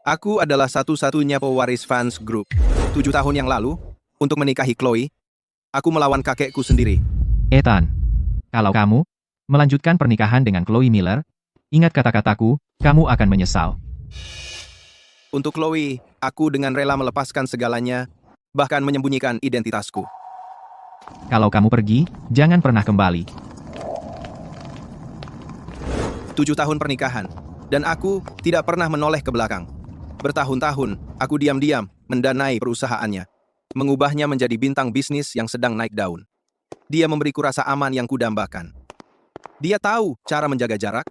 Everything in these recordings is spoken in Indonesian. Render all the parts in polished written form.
Aku adalah satu-satunya pewaris fans grup. 7 tahun yang lalu, untuk menikahi Chloe, aku melawan kakekku sendiri. Ethan, kalau kamu melanjutkan pernikahan dengan Chloe Miller, ingat kata-kataku, kamu akan menyesal. Untuk Chloe, aku dengan rela melepaskan segalanya, bahkan menyembunyikan identitasku. Kalau kamu pergi, jangan pernah kembali. 7 tahun pernikahan, dan aku tidak pernah menoleh ke belakang. Bertahun-tahun, aku diam-diam mendanai perusahaannya, mengubahnya menjadi bintang bisnis yang sedang naik daun. Dia memberiku rasa aman yang kudambakan. Dia tahu cara menjaga jarak,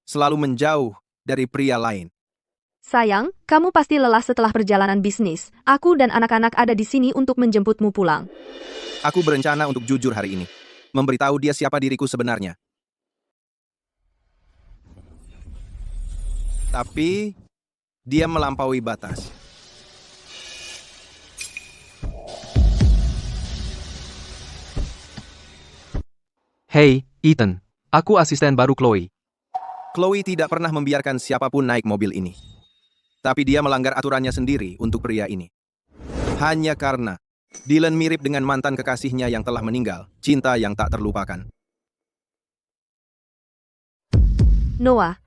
selalu menjauh dari pria lain. Sayang, kamu pasti lelah setelah perjalanan bisnis. Aku dan anak-anak ada di sini untuk menjemputmu pulang. Aku berencana untuk jujur hari ini, memberitahu dia siapa diriku sebenarnya. Tapi, dia melampaui batas. Hey, Ethan. Aku asisten baru Chloe. Chloe tidak pernah membiarkan siapapun naik mobil ini. Tapi dia melanggar aturannya sendiri untuk pria ini. Hanya karena Dylan mirip dengan mantan kekasihnya yang telah meninggal, cinta yang tak terlupakan. Noah,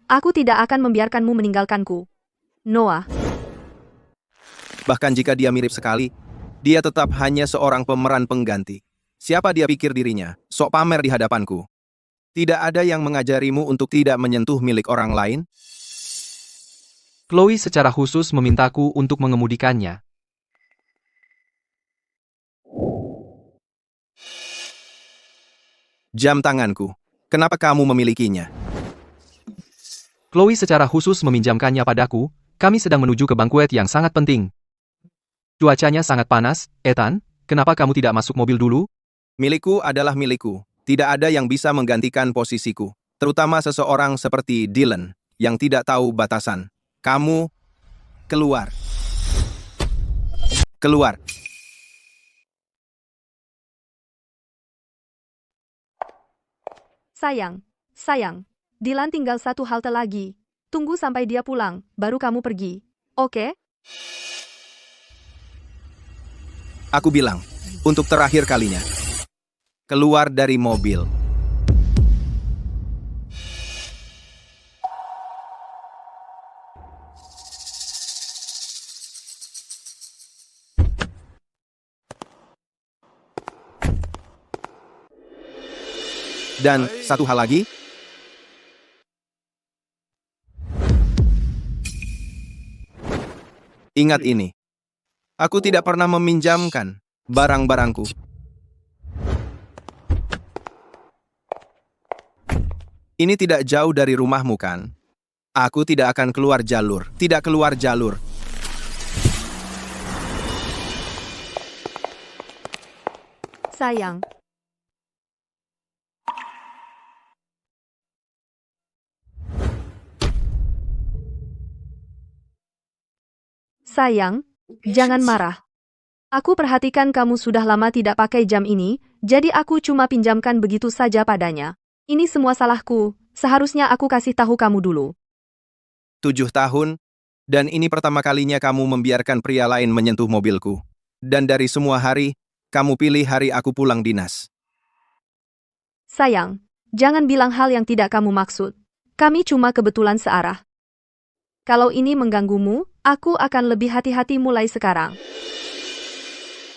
aku tidak akan membiarkanmu meninggalkanku. Noah, Bahkan jika dia mirip sekali, dia tetap hanya seorang pemeran pengganti. Siapa dia pikir dirinya? Sok pamer di hadapanku. Tidak ada yang mengajarimu untuk tidak menyentuh milik orang lain? Chloe secara khusus memintaku untuk mengemudikannya. Jam tanganku. Kenapa kamu memilikinya? Chloe secara khusus meminjamkannya padaku, kami sedang menuju ke bankuet yang sangat penting. Cuacanya sangat panas, Ethan, kenapa kamu tidak masuk mobil dulu? Milikku adalah milikku. Tidak ada yang bisa menggantikan posisiku. Terutama seseorang seperti Dylan, yang tidak tahu batasan. Kamu, keluar. Keluar. sayang. Dylan tinggal satu halte lagi. Tunggu sampai dia pulang, baru kamu pergi. Oke? Aku bilang, untuk terakhir kalinya. Keluar dari mobil. Dan satu hal lagi, ingat ini. Aku tidak pernah meminjamkan barang-barangku. Ini tidak jauh dari rumahmu, kan? Aku tidak akan keluar jalur. Tidak keluar jalur. Sayang. Sayang, jangan marah. Aku perhatikan kamu sudah lama tidak pakai jam ini, jadi aku cuma pinjamkan begitu saja padanya. Ini semua salahku, seharusnya aku kasih tahu kamu dulu. 7 tahun, dan ini pertama kalinya kamu membiarkan pria lain menyentuh mobilku. Dan dari semua hari, kamu pilih hari aku pulang dinas. Sayang, jangan bilang hal yang tidak kamu maksud. Kami cuma kebetulan searah. Kalau ini mengganggumu, aku akan lebih hati-hati mulai sekarang.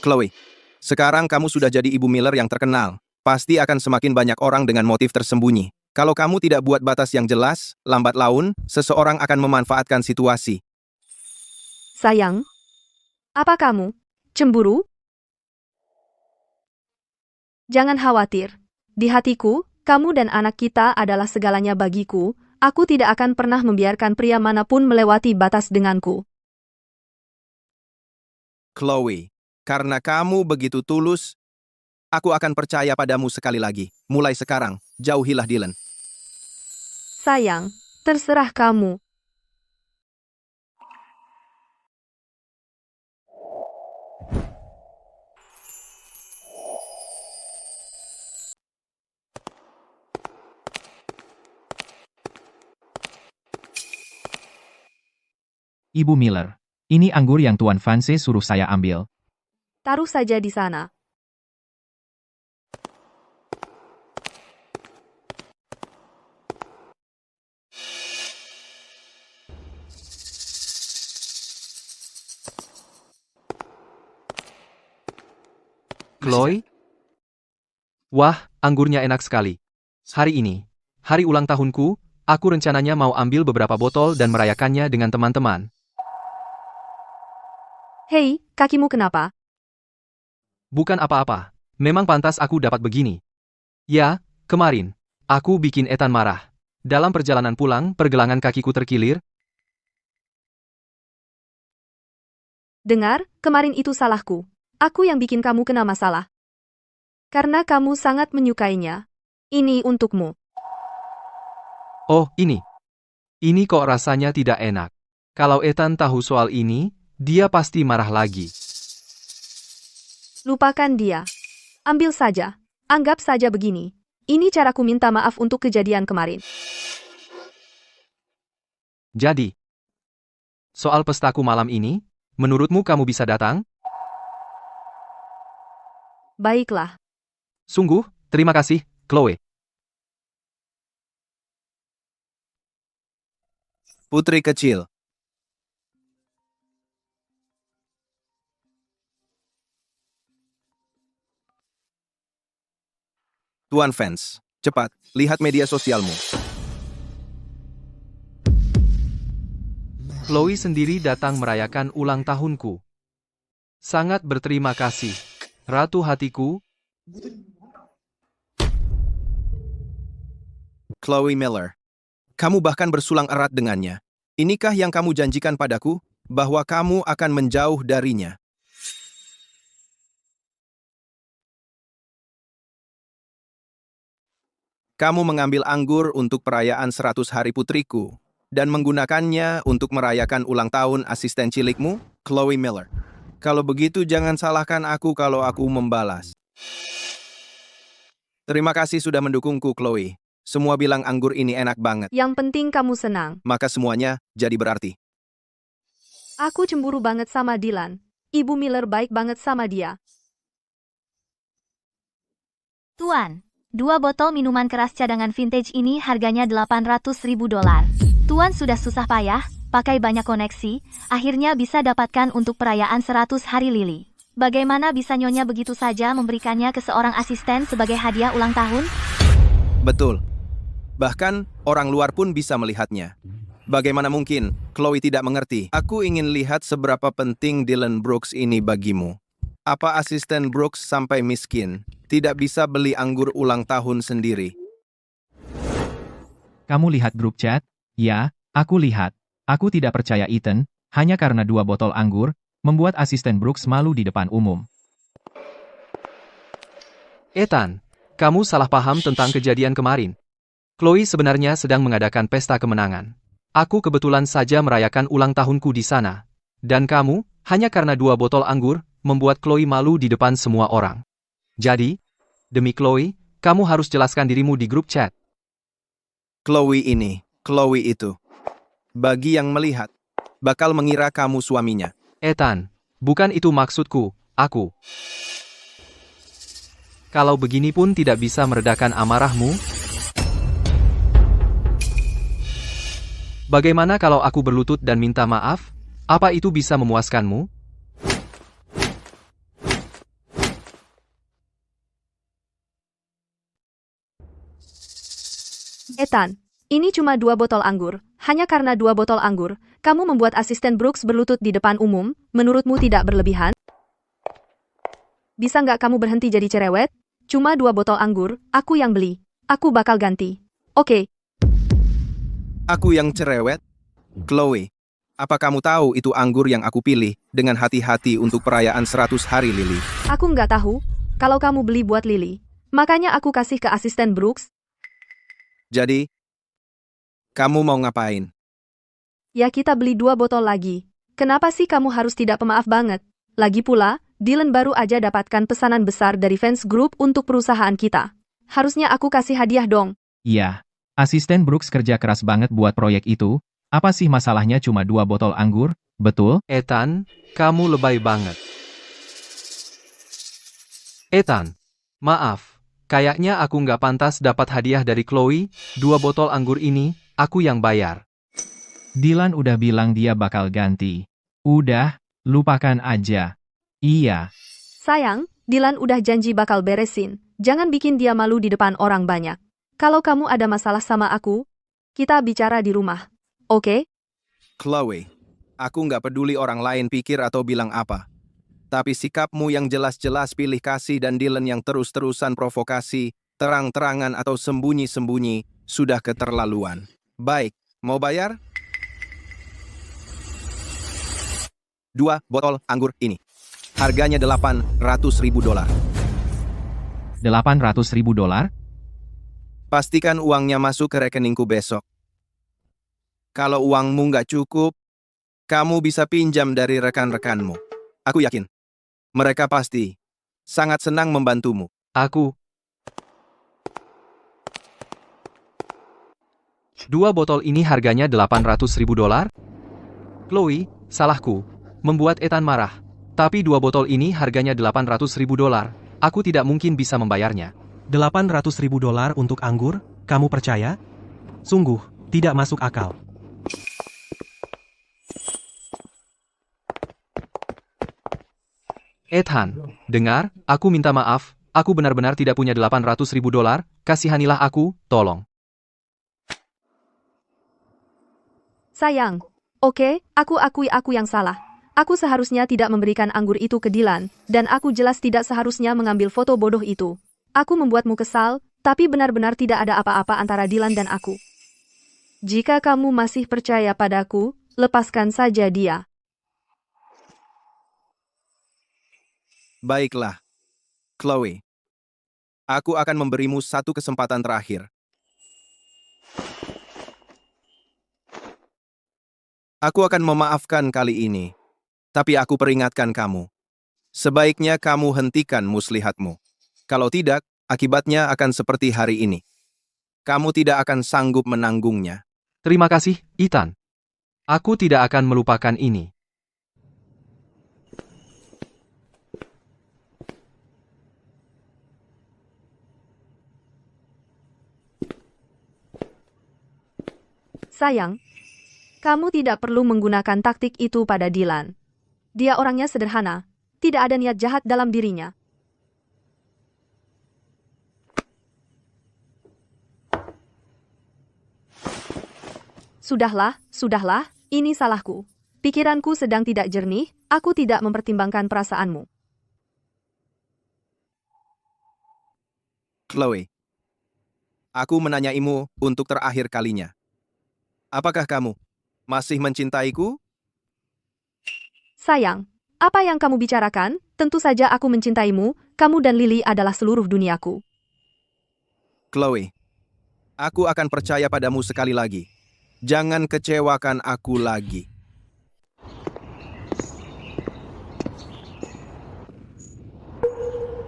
Chloe, sekarang kamu sudah jadi ibu Miller yang terkenal. Pasti akan semakin banyak orang dengan motif tersembunyi. Kalau kamu tidak buat batas yang jelas, lambat laun, seseorang akan memanfaatkan situasi. Sayang, apa kamu cemburu? Jangan khawatir. Di hatiku, kamu dan anak kita adalah segalanya bagiku. Aku tidak akan pernah membiarkan pria manapun melewati batas denganku. Chloe, karena kamu begitu tulus, aku akan percaya padamu sekali lagi. Mulai sekarang, jauhilah Dylan. Sayang, terserah kamu. Ibu Miller, ini anggur yang Tuan Vance suruh saya ambil. Taruh saja di sana. Chloe? Wah, anggurnya enak sekali. Hari ini, hari ulang tahunku, aku rencananya mau ambil beberapa botol dan merayakannya dengan teman-teman. Hei, kakimu kenapa? Bukan apa-apa. Memang pantas aku dapat begini. Ya, kemarin, aku bikin Ethan marah. Dalam perjalanan pulang, pergelangan kakiku terkilir. Dengar, kemarin itu salahku. Aku yang bikin kamu kena masalah. Karena kamu sangat menyukainya. Ini untukmu. Oh, ini. Ini kok rasanya tidak enak. Kalau Ethan tahu soal ini, dia pasti marah lagi. Lupakan dia. Ambil saja. Anggap saja begini. Ini caraku minta maaf untuk kejadian kemarin. Jadi, soal pestaku malam ini, menurutmu kamu bisa datang? Baiklah. Sungguh, terima kasih, Chloe. Putri kecil. Tuan Vance, cepat, lihat media sosialmu. Chloe sendiri datang merayakan ulang tahunku. Sangat berterima kasih, Ratu hatiku. Chloe Miller. Kamu bahkan bersulang erat dengannya. Inikah yang kamu janjikan padaku, bahwa kamu akan menjauh darinya? Kamu mengambil anggur untuk perayaan 100 hari putriku, dan menggunakannya untuk merayakan ulang tahun asisten cilikmu, Chloe Miller. Kalau begitu jangan salahkan aku kalau aku membalas. Terima kasih sudah mendukungku, Chloe. Semua bilang anggur ini enak banget, Yang penting kamu senang. maka semuanya jadi berarti. Aku cemburu banget sama Dylan. Ibu Miller baik banget sama dia. Tuan, 2 botol minuman keras cadangan vintage ini harganya $800.000. Tuan sudah susah payah, pakai banyak koneksi, akhirnya bisa dapatkan untuk perayaan 100 hari lili. Bagaimana bisa Nyonya begitu saja memberikannya ke seorang asisten sebagai hadiah ulang tahun? Betul. Bahkan orang luar pun bisa melihatnya. Bagaimana mungkin Chloe tidak mengerti? Aku ingin lihat seberapa penting Dylan Brooks ini bagimu. Apa asisten Brooks sampai miskin, tidak bisa beli anggur ulang tahun sendiri? Kamu lihat grup chat? Ya, aku lihat. Aku tidak percaya Ethan, hanya karena 2 botol anggur, membuat asisten Brooks malu di depan umum. Ethan, kamu salah paham tentang kejadian kemarin. Chloe sebenarnya sedang mengadakan pesta kemenangan. Aku kebetulan saja merayakan ulang tahunku di sana. Dan kamu, hanya karena 2 botol anggur, membuat Chloe malu di depan semua orang. Jadi, demi Chloe, kamu harus jelaskan dirimu di grup chat. Chloe ini, Chloe itu. Bagi yang melihat, bakal mengira kamu suaminya. Ethan, bukan itu maksudku, aku. Kalau begini pun tidak bisa meredakan amarahmu? Bagaimana kalau aku berlutut dan minta maaf? Apa itu bisa memuaskanmu? Ethan, ini cuma 2 botol anggur. Hanya karena 2 botol anggur, kamu membuat asisten Brooks berlutut di depan umum, menurutmu tidak berlebihan? Bisa nggak kamu berhenti jadi cerewet? Cuma 2 botol anggur, aku yang beli. Aku bakal ganti. Oke. Aku yang cerewet? Chloe, apa kamu tahu itu anggur yang aku pilih dengan hati-hati untuk perayaan 100 hari lili? Aku nggak tahu. Kalau kamu beli buat Lily, makanya aku kasih ke asisten Brooks. Jadi, kamu mau ngapain? Ya kita beli 2 botol lagi. Kenapa sih kamu harus tidak pemaaf banget? Lagi pula, Dylan baru aja dapatkan pesanan besar dari fans group untuk perusahaan kita. Harusnya aku kasih hadiah dong. Iya, asisten Brooks kerja keras banget buat proyek itu. Apa sih masalahnya cuma 2 botol anggur? betul? Ethan, kamu lebay banget. Ethan, maaf. Kayaknya aku nggak pantas dapat hadiah dari Chloe, 2 botol anggur ini, aku yang bayar. Dylan udah bilang dia bakal ganti. Udah, lupakan aja. Iya, Sayang, Dylan udah janji bakal beresin. Jangan bikin dia malu di depan orang banyak. Kalau kamu ada masalah sama aku, kita bicara di rumah. Oke? Chloe, aku nggak peduli orang lain pikir atau bilang apa. Tapi sikapmu yang jelas-jelas pilih kasih dan Dylan yang terus-terusan provokasi, terang-terangan atau sembunyi-sembunyi, sudah keterlaluan. Baik, mau bayar? 2 botol anggur ini. Harganya $800.000. $800.000? Pastikan uangnya masuk ke rekeningku besok. Kalau uangmu nggak cukup, kamu bisa pinjam dari rekan-rekanmu. Aku yakin. Mereka pasti sangat senang membantumu. Aku. 2 botol ini harganya $800.000? Chloe, salahku. Membuat Ethan marah. Tapi 2 botol ini harganya $800.000. Aku tidak mungkin bisa membayarnya. $800.000 untuk anggur? Kamu percaya? Sungguh, tidak masuk akal. Ethan, dengar, aku minta maaf, aku benar-benar tidak punya $800.000, kasihanilah aku, tolong. Sayang. Oke, aku akui aku yang salah. Aku seharusnya tidak memberikan anggur itu ke Dylan, dan aku jelas tidak seharusnya mengambil foto bodoh itu. Aku membuatmu kesal, tapi benar-benar tidak ada apa-apa antara Dylan dan aku. Jika kamu masih percaya padaku, lepaskan saja dia. Baiklah, Chloe. Aku akan memberimu satu kesempatan terakhir. Aku akan memaafkan kali ini, tapi aku peringatkan kamu. Sebaiknya kamu hentikan muslihatmu. Kalau tidak, akibatnya akan seperti hari ini. Kamu tidak akan sanggup menanggungnya. Terima kasih, Ethan. Aku tidak akan melupakan ini. Sayang, kamu tidak perlu menggunakan taktik itu pada Dylan. Dia orangnya sederhana, tidak ada niat jahat dalam dirinya. Sudahlah, ini salahku. Pikiranku sedang tidak jernih, aku tidak mempertimbangkan perasaanmu. Chloe, aku menanyaimu untuk terakhir kalinya. Apakah kamu masih mencintaiku? Sayang, apa yang kamu bicarakan? Tentu saja aku mencintaimu, kamu dan Lily adalah seluruh duniaku. Chloe, aku akan percaya padamu sekali lagi. Jangan kecewakan aku lagi.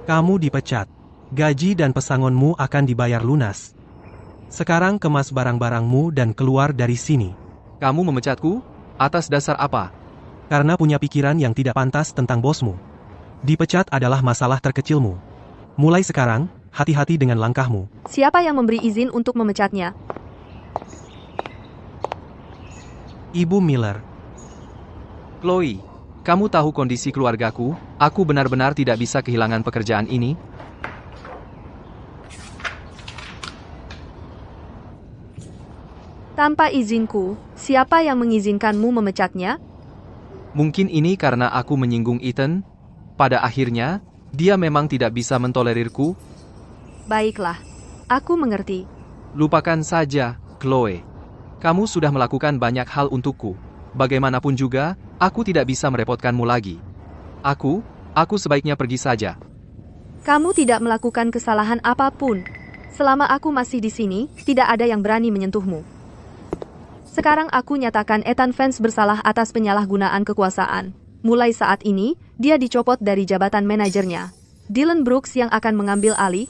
Kamu dipecat. Gaji dan pesangonmu akan dibayar lunas. Sekarang kemas barang-barangmu dan keluar dari sini. Kamu memecatku? Atas dasar apa? Karena punya pikiran yang tidak pantas tentang bosmu. Dipecat adalah masalah terkecilmu. Mulai sekarang, hati-hati dengan langkahmu. Siapa yang memberi izin untuk memecatnya? Ibu Miller. Chloe, kamu tahu kondisi keluargaku, aku benar-benar tidak bisa kehilangan pekerjaan ini. Tanpa izinku, siapa yang mengizinkanmu memecatnya? Mungkin ini karena aku menyinggung Ethan. Pada akhirnya, dia memang tidak bisa mentolerirku. Baiklah, aku mengerti. Lupakan saja, Chloe. Kamu sudah melakukan banyak hal untukku. Bagaimanapun juga, aku tidak bisa merepotkanmu lagi. Aku sebaiknya pergi saja. Kamu tidak melakukan kesalahan apapun. Selama aku masih di sini, tidak ada yang berani menyentuhmu. Sekarang aku nyatakan Ethan Vance bersalah atas penyalahgunaan kekuasaan. Mulai saat ini, dia dicopot dari jabatan manajernya. Dylan Brooks yang akan mengambil alih.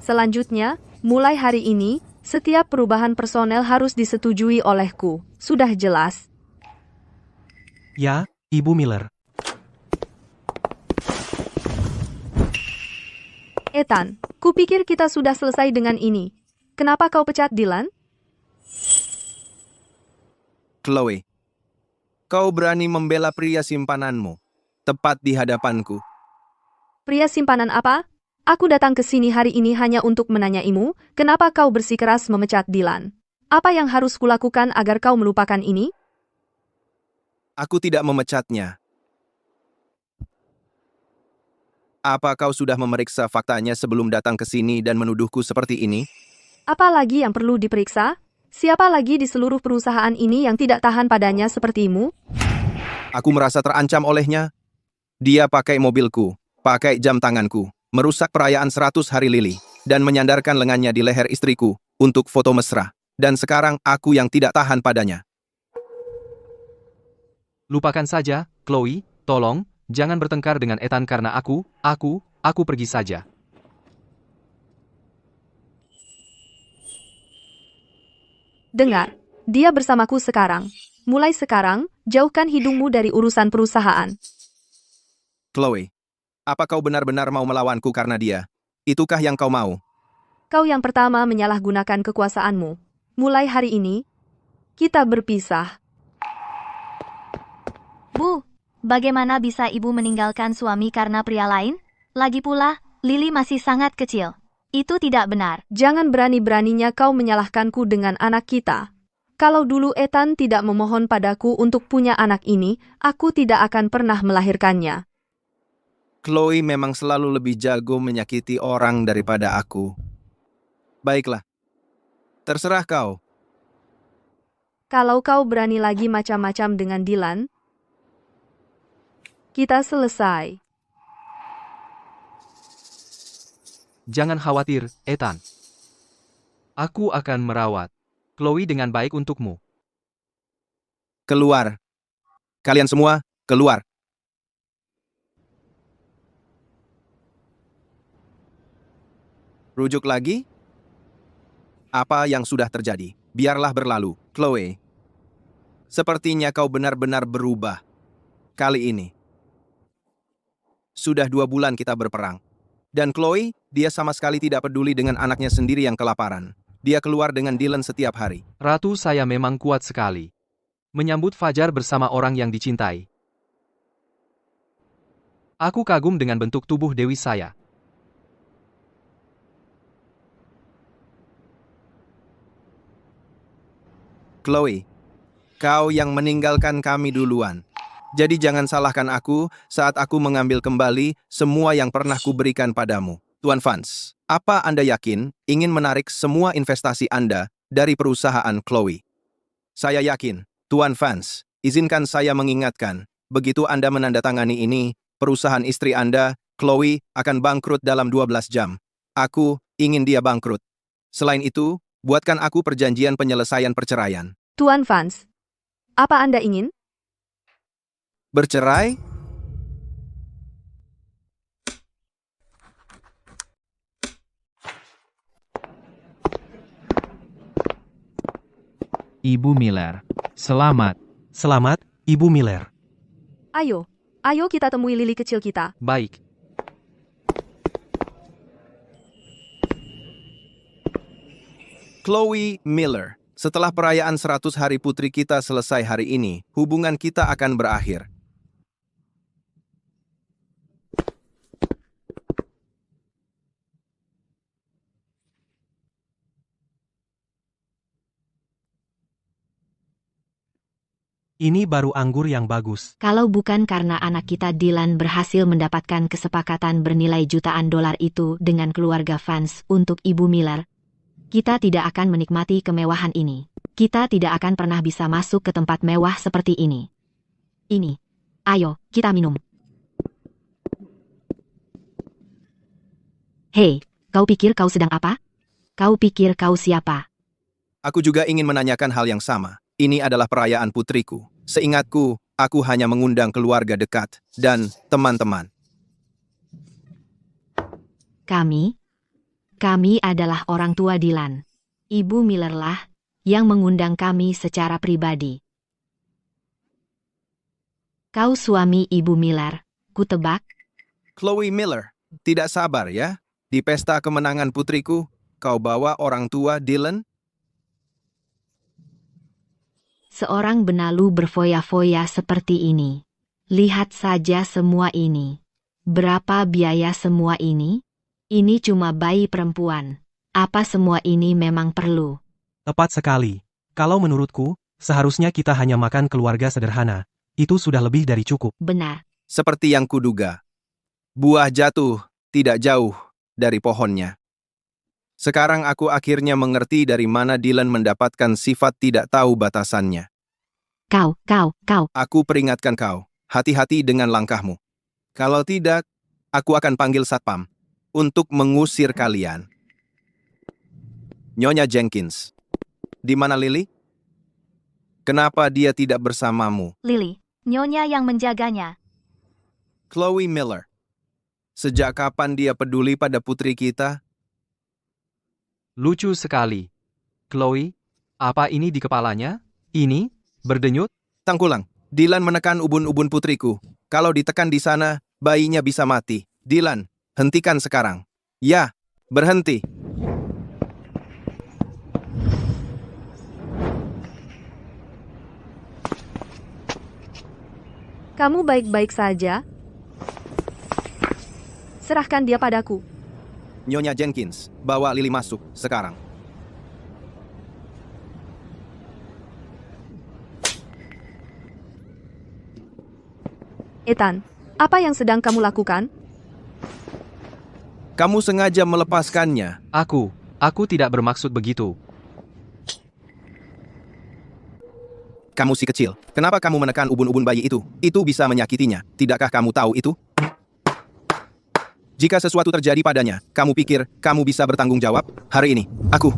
Selanjutnya, mulai hari ini, setiap perubahan personel harus disetujui olehku. Sudah jelas. Ya, Ibu Miller. Ethan, kupikir kita sudah selesai dengan ini. Kenapa kau pecat Dylan? Chloe, kau berani membela pria simpananmu, tepat di hadapanku. Pria simpanan apa? Aku datang ke sini hari ini hanya untuk menanyaimu, kenapa kau bersikeras memecat Dylan? Apa yang harus kulakukan agar kau melupakan ini? Aku tidak memecatnya. Apa kau sudah memeriksa faktanya sebelum datang ke sini dan menuduhku seperti ini? Apa lagi yang perlu diperiksa? Siapa lagi di seluruh perusahaan ini yang tidak tahan padanya sepertimu? Aku merasa terancam olehnya. Dia pakai mobilku, pakai jam tanganku, merusak perayaan 100 hari lili, dan menyandarkan lengannya di leher istriku untuk foto mesra. Dan sekarang aku yang tidak tahan padanya. Lupakan saja, Chloe, tolong, jangan bertengkar dengan Ethan karena aku pergi saja. Dengar, dia bersamaku sekarang. Mulai sekarang, jauhkan hidungmu dari urusan perusahaan. Chloe, apa kau benar-benar mau melawanku karena dia? Itukah yang kau mau? Kau yang pertama menyalahgunakan kekuasaanmu. Mulai hari ini, kita berpisah. Bu, bagaimana bisa ibu meninggalkan suami karena pria lain? Lagi pula, Lily masih sangat kecil. Itu tidak benar. Jangan berani-beraninya kau menyalahkanku dengan anak kita. Kalau dulu Ethan tidak memohon padaku untuk punya anak ini, aku tidak akan pernah melahirkannya. Chloe memang selalu lebih jago menyakiti orang daripada aku. Baiklah. Terserah kau. Kalau kau berani lagi macam-macam dengan Dylan, kita selesai. Jangan khawatir, Ethan. Aku akan merawat Chloe dengan baik untukmu. Keluar. Kalian semua, keluar. Rujuk lagi? Apa yang sudah terjadi? Biarlah berlalu, Chloe. Sepertinya kau benar-benar berubah. Kali ini. Sudah 2 bulan kita berperang. Dan Chloe, dia sama sekali tidak peduli dengan anaknya sendiri yang kelaparan. Dia keluar dengan Dylan setiap hari. Ratu saya memang kuat sekali. Menyambut fajar bersama orang yang dicintai. Aku kagum dengan bentuk tubuh Dewi saya. Chloe, kau yang meninggalkan kami duluan. Jadi jangan salahkan aku saat aku mengambil kembali semua yang pernah kuberikan padamu. Tuan Vance, apa Anda yakin ingin menarik semua investasi Anda dari perusahaan Chloe? Saya yakin, Tuan Vance, izinkan saya mengingatkan, begitu Anda menandatangani ini, perusahaan istri Anda, Chloe, akan bangkrut dalam 12 jam. Aku ingin dia bangkrut. Selain itu, buatkan aku perjanjian penyelesaian perceraian. Tuan Vance, apa Anda ingin? Bercerai? Ibu Miller. Selamat. Selamat, Ibu Miller. Ayo kita temui Lily kecil kita. Baik. Chloe Miller, setelah perayaan 100 hari putri kita selesai hari ini, hubungan kita akan berakhir. Ini baru anggur yang bagus. Kalau bukan karena anak kita Dylan berhasil mendapatkan kesepakatan bernilai jutaan dolar itu dengan keluarga Vance untuk Ibu Miller, kita tidak akan menikmati kemewahan ini. Kita tidak akan pernah bisa masuk ke tempat mewah seperti ini. Ini. Ayo, kita minum. Hei, kau pikir kau sedang apa? Kau pikir kau siapa? Aku juga ingin menanyakan hal yang sama. Ini adalah perayaan putriku. Seingatku, aku hanya mengundang keluarga dekat dan teman-teman. Kami adalah orang tua Dylan. Ibu Miller lah yang mengundang kami secara pribadi. Kau suami Ibu Miller. Kutebak, Chloe Miller, tidak sabar ya? Di pesta kemenangan putriku, kau bawa orang tua Dylan? seorang benalu berfoya-foya seperti ini. Lihat saja semua ini. Berapa biaya semua ini? Ini cuma bayi perempuan. Apa semua ini memang perlu? Tepat sekali. Kalau menurutku, seharusnya kita hanya makan keluarga sederhana. Itu sudah lebih dari cukup. Benar. Seperti yang kuduga. Buah jatuh tidak jauh dari pohonnya. Sekarang aku akhirnya mengerti dari mana Dylan mendapatkan sifat tidak tahu batasannya. Kau. Aku peringatkan kau, hati-hati dengan langkahmu. Kalau tidak, aku akan panggil satpam untuk mengusir kalian. Nyonya Jenkins, di mana Lily? Kenapa dia tidak bersamamu? Lily, Nyonya yang menjaganya. Chloe Miller, sejak kapan dia peduli pada putri kita? Lucu sekali. Chloe, apa ini di kepalanya? Ini? Berdenyut? Tangkulang, Dylan menekan ubun-ubun putriku. Kalau ditekan di sana, bayinya bisa mati. Dylan, hentikan sekarang. Ya, berhenti. Kamu baik-baik saja? Serahkan dia padaku. Nyonya Jenkins, bawa Lily masuk sekarang. Ethan, apa yang sedang kamu lakukan? Kamu sengaja melepaskannya. Aku tidak bermaksud begitu. Kamu si kecil, kenapa kamu menekan ubun-ubun bayi itu? Itu bisa menyakitinya. Tidakkah kamu tahu itu? Jika sesuatu terjadi padanya, kamu pikir kamu bisa bertanggung jawab? Hari ini, aku.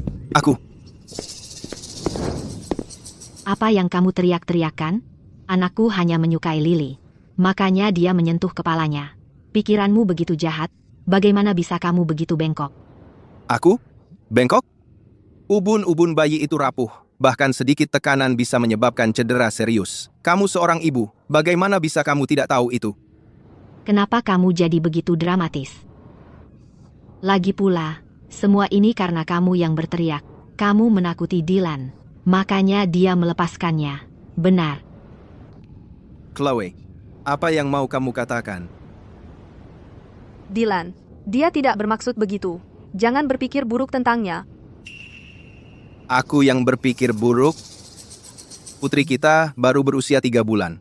Apa yang kamu teriak-teriakan? Anakku hanya menyukai Lily. Makanya dia menyentuh kepalanya. Pikiranmu begitu jahat, bagaimana bisa kamu begitu bengkok? Aku? Bengkok? Ubun-ubun bayi itu rapuh. Bahkan sedikit tekanan bisa menyebabkan cedera serius. Kamu seorang ibu, bagaimana bisa kamu tidak tahu itu? Kenapa kamu jadi begitu dramatis? Lagi pula, semua ini karena kamu yang berteriak. Kamu menakuti Dylan. Makanya dia melepaskannya. Benar. Chloe, apa yang mau kamu katakan? Dylan, dia tidak bermaksud begitu. Jangan berpikir buruk tentangnya. Aku yang berpikir buruk? Putri kita baru berusia 3 bulan.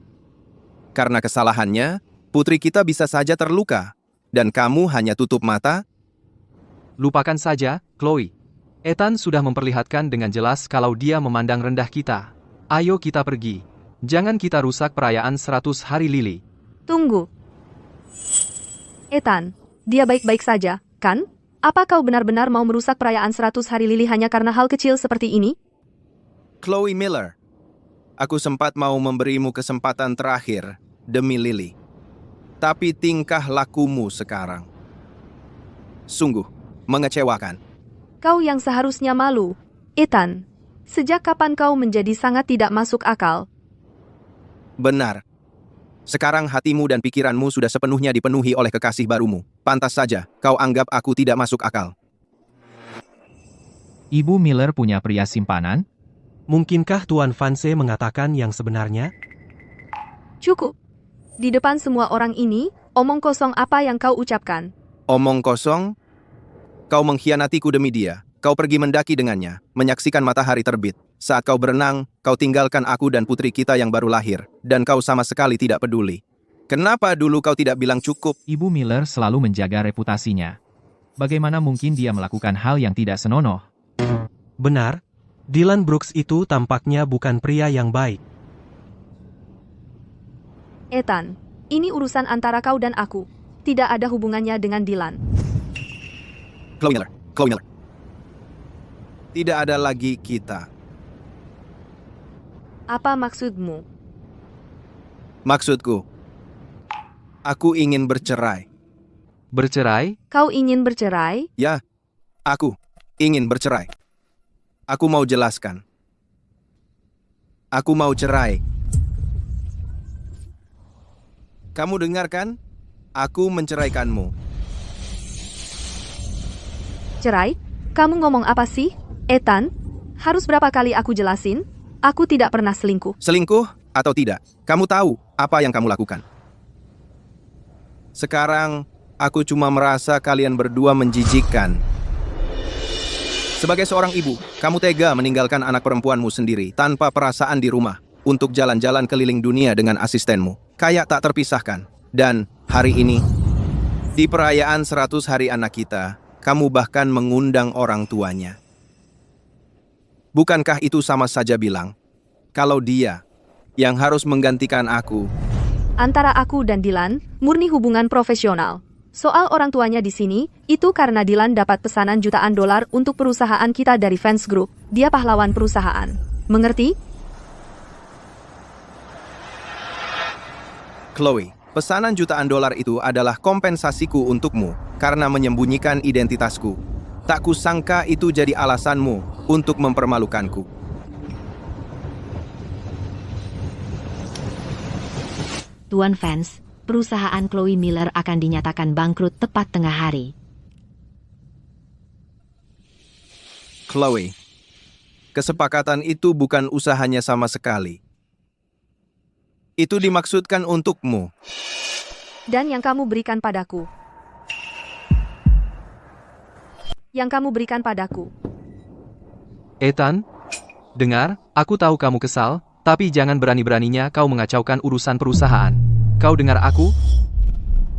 Karena kesalahannya, putri kita bisa saja terluka. Dan kamu hanya tutup mata? Lupakan saja, Chloe. Ethan sudah memperlihatkan dengan jelas kalau dia memandang rendah kita. Ayo kita pergi. Jangan kita rusak perayaan 100 hari Lily. Tunggu. Ethan, dia baik-baik saja, kan? Apa kau benar-benar mau merusak perayaan 100 hari Lily hanya karena hal kecil seperti ini? Chloe Miller, aku sempat mau memberimu kesempatan terakhir demi Lily. Tapi tingkah lakumu sekarang sungguh mengecewakan. Kau yang seharusnya malu. Ethan, sejak kapan kau menjadi sangat tidak masuk akal? Benar. Sekarang hatimu dan pikiranmu sudah sepenuhnya dipenuhi oleh kekasih barumu. Pantas saja kau anggap aku tidak masuk akal. Ibu Miller punya pria simpanan? Mungkinkah Tuan Vance mengatakan yang sebenarnya? Cukup. Di depan semua orang ini, omong kosong apa yang kau ucapkan? Omong kosong? Kau mengkhianatiku demi dia. Kau pergi mendaki dengannya, menyaksikan matahari terbit. Saat kau berenang, kau tinggalkan aku dan putri kita yang baru lahir, dan kau sama sekali tidak peduli. Kenapa dulu kau tidak bilang cukup? Ibu Miller selalu menjaga reputasinya. Bagaimana mungkin dia melakukan hal yang tidak senonoh? Benar, Dylan Brooks itu tampaknya bukan pria yang baik. Ethan, ini urusan antara kau dan aku. Tidak ada hubungannya dengan Dylan. Chloe Miller. Tidak ada lagi kita. Apa maksudmu? Maksudku, aku ingin bercerai. Bercerai? Kau ingin bercerai? Ya, aku ingin bercerai. Aku mau jelaskan. Aku mau cerai. Kamu dengar kan? Aku menceraikanmu. Cerai? Kamu ngomong apa sih? Ethan, harus berapa kali aku jelasin? Aku tidak pernah selingkuh. Selingkuh atau tidak, kamu tahu apa yang kamu lakukan. Sekarang, aku cuma merasa kalian berdua menjijikkan. Sebagai seorang ibu, kamu tega meninggalkan anak perempuanmu sendiri tanpa perasaan di rumah untuk jalan-jalan keliling dunia dengan asistenmu. Kayak tak terpisahkan. Dan hari ini, di perayaan 100 hari anak kita, kamu bahkan mengundang orang tuanya. Bukankah itu sama saja bilang, kalau dia yang harus menggantikan aku? Antara aku dan Dylan, murni hubungan profesional. Soal orang tuanya di sini, itu karena Dylan dapat pesanan jutaan dolar untuk perusahaan kita dari Fans Group. Dia pahlawan perusahaan. Mengerti? Chloe, pesanan jutaan dolar itu adalah kompensasiku untukmu karena menyembunyikan identitasku. Tak kusangka itu jadi alasanmu untuk mempermalukanku. Tuan Vance, perusahaan Chloe Miller akan dinyatakan bangkrut tepat tengah hari. Chloe, kesepakatan itu bukan usahanya sama sekali. Itu dimaksudkan untukmu. Dan yang kamu berikan padaku. Yang kamu berikan padaku. Ethan, dengar, aku tahu kamu kesal, tapi jangan berani-beraninya kau mengacaukan urusan perusahaan. Kau dengar aku?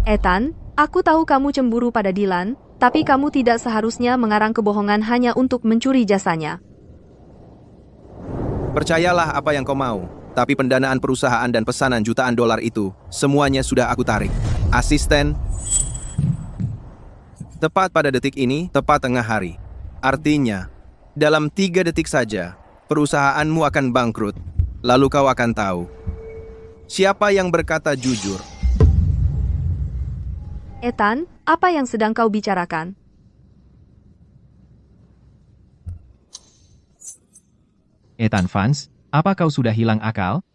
Ethan, aku tahu kamu cemburu pada Dylan, tapi kamu tidak seharusnya mengarang kebohongan hanya untuk mencuri jasanya. Percayalah apa yang kau mau, tapi pendanaan perusahaan dan pesanan jutaan dolar itu, semuanya sudah aku tarik. Asisten, tepat pada detik ini, tepat tengah hari. Artinya, dalam 3 detik saja, perusahaanmu akan bangkrut. Lalu kau akan tahu, siapa yang berkata jujur. Ethan, apa yang sedang kau bicarakan? Ethan Vance, apa kau sudah hilang akal?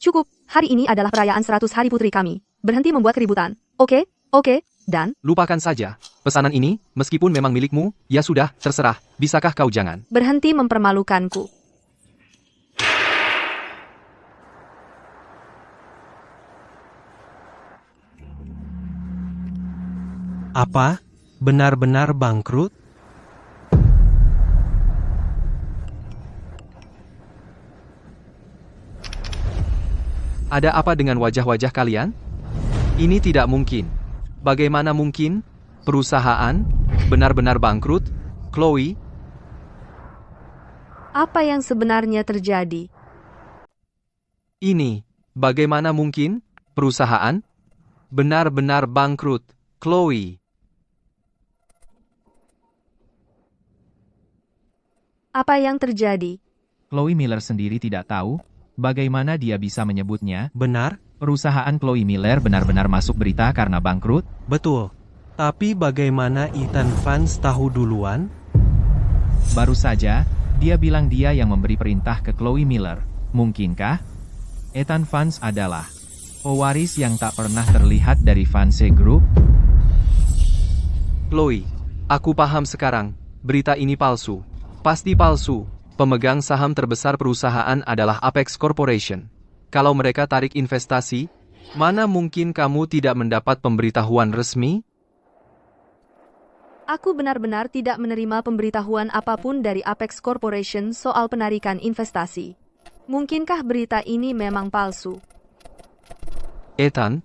Cukup, hari ini adalah perayaan 100 hari putri kami. Berhenti membuat keributan. Oke, dan Lupakan saja. Pesanan ini, meskipun memang milikmu, ya sudah, terserah. Bisakah kau jangan? berhenti mempermalukanku. Apa? Benar-benar bangkrut? Ada apa dengan wajah-wajah kalian? Ini tidak mungkin. Bagaimana mungkin? Perusahaan benar-benar bangkrut? Chloe, Apa yang sebenarnya terjadi? ini, bagaimana mungkin? Perusahaan benar-benar bangkrut? Chloe, Apa yang terjadi? Chloe Miller sendiri tidak tahu bagaimana dia bisa menyebutnya. Benar? Perusahaan Chloe Miller benar-benar masuk berita karena bangkrut. Betul. Tapi bagaimana Ethan Vance tahu duluan? Baru saja, dia bilang dia yang memberi perintah ke Chloe Miller. Mungkinkah? Ethan Vance adalah pewaris yang tak pernah terlihat dari Vance Group. Chloe, aku paham sekarang. Berita ini palsu. Pasti palsu. Pemegang saham terbesar perusahaan adalah Apex Corporation. Kalau mereka tarik investasi, mana mungkin kamu tidak mendapat pemberitahuan resmi? Aku benar-benar tidak menerima pemberitahuan apapun dari Apex Corporation soal penarikan investasi. Mungkinkah berita ini memang palsu? Ethan,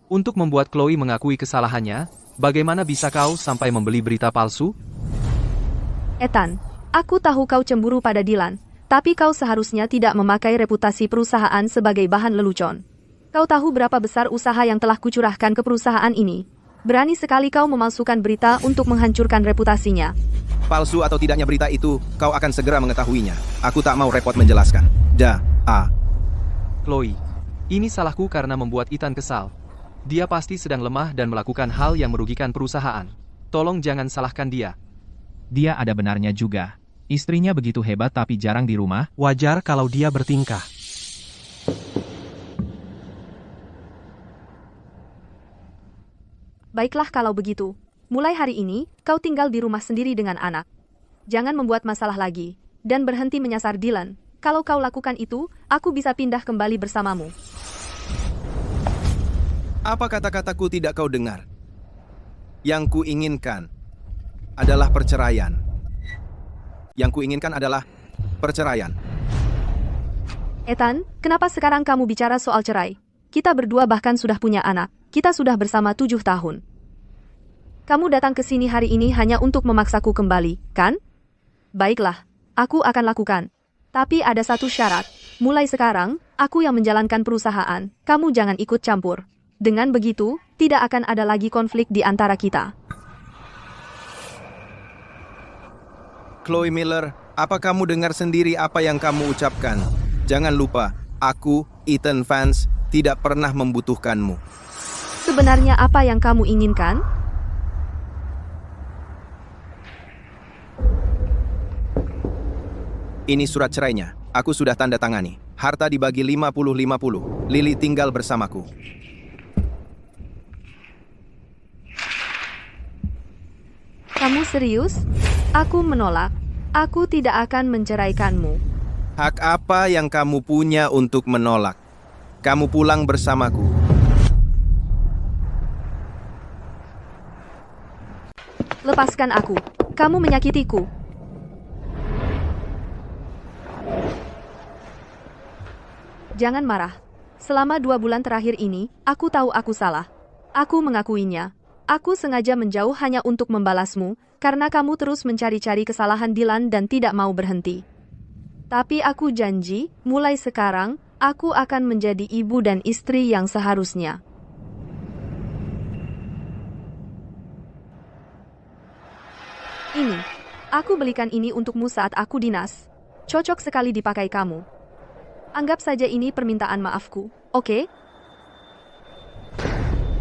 untuk membuat Chloe mengakui kesalahannya, bagaimana bisa kau sampai membeli berita palsu? Ethan, aku tahu kau cemburu pada Dylan, tapi kau seharusnya tidak memakai reputasi perusahaan sebagai bahan lelucon. Kau tahu berapa besar usaha yang telah kucurahkan ke perusahaan ini. Berani sekali kau memalsukan berita untuk menghancurkan reputasinya. Palsu atau tidaknya berita itu, kau akan segera mengetahuinya. Aku tak mau repot menjelaskan. Chloe, ini salahku karena membuat Ethan kesal. Dia pasti sedang lemah dan melakukan hal yang merugikan perusahaan. Tolong jangan salahkan dia. Dia ada benarnya juga. Istrinya begitu hebat tapi jarang di rumah. Wajar kalau dia bertingkah. Baiklah kalau begitu. Mulai hari ini, kau tinggal di rumah sendiri dengan anak. Jangan membuat masalah lagi. Dan berhenti menyasar Dylan. Kalau kau lakukan itu, aku bisa pindah kembali bersamamu. Apa kata-kataku tidak kau dengar? Yang kuinginkan adalah perceraian. Yang kuinginkan adalah perceraian. Ethan, kenapa sekarang kamu bicara soal cerai? Kita berdua bahkan sudah punya anak. Kita sudah bersama 7 tahun. Kamu datang ke sini hari ini hanya untuk memaksaku kembali, kan? Baiklah, aku akan lakukan. Tapi ada satu syarat. Mulai sekarang, aku yang menjalankan perusahaan. Kamu jangan ikut campur. Dengan begitu, tidak akan ada lagi konflik di antara kita. Chloe Miller, apa kamu dengar sendiri apa yang kamu ucapkan? Jangan lupa, aku, Ethan Vance, tidak pernah membutuhkanmu. Sebenarnya apa yang kamu inginkan? Ini surat cerainya. Aku sudah tanda tangani. Harta dibagi 50-50. Lily tinggal bersamaku. Kamu serius? Aku menolak. Aku tidak akan menceraikanmu. Hak apa yang kamu punya untuk menolak? Kamu pulang bersamaku. Lepaskan aku. Kamu menyakitiku. Jangan marah. Selama 2 bulan terakhir ini, aku tahu aku salah. Aku mengakuinya. Aku sengaja menjauh hanya untuk membalasmu, karena kamu terus mencari-cari kesalahan Dylan dan tidak mau berhenti. Tapi aku janji, mulai sekarang, aku akan menjadi ibu dan istri yang seharusnya. Ini. Aku belikan ini untukmu saat aku dinas. Cocok sekali dipakai kamu. Anggap saja ini permintaan maafku, oke?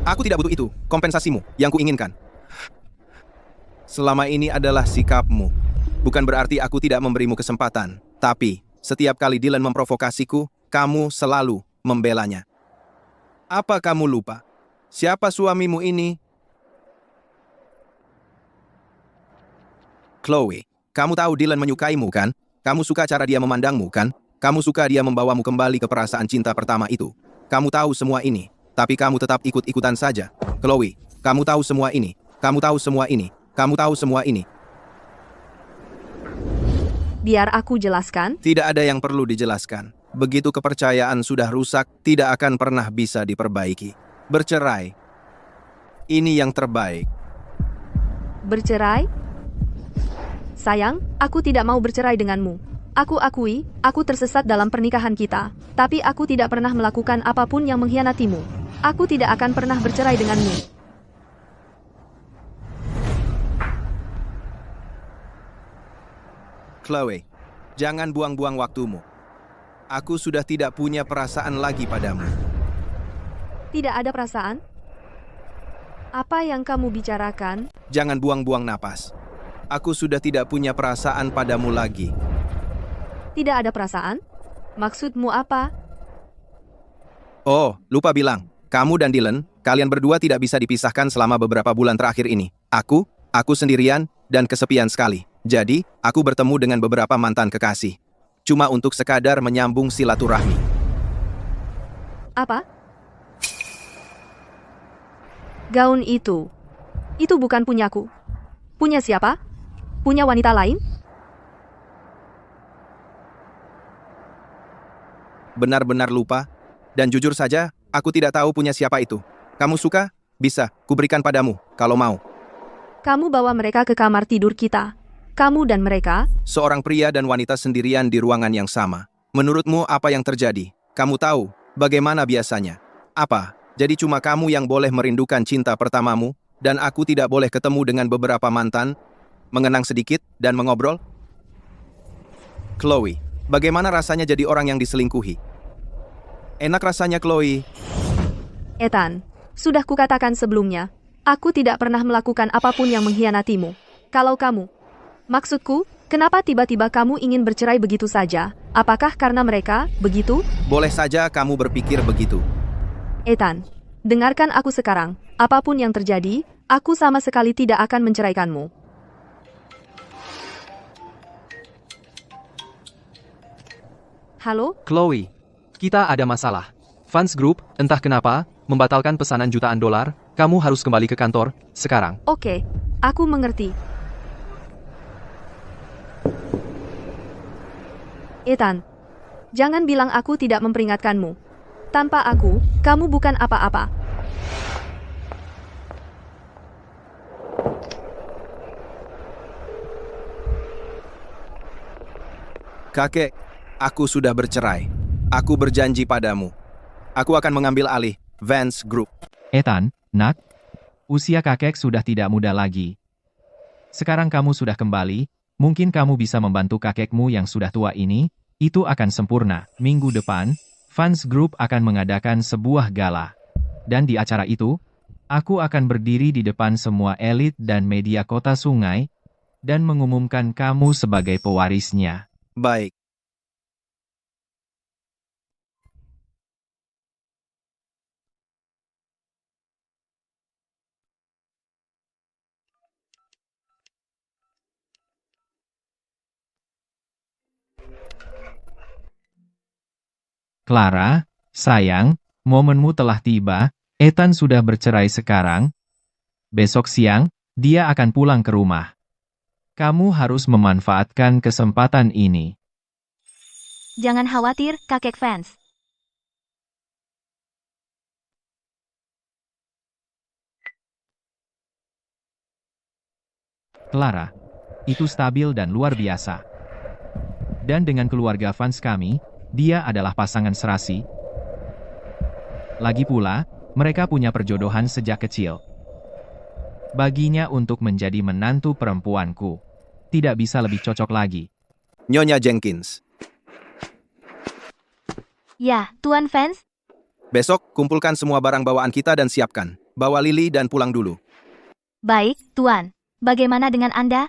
Aku tidak butuh itu, kompensasimu, yang kuinginkan. Selama ini adalah sikapmu. Bukan berarti aku tidak memberimu kesempatan. Tapi, setiap kali Dylan memprovokasiku, kamu selalu membelanya. Apa kamu lupa? Siapa suamimu ini? Chloe, kamu tahu Dylan menyukaimu, kan? Kamu suka cara dia memandangmu, kan? Kamu suka dia membawamu kembali ke perasaan cinta pertama itu. Kamu tahu semua ini, tapi kamu tetap ikut-ikutan saja. Chloe, kamu tahu semua ini. Kamu tahu semua ini. Kamu tahu semua ini. Biar aku jelaskan. Tidak ada yang perlu dijelaskan. Begitu kepercayaan sudah rusak, tidak akan pernah bisa diperbaiki. Bercerai. Ini yang terbaik. Bercerai? Sayang, aku tidak mau bercerai denganmu. Aku akui, aku tersesat dalam pernikahan kita. Tapi aku tidak pernah melakukan apapun yang mengkhianatimu. Aku tidak akan pernah bercerai denganmu. Chloe, jangan buang-buang waktumu. Aku sudah tidak punya perasaan lagi padamu. Tidak ada perasaan? Apa yang kamu bicarakan? Jangan buang-buang napas. Aku sudah tidak punya perasaan padamu lagi. Tidak ada perasaan? Maksudmu apa? Oh, lupa bilang. Kamu dan Dylan, kalian berdua tidak bisa dipisahkan selama beberapa bulan terakhir ini. Aku sendirian, dan kesepian sekali. Jadi, aku bertemu dengan beberapa mantan kekasih. Cuma untuk sekadar menyambung silaturahmi. Apa? Gaun itu bukan punyaku. Punya siapa? Punya wanita lain? Benar-benar lupa. Dan jujur saja, aku tidak tahu punya siapa itu. Kamu suka? Bisa, kuberikan padamu, kalau mau. Kamu bawa mereka ke kamar tidur kita. Kamu dan mereka? Seorang pria dan wanita sendirian di ruangan yang sama. Menurutmu apa yang terjadi? Kamu tahu, bagaimana biasanya? Apa? Jadi cuma kamu yang boleh merindukan cinta pertamamu, dan aku tidak boleh ketemu dengan beberapa mantan, mengenang sedikit, dan mengobrol? Chloe, bagaimana rasanya jadi orang yang diselingkuhi? Enak rasanya, Chloe. Ethan, sudah kukatakan sebelumnya, aku tidak pernah melakukan apapun yang mengkhianatimu. Kalau kamu, maksudku, kenapa tiba-tiba kamu ingin bercerai begitu saja? Apakah karena mereka, begitu? Boleh saja kamu berpikir begitu. Ethan, dengarkan aku sekarang. Apapun yang terjadi, aku sama sekali tidak akan menceraikanmu. Halo? Chloe, kita ada masalah. Fans Group, entah kenapa, membatalkan pesanan jutaan dolar. Kamu harus kembali ke kantor, sekarang. Oke, aku mengerti. Ethan, jangan bilang aku tidak memperingatkanmu. Tanpa aku, kamu bukan apa-apa. Kakek, aku sudah bercerai. Aku berjanji padamu. Aku akan mengambil alih Vance Group. Ethan, nak, usia kakek sudah tidak muda lagi. Sekarang kamu sudah kembali, mungkin kamu bisa membantu kakekmu yang sudah tua ini, itu akan sempurna. Minggu depan, Fans Group akan mengadakan sebuah gala. Dan di acara itu, aku akan berdiri di depan semua elit dan media kota Sungai, dan mengumumkan kamu sebagai pewarisnya. Baik. Clara, sayang, momenmu telah tiba, Ethan sudah bercerai sekarang. Besok siang, dia akan pulang ke rumah. Kamu harus memanfaatkan kesempatan ini. Jangan khawatir, kakek Fans. Clara, itu stabil dan luar biasa. Dan dengan keluarga Fans kami, dia adalah pasangan serasi. Lagi pula, mereka punya perjodohan sejak kecil. Baginya untuk menjadi menantu perempuanku, tidak bisa lebih cocok lagi. Nyonya Jenkins, Ya, Tuan Fans, besok kumpulkan semua barang bawaan kita dan siapkan. Bawa Lily dan pulang dulu. baik, Tuan. Bagaimana dengan Anda?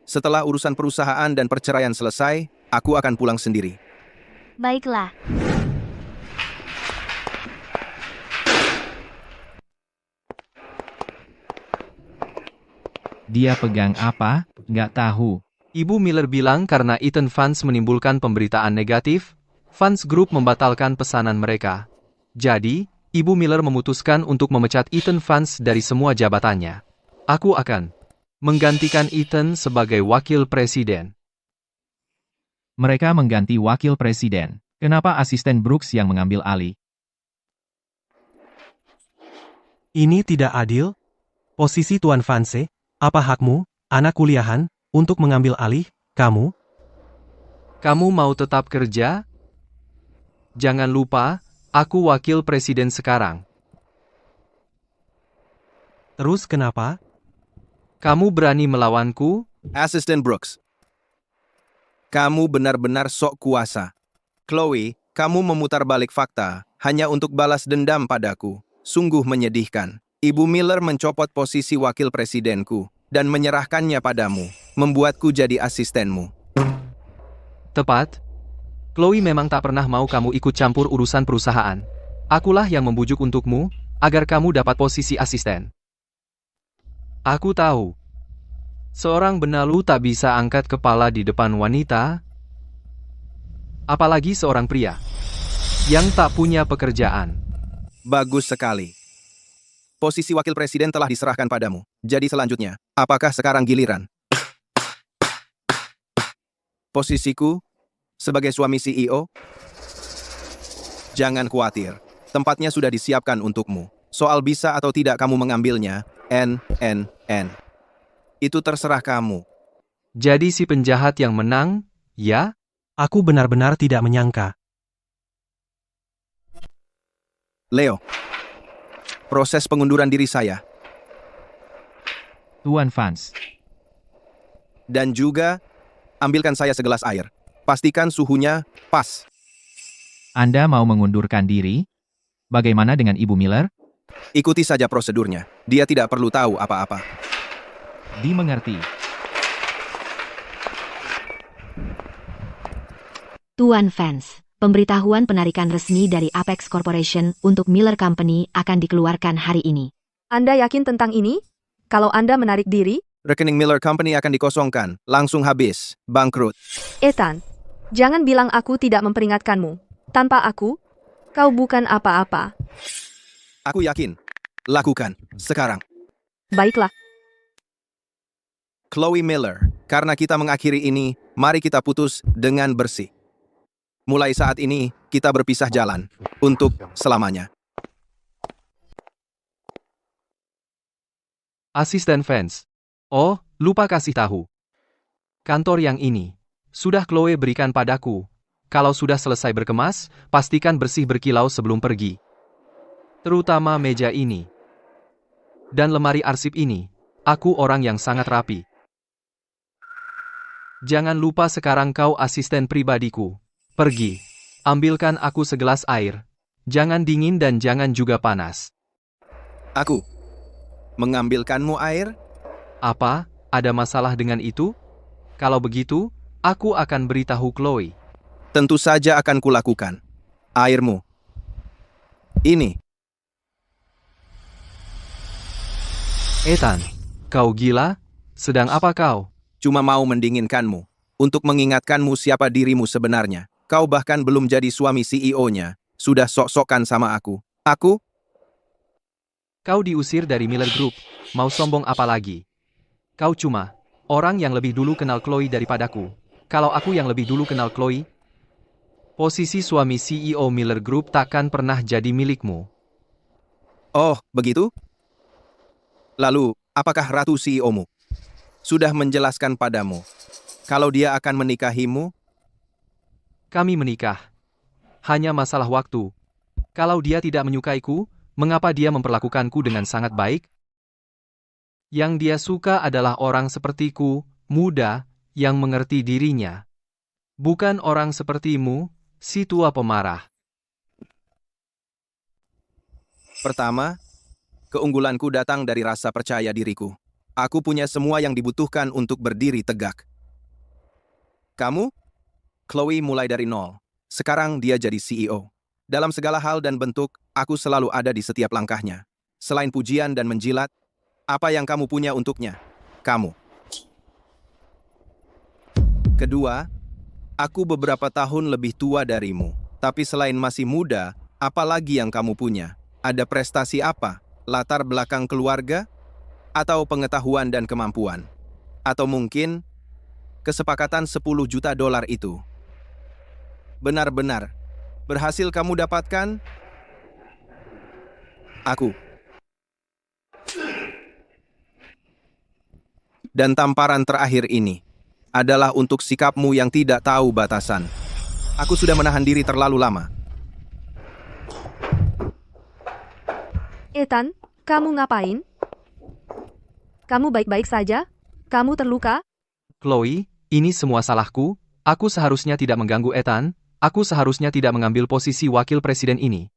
Setelah urusan perusahaan dan perceraian selesai, aku akan pulang sendiri. Baiklah. Dia pegang apa? Nggak tahu. Ibu Miller bilang karena Ethan Fans menimbulkan pemberitaan negatif, Fans Group membatalkan pesanan mereka. Jadi, Ibu Miller memutuskan untuk memecat Ethan Fans dari semua jabatannya. Aku akan menggantikan Ethan sebagai wakil presiden. Mereka mengganti wakil presiden. Kenapa asisten Brooks yang mengambil alih? Ini tidak adil. Posisi Tuan Vance, apa hakmu, anak kuliahan, untuk mengambil alih kamu? Kamu mau tetap kerja? Jangan lupa, aku wakil presiden sekarang. Terus kenapa? Kamu berani melawanku? Asisten Brooks, kamu benar-benar sok kuasa. Chloe, kamu memutar balik fakta hanya untuk balas dendam padaku. Sungguh menyedihkan. Ibu Miller mencopot posisi wakil presidenku dan menyerahkannya padamu, membuatku jadi asistenmu. Tepat. Chloe memang tak pernah mau kamu ikut campur urusan perusahaan. Akulah yang membujuk untukmu, agar kamu dapat posisi asisten. Aku tahu. Seorang benalu tak bisa angkat kepala di depan wanita, apalagi seorang pria yang tak punya pekerjaan. Bagus sekali. Posisi wakil presiden telah diserahkan padamu. Jadi selanjutnya, apakah sekarang giliran? Posisiku sebagai suami CEO? Jangan khawatir. Tempatnya sudah disiapkan untukmu. Soal bisa atau tidak kamu mengambilnya, N. Itu terserah kamu. Jadi si penjahat yang menang, ya? Aku benar-benar tidak menyangka. Leo, proses pengunduran diri saya. Tuan Vance. Dan juga, ambilkan saya segelas air. Pastikan suhunya pas. Anda mau mengundurkan diri? Bagaimana dengan Ibu Miller? Ikuti saja prosedurnya. Dia tidak perlu tahu apa-apa. Dimengerti. Tuan Vance, Pemberitahuan penarikan resmi dari Apex Corporation untuk Miller Company akan dikeluarkan hari ini. Anda yakin tentang ini? Kalau Anda menarik diri, Rekening Miller Company akan dikosongkan, langsung habis, bangkrut. Ethan, jangan bilang aku tidak memperingatkanmu. Tanpa aku, kau bukan apa-apa. Aku yakin. Lakukan, sekarang. Baiklah, Chloe Miller, karena kita mengakhiri ini, mari kita putus dengan bersih. Mulai saat ini, kita berpisah jalan. Untuk selamanya. Asisten fans. Oh, lupa kasih tahu. Kantor yang ini sudah Chloe berikan padaku. Kalau sudah selesai berkemas, pastikan bersih berkilau sebelum pergi. Terutama meja ini. Dan lemari arsip ini. Aku orang yang sangat rapi. Jangan lupa sekarang kau asisten pribadiku. Pergi. Ambilkan aku segelas air. Jangan dingin dan jangan juga panas. Aku. Mengambilkanmu air? Apa? Ada masalah dengan itu? Kalau begitu, aku akan beritahu Chloe. Tentu saja akan kulakukan. Airmu. Ini. Ethan, kau gila? Sedang apa kau? Cuma mau mendinginkanmu. Untuk mengingatkanmu siapa dirimu sebenarnya. Kau bahkan belum jadi suami CEO-nya. Sudah sok-sokan sama aku. Aku? Kau diusir dari Miller Group. Mau sombong apa lagi? Kau cuma orang yang lebih dulu kenal Chloe daripadaku. Kalau aku yang lebih dulu kenal Chloe, posisi suami CEO Miller Group takkan pernah jadi milikmu. Oh, begitu? Lalu, apakah ratu CEO-mu sudah menjelaskan padamu kalau dia akan menikahimu? Kami menikah. Hanya masalah waktu. Kalau dia tidak menyukaiku, mengapa dia memperlakukanku dengan sangat baik? Yang dia suka adalah orang sepertiku, muda, yang mengerti dirinya. Bukan orang sepertimu, si tua pemarah. Pertama, keunggulanku datang dari rasa percaya diriku. Aku punya semua yang dibutuhkan untuk berdiri tegak. Kamu? Chloe mulai dari nol. Sekarang dia jadi CEO. Dalam segala hal dan bentuk, aku selalu ada di setiap langkahnya. Selain pujian dan menjilat, apa yang kamu punya untuknya? Kamu. Kedua, aku beberapa tahun lebih tua darimu. Tapi selain masih muda, apa lagi yang kamu punya? Ada prestasi apa? Latar belakang keluarga? Atau pengetahuan dan kemampuan? Atau mungkin kesepakatan $10 juta itu? Benar-benar berhasil kamu dapatkan? Aku. Dan tamparan terakhir ini adalah untuk sikapmu yang tidak tahu batasan. Aku sudah menahan diri terlalu lama. Ethan, kamu ngapain? Kamu baik-baik saja? Kamu terluka? Chloe, ini semua salahku. Aku seharusnya tidak mengganggu Ethan. Aku seharusnya tidak mengambil posisi wakil presiden ini.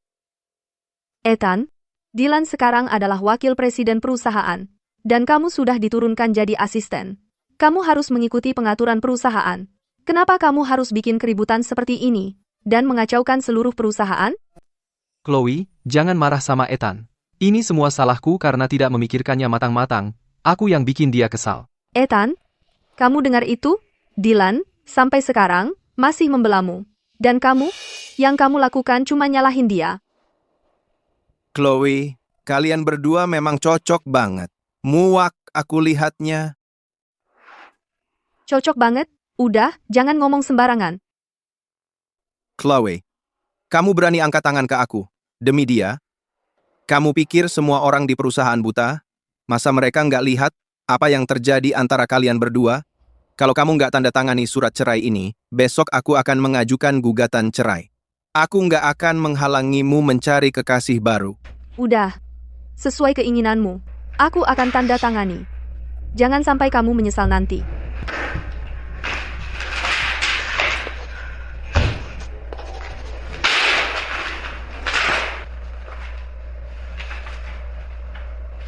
Ethan, Dylan sekarang adalah wakil presiden perusahaan, dan kamu sudah diturunkan jadi asisten. Kamu harus mengikuti pengaturan perusahaan. Kenapa kamu harus bikin keributan seperti ini, dan mengacaukan seluruh perusahaan? Chloe, jangan marah sama Ethan. Ini semua salahku karena tidak memikirkannya matang-matang. Aku yang bikin dia kesal. Ethan, kamu dengar itu? Dylan, sampai sekarang, masih membelamu. Dan kamu, yang kamu lakukan cuma nyalahin dia. Chloe, kalian berdua memang cocok banget. Muak aku lihatnya. Cocok banget, udah, jangan ngomong sembarangan. Chloe, kamu berani angkat tangan ke aku. Demi dia? Kamu pikir semua orang di perusahaan buta? Masa mereka nggak lihat apa yang terjadi antara kalian berdua? Kalau kamu nggak tanda tangani surat cerai ini, besok aku akan mengajukan gugatan cerai. Aku nggak akan menghalangimu mencari kekasih baru. Udah, sesuai keinginanmu. Aku akan tanda tangani. Jangan sampai kamu menyesal nanti.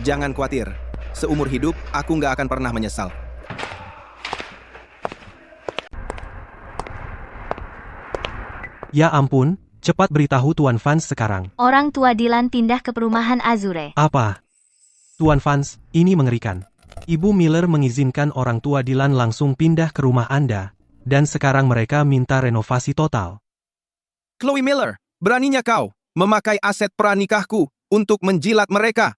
Jangan khawatir, seumur hidup aku nggak akan pernah menyesal. Ya ampun, cepat beritahu Tuan Vance sekarang. Orang tua Dylan pindah ke perumahan Azure. Apa? Tuan Vance, ini mengerikan. Ibu Miller mengizinkan orang tua Dylan langsung pindah ke rumah Anda, dan sekarang mereka minta renovasi total. Chloe Miller, beraninya kau memakai aset pranikahku untuk menjilat mereka.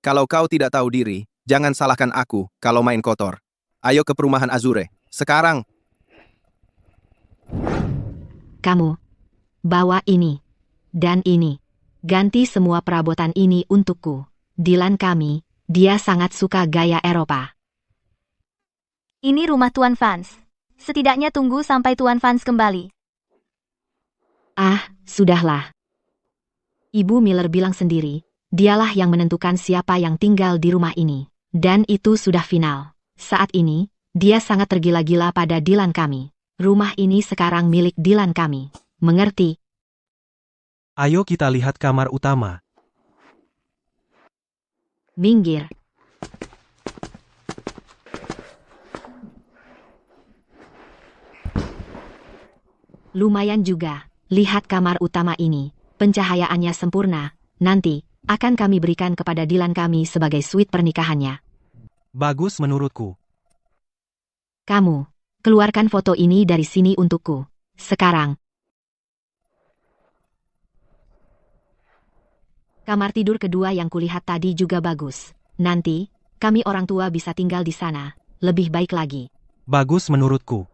Kalau kau tidak tahu diri, jangan salahkan aku kalau main kotor. Ayo ke perumahan Azure, sekarang. Kamu bawa ini dan ini. Ganti semua perabotan ini untukku. Dylan kami, dia sangat suka gaya Eropa. Ini rumah Tuan Vance. Setidaknya tunggu sampai Tuan Vance kembali. Ah, sudahlah. Ibu Miller bilang sendiri, dialah yang menentukan siapa yang tinggal di rumah ini. Dan itu sudah final. Saat ini, dia sangat tergila-gila pada Dylan kami. Rumah ini sekarang milik Dylan kami. Mengerti? Ayo kita lihat kamar utama. Minggir. Lumayan juga. Lihat kamar utama ini. Pencahayaannya sempurna. Nanti, akan kami berikan kepada Dylan kami sebagai suite pernikahannya. Bagus menurutku. Kamu, keluarkan foto ini dari sini untukku. Sekarang. Kamar tidur kedua yang kulihat tadi juga bagus. Nanti, kami orang tua bisa tinggal di sana. Lebih baik lagi. Bagus menurutku.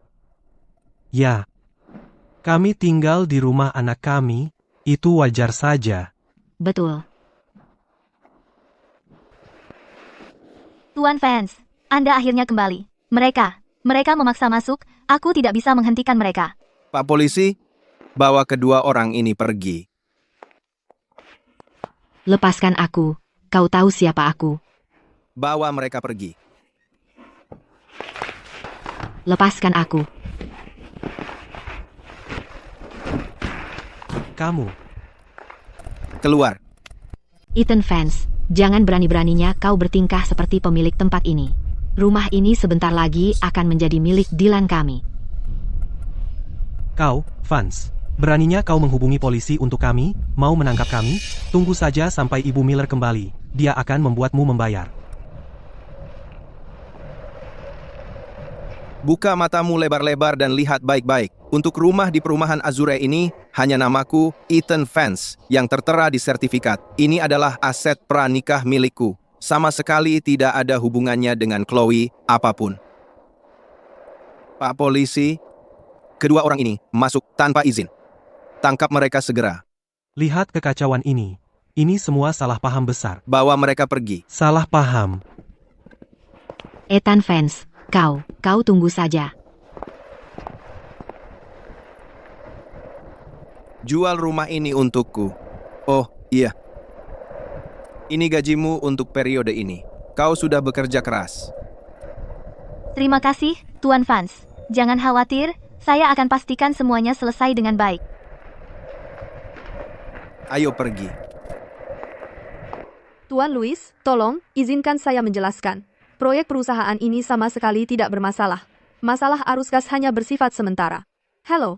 Ya. Kami tinggal di rumah anak kami, itu wajar saja. Betul. Tuan Vance, Anda akhirnya kembali. Mereka memaksa masuk, aku tidak bisa menghentikan mereka. Pak Polisi, bawa kedua orang ini pergi. Lepaskan aku. Kau tahu siapa aku. Bawa mereka pergi. Lepaskan aku. Kamu. Keluar. Ethan Vance, jangan berani-beraninya kau bertingkah seperti pemilik tempat ini. Rumah ini sebentar lagi akan menjadi milik Dylan kami. Kau, Vance. Beraninya kau menghubungi polisi untuk kami, mau menangkap kami? Tunggu saja sampai Ibu Miller kembali. Dia akan membuatmu membayar. Buka matamu lebar-lebar dan lihat baik-baik. Untuk rumah di perumahan Azure ini, hanya namaku Ethan Vance yang tertera di sertifikat. Ini adalah aset pranikah milikku. Sama sekali tidak ada hubungannya dengan Chloe apapun. Pak Polisi, kedua orang ini masuk tanpa izin. Tangkap mereka segera. Lihat kekacauan ini. Ini semua salah paham besar. Bawa mereka pergi. Salah paham. Ethan Vance, kau tunggu saja. Jual rumah ini untukku. Oh, iya. Ini gajimu untuk periode ini. Kau sudah bekerja keras. Terima kasih, Tuan Vance. Jangan khawatir, saya akan pastikan semuanya selesai dengan baik. Ayo pergi. Tuan Louis, tolong, izinkan saya menjelaskan. Proyek perusahaan ini sama sekali tidak bermasalah. Masalah arus gas hanya bersifat sementara. Halo.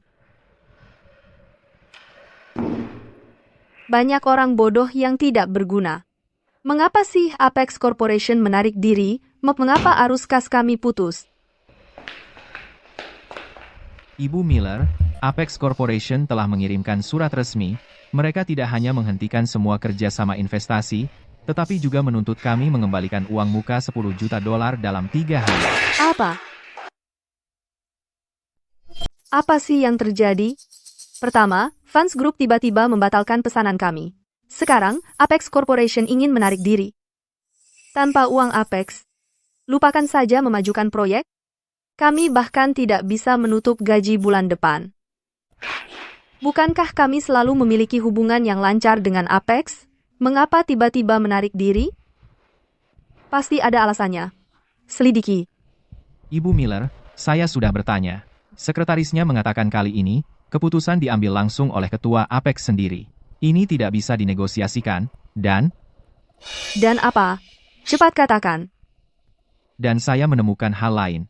Banyak orang bodoh yang tidak berguna. Mengapa sih Apex Corporation menarik diri? Mengapa arus gas kami putus? Ibu Miller, Apex Corporation telah mengirimkan surat resmi. Mereka tidak hanya menghentikan semua kerjasama investasi, tetapi juga menuntut kami mengembalikan uang muka $10 juta dalam 3 hari. Apa? Apa sih yang terjadi? Pertama, Vance Group tiba-tiba membatalkan pesanan kami. Sekarang, Apex Corporation ingin menarik diri. Tanpa uang Apex, lupakan saja memajukan proyek. Kami bahkan tidak bisa menutup gaji bulan depan. Bukankah kami selalu memiliki hubungan yang lancar dengan Apex? Mengapa tiba-tiba menarik diri? Pasti ada alasannya. Selidiki. Ibu Miller, saya sudah bertanya. Sekretarisnya mengatakan kali ini, keputusan diambil langsung oleh ketua Apex sendiri. Ini tidak bisa dinegosiasikan, dan apa? Cepat katakan. Dan saya menemukan hal lain.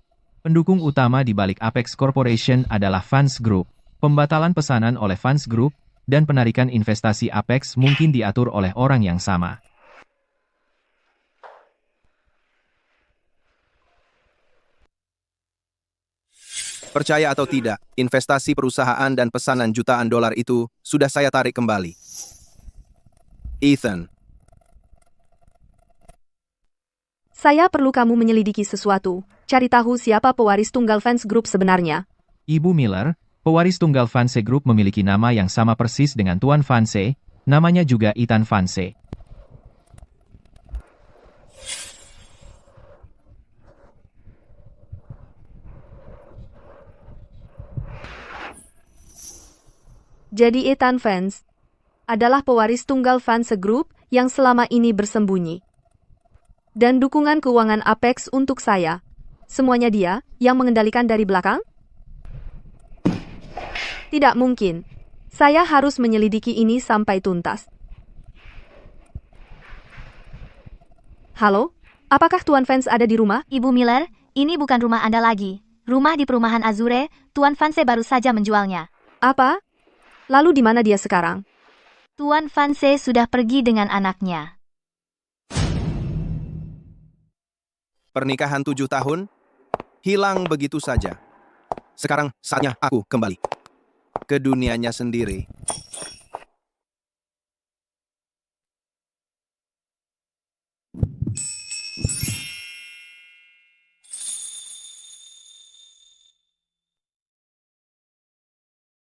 Pendukung utama di balik Apex Corporation adalah Vance Group. Pembatalan pesanan oleh Fans Group, dan penarikan investasi Apex mungkin diatur oleh orang yang sama. Percaya atau tidak, investasi perusahaan dan pesanan jutaan dolar itu sudah saya tarik kembali. Ethan, Saya perlu kamu menyelidiki sesuatu. Cari tahu siapa pewaris tunggal Fans Group sebenarnya. Ibu Miller, pewaris tunggal Fanse Group memiliki nama yang sama persis dengan Tuan Fanse, namanya juga Ethan Fanse. Jadi Ethan Fans adalah pewaris tunggal Fanse Group yang selama ini bersembunyi. Dan dukungan keuangan Apex untuk saya. Semuanya dia yang mengendalikan dari belakang? Tidak mungkin. Saya harus menyelidiki ini sampai tuntas. Halo? Apakah Tuan Fans ada di rumah? Ibu Miller, ini bukan rumah Anda lagi. Rumah di perumahan Azure, Tuan Fanse baru saja menjualnya. Apa? Lalu di mana dia sekarang? Tuan Fanse sudah pergi dengan anaknya. pernikahan 7 tahun, hilang begitu saja. Sekarang saatnya aku kembali ke dunianya sendiri.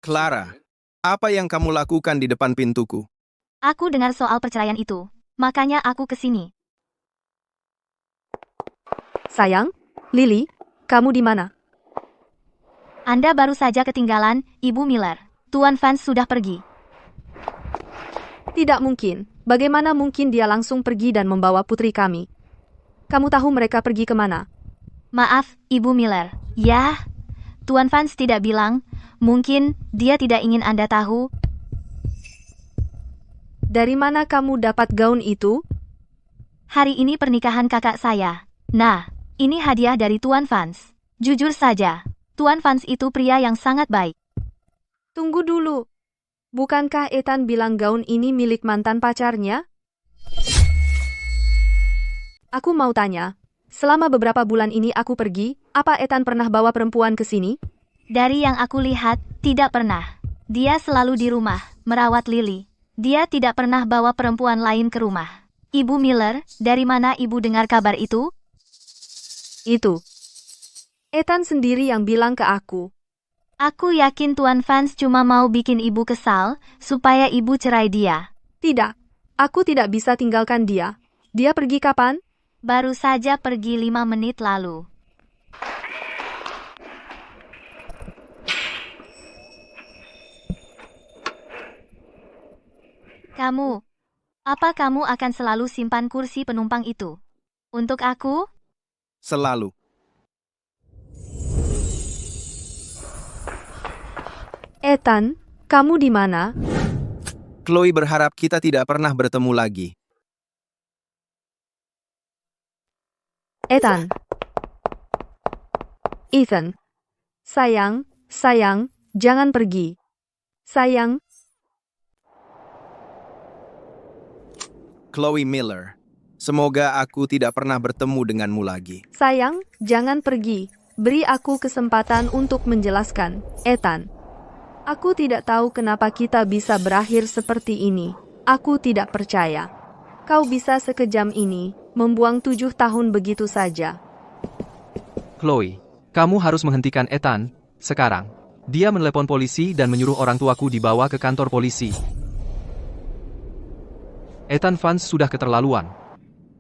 Clara, apa yang kamu lakukan di depan pintuku? Aku dengar soal perceraian itu, makanya aku ke sini. Sayang, Lily, kamu di mana? Anda baru saja ketinggalan, Ibu Miller. Tuan Vance sudah pergi. Tidak mungkin. Bagaimana mungkin dia langsung pergi dan membawa putri kami? Kamu tahu mereka pergi kemana? Maaf, Ibu Miller. Ya, Tuan Vance tidak bilang. Mungkin dia tidak ingin Anda tahu. Dari mana kamu dapat gaun itu? Hari ini pernikahan kakak saya. Nah, ini hadiah dari Tuan Vance. Jujur saja, Tuan Vance itu pria yang sangat baik. Tunggu dulu. Bukankah Ethan bilang gaun ini milik mantan pacarnya? Aku mau tanya, selama beberapa bulan ini aku pergi, apa Ethan pernah bawa perempuan ke sini? Dari yang aku lihat, tidak pernah. Dia selalu di rumah, merawat Lily. Dia tidak pernah bawa perempuan lain ke rumah. Ibu Miller, dari mana Ibu dengar kabar itu? Itu. Ethan sendiri yang bilang ke aku. Aku yakin Tuan Vance cuma mau bikin Ibu kesal, supaya Ibu cerai dia. Tidak. Aku tidak bisa tinggalkan dia. Dia pergi kapan? Baru saja pergi 5 menit lalu. Apa kamu akan selalu simpan kursi penumpang itu? Untuk aku? Selalu. Ethan, kamu di mana? Chloe berharap kita tidak pernah bertemu lagi. Ethan. Ethan. Sayang, jangan pergi. Sayang. Chloe Miller, semoga aku tidak pernah bertemu denganmu lagi. Sayang, jangan pergi. Beri aku kesempatan untuk menjelaskan. Ethan. Aku tidak tahu kenapa kita bisa berakhir seperti ini. Aku tidak percaya. Kau bisa sekejam ini, membuang 7 tahun begitu saja. Chloe, kamu harus menghentikan Ethan, sekarang. Dia menelepon polisi dan menyuruh orang tuaku dibawa ke kantor polisi. Ethan Vance sudah keterlaluan.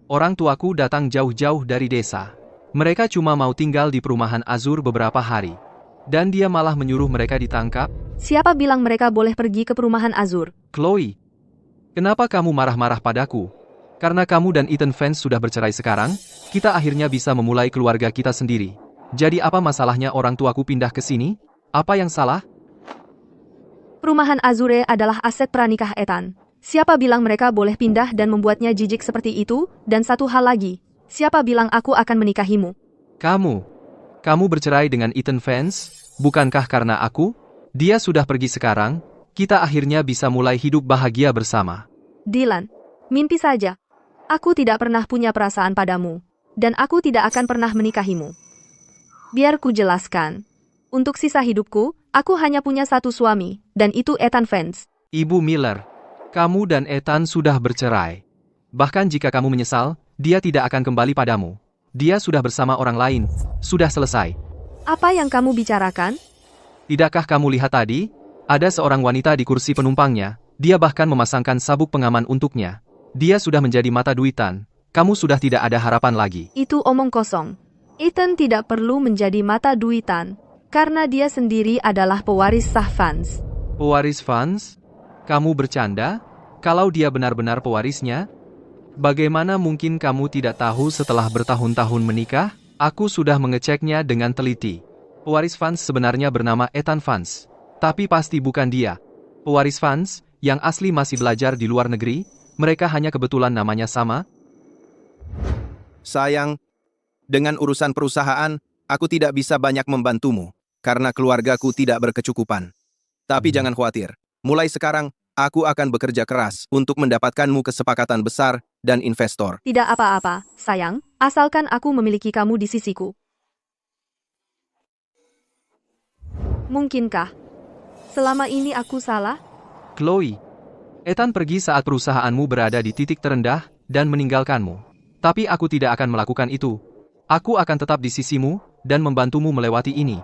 Orang tuaku datang jauh-jauh dari desa. Mereka cuma mau tinggal di perumahan Azur beberapa hari. Dan dia malah menyuruh mereka ditangkap. Siapa bilang mereka boleh pergi ke perumahan Azur? Chloe, kenapa kamu marah-marah padaku? Karena kamu dan Ethan Vance sudah bercerai sekarang, kita akhirnya bisa memulai keluarga kita sendiri. Jadi apa masalahnya orang tuaku pindah ke sini? Apa yang salah? Perumahan Azure adalah aset pranikah Ethan. Siapa bilang mereka boleh pindah dan membuatnya jijik seperti itu? Dan satu hal lagi, siapa bilang aku akan menikahimu? Kamu bercerai dengan Ethan Vance, bukankah karena aku? Dia sudah pergi sekarang, kita akhirnya bisa mulai hidup bahagia bersama. Dylan, mimpi saja. Aku tidak pernah punya perasaan padamu, dan aku tidak akan pernah menikahimu. Biar ku jelaskan. Untuk sisa hidupku, aku hanya punya satu suami, dan itu Ethan Vance. Ibu Miller, kamu dan Ethan sudah bercerai. Bahkan jika kamu menyesal, dia tidak akan kembali padamu. Dia sudah bersama orang lain, sudah selesai. Apa yang kamu bicarakan? Tidakkah kamu lihat tadi? Ada seorang wanita di kursi penumpangnya, dia bahkan memasangkan sabuk pengaman untuknya. Dia sudah menjadi mata duitan, kamu sudah tidak ada harapan lagi. Itu omong kosong. Ethan tidak perlu menjadi mata duitan, karena dia sendiri adalah pewaris sah Vance. Pewaris Vance? Kamu bercanda? Kalau dia benar-benar pewarisnya? Bagaimana mungkin kamu tidak tahu setelah bertahun-tahun menikah? Aku sudah mengeceknya dengan teliti. Pewaris Vance sebenarnya bernama Ethan Vance. Tapi pasti bukan dia. Pewaris Vance, yang asli masih belajar di luar negeri, mereka hanya kebetulan namanya sama. Sayang, dengan urusan perusahaan, aku tidak bisa banyak membantumu, karena keluargaku tidak berkecukupan. Tapi jangan khawatir, mulai sekarang, aku akan bekerja keras untuk mendapatkanmu kesepakatan besar dan investor. Tidak apa-apa, sayang, asalkan aku memiliki kamu di sisiku. Mungkinkah? Selama ini aku salah? Chloe, Ethan pergi saat perusahaanmu berada di titik terendah dan meninggalkanmu. Tapi aku tidak akan melakukan itu. Aku akan tetap di sisimu dan membantumu melewati ini.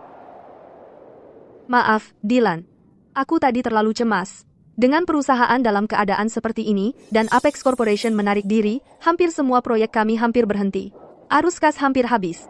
Maaf, Dylan. Aku tadi terlalu cemas. Dengan perusahaan dalam keadaan seperti ini, dan Apex Corporation menarik diri, hampir semua proyek kami hampir berhenti. Arus kas hampir habis.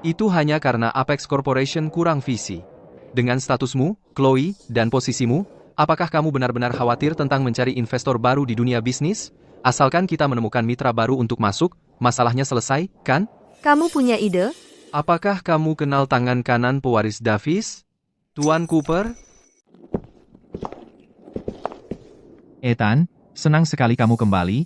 Itu hanya karena Apex Corporation kurang visi. Dengan statusmu, Chloe, dan posisimu, apakah kamu benar-benar khawatir tentang mencari investor baru di dunia bisnis? Asalkan kita menemukan mitra baru untuk masuk, masalahnya selesai, kan? Kamu punya ide? Apakah kamu kenal tangan kanan pewaris Davis? Tuan Cooper? Ethan, senang sekali kamu kembali.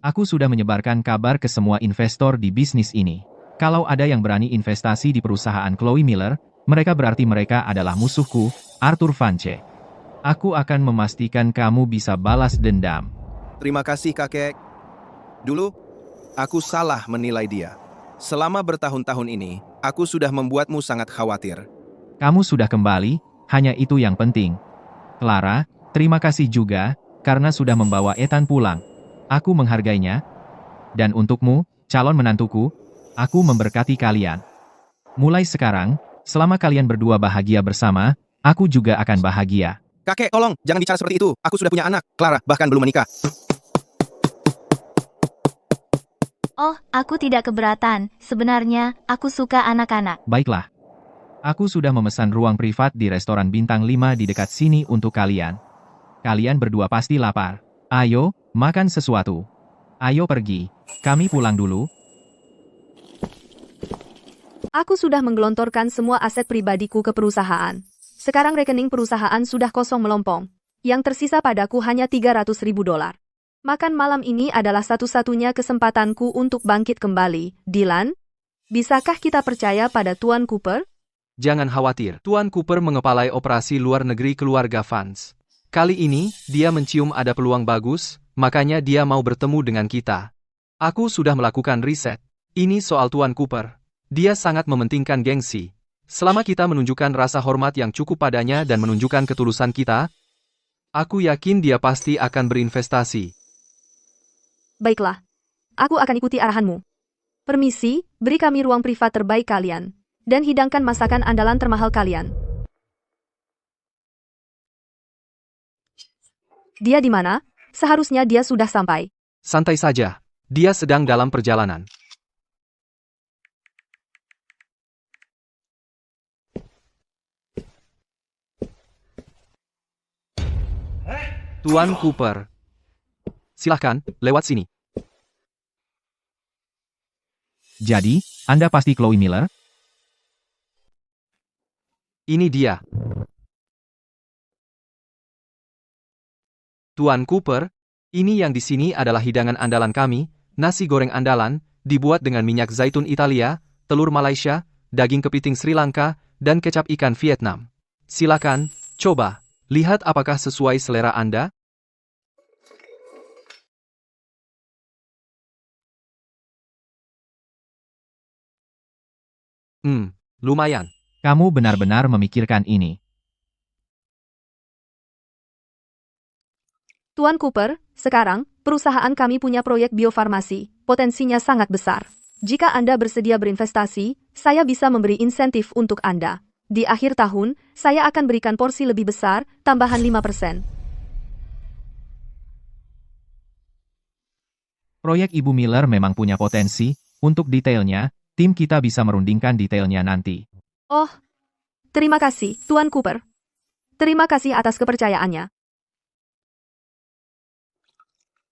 Aku sudah menyebarkan kabar ke semua investor di bisnis ini. Kalau ada yang berani investasi di perusahaan Chloe Miller, mereka berarti mereka adalah musuhku, Arthur Vance. Aku akan memastikan kamu bisa balas dendam. Terima kasih, kakek. Dulu, aku salah menilai dia. Selama bertahun-tahun ini, aku sudah membuatmu sangat khawatir. Kamu sudah kembali, hanya itu yang penting. Clara, terima kasih juga, karena sudah membawa Ethan pulang. Aku menghargainya. Dan untukmu, calon menantuku, aku memberkati kalian. Mulai sekarang, selama kalian berdua bahagia bersama, aku juga akan bahagia. Kakek, tolong, jangan bicara seperti itu. Aku sudah punya anak, Clara, bahkan belum menikah. Oh, aku tidak keberatan. Sebenarnya, aku suka anak-anak. Baiklah. Aku sudah memesan ruang privat di restoran bintang 5 di dekat sini untuk kalian. Kalian berdua pasti lapar. Ayo, makan sesuatu. Ayo pergi. Kami pulang dulu. Aku sudah menggelontorkan semua aset pribadiku ke perusahaan. Sekarang rekening perusahaan sudah kosong melompong. Yang tersisa padaku hanya $300.000. Makan malam ini adalah satu-satunya kesempatanku untuk bangkit kembali. Dylan, bisakah kita percaya pada Tuan Cooper? Jangan khawatir, Tuan Cooper mengepalai operasi luar negeri keluarga Vance. Kali ini, dia mencium ada peluang bagus, makanya dia mau bertemu dengan kita. Aku sudah melakukan riset. Ini soal Tuan Cooper. Dia sangat mementingkan gengsi. Selama kita menunjukkan rasa hormat yang cukup padanya dan menunjukkan ketulusan kita, aku yakin dia pasti akan berinvestasi. Baiklah. Aku akan ikuti arahanmu. Permisi, beri kami ruang privat terbaik kalian. Dan hidangkan masakan andalan termahal kalian. Dia di mana? Seharusnya dia sudah sampai. Santai saja. Dia sedang dalam perjalanan. Tuan Cooper. Silahkan, lewat sini. Jadi, Anda pasti Chloe Miller? Ini dia. Tuan Cooper, ini yang di sini adalah hidangan andalan kami, nasi goreng andalan, dibuat dengan minyak zaitun Italia, telur Malaysia, daging kepiting Sri Lanka, dan kecap ikan Vietnam. Silakan, Coba, lihat apakah sesuai selera Anda? Lumayan. Kamu benar-benar memikirkan ini. Tuan Cooper, sekarang, perusahaan kami punya proyek biofarmasi, potensinya sangat besar. Jika Anda bersedia berinvestasi, saya bisa memberi insentif untuk Anda. Di akhir tahun, saya akan berikan porsi lebih besar, tambahan 5%. Proyek Ibu Miller memang punya potensi. Untuk detailnya, tim kita bisa merundingkan detailnya nanti. Oh, terima kasih, Tuan Cooper. Terima kasih atas kepercayaannya.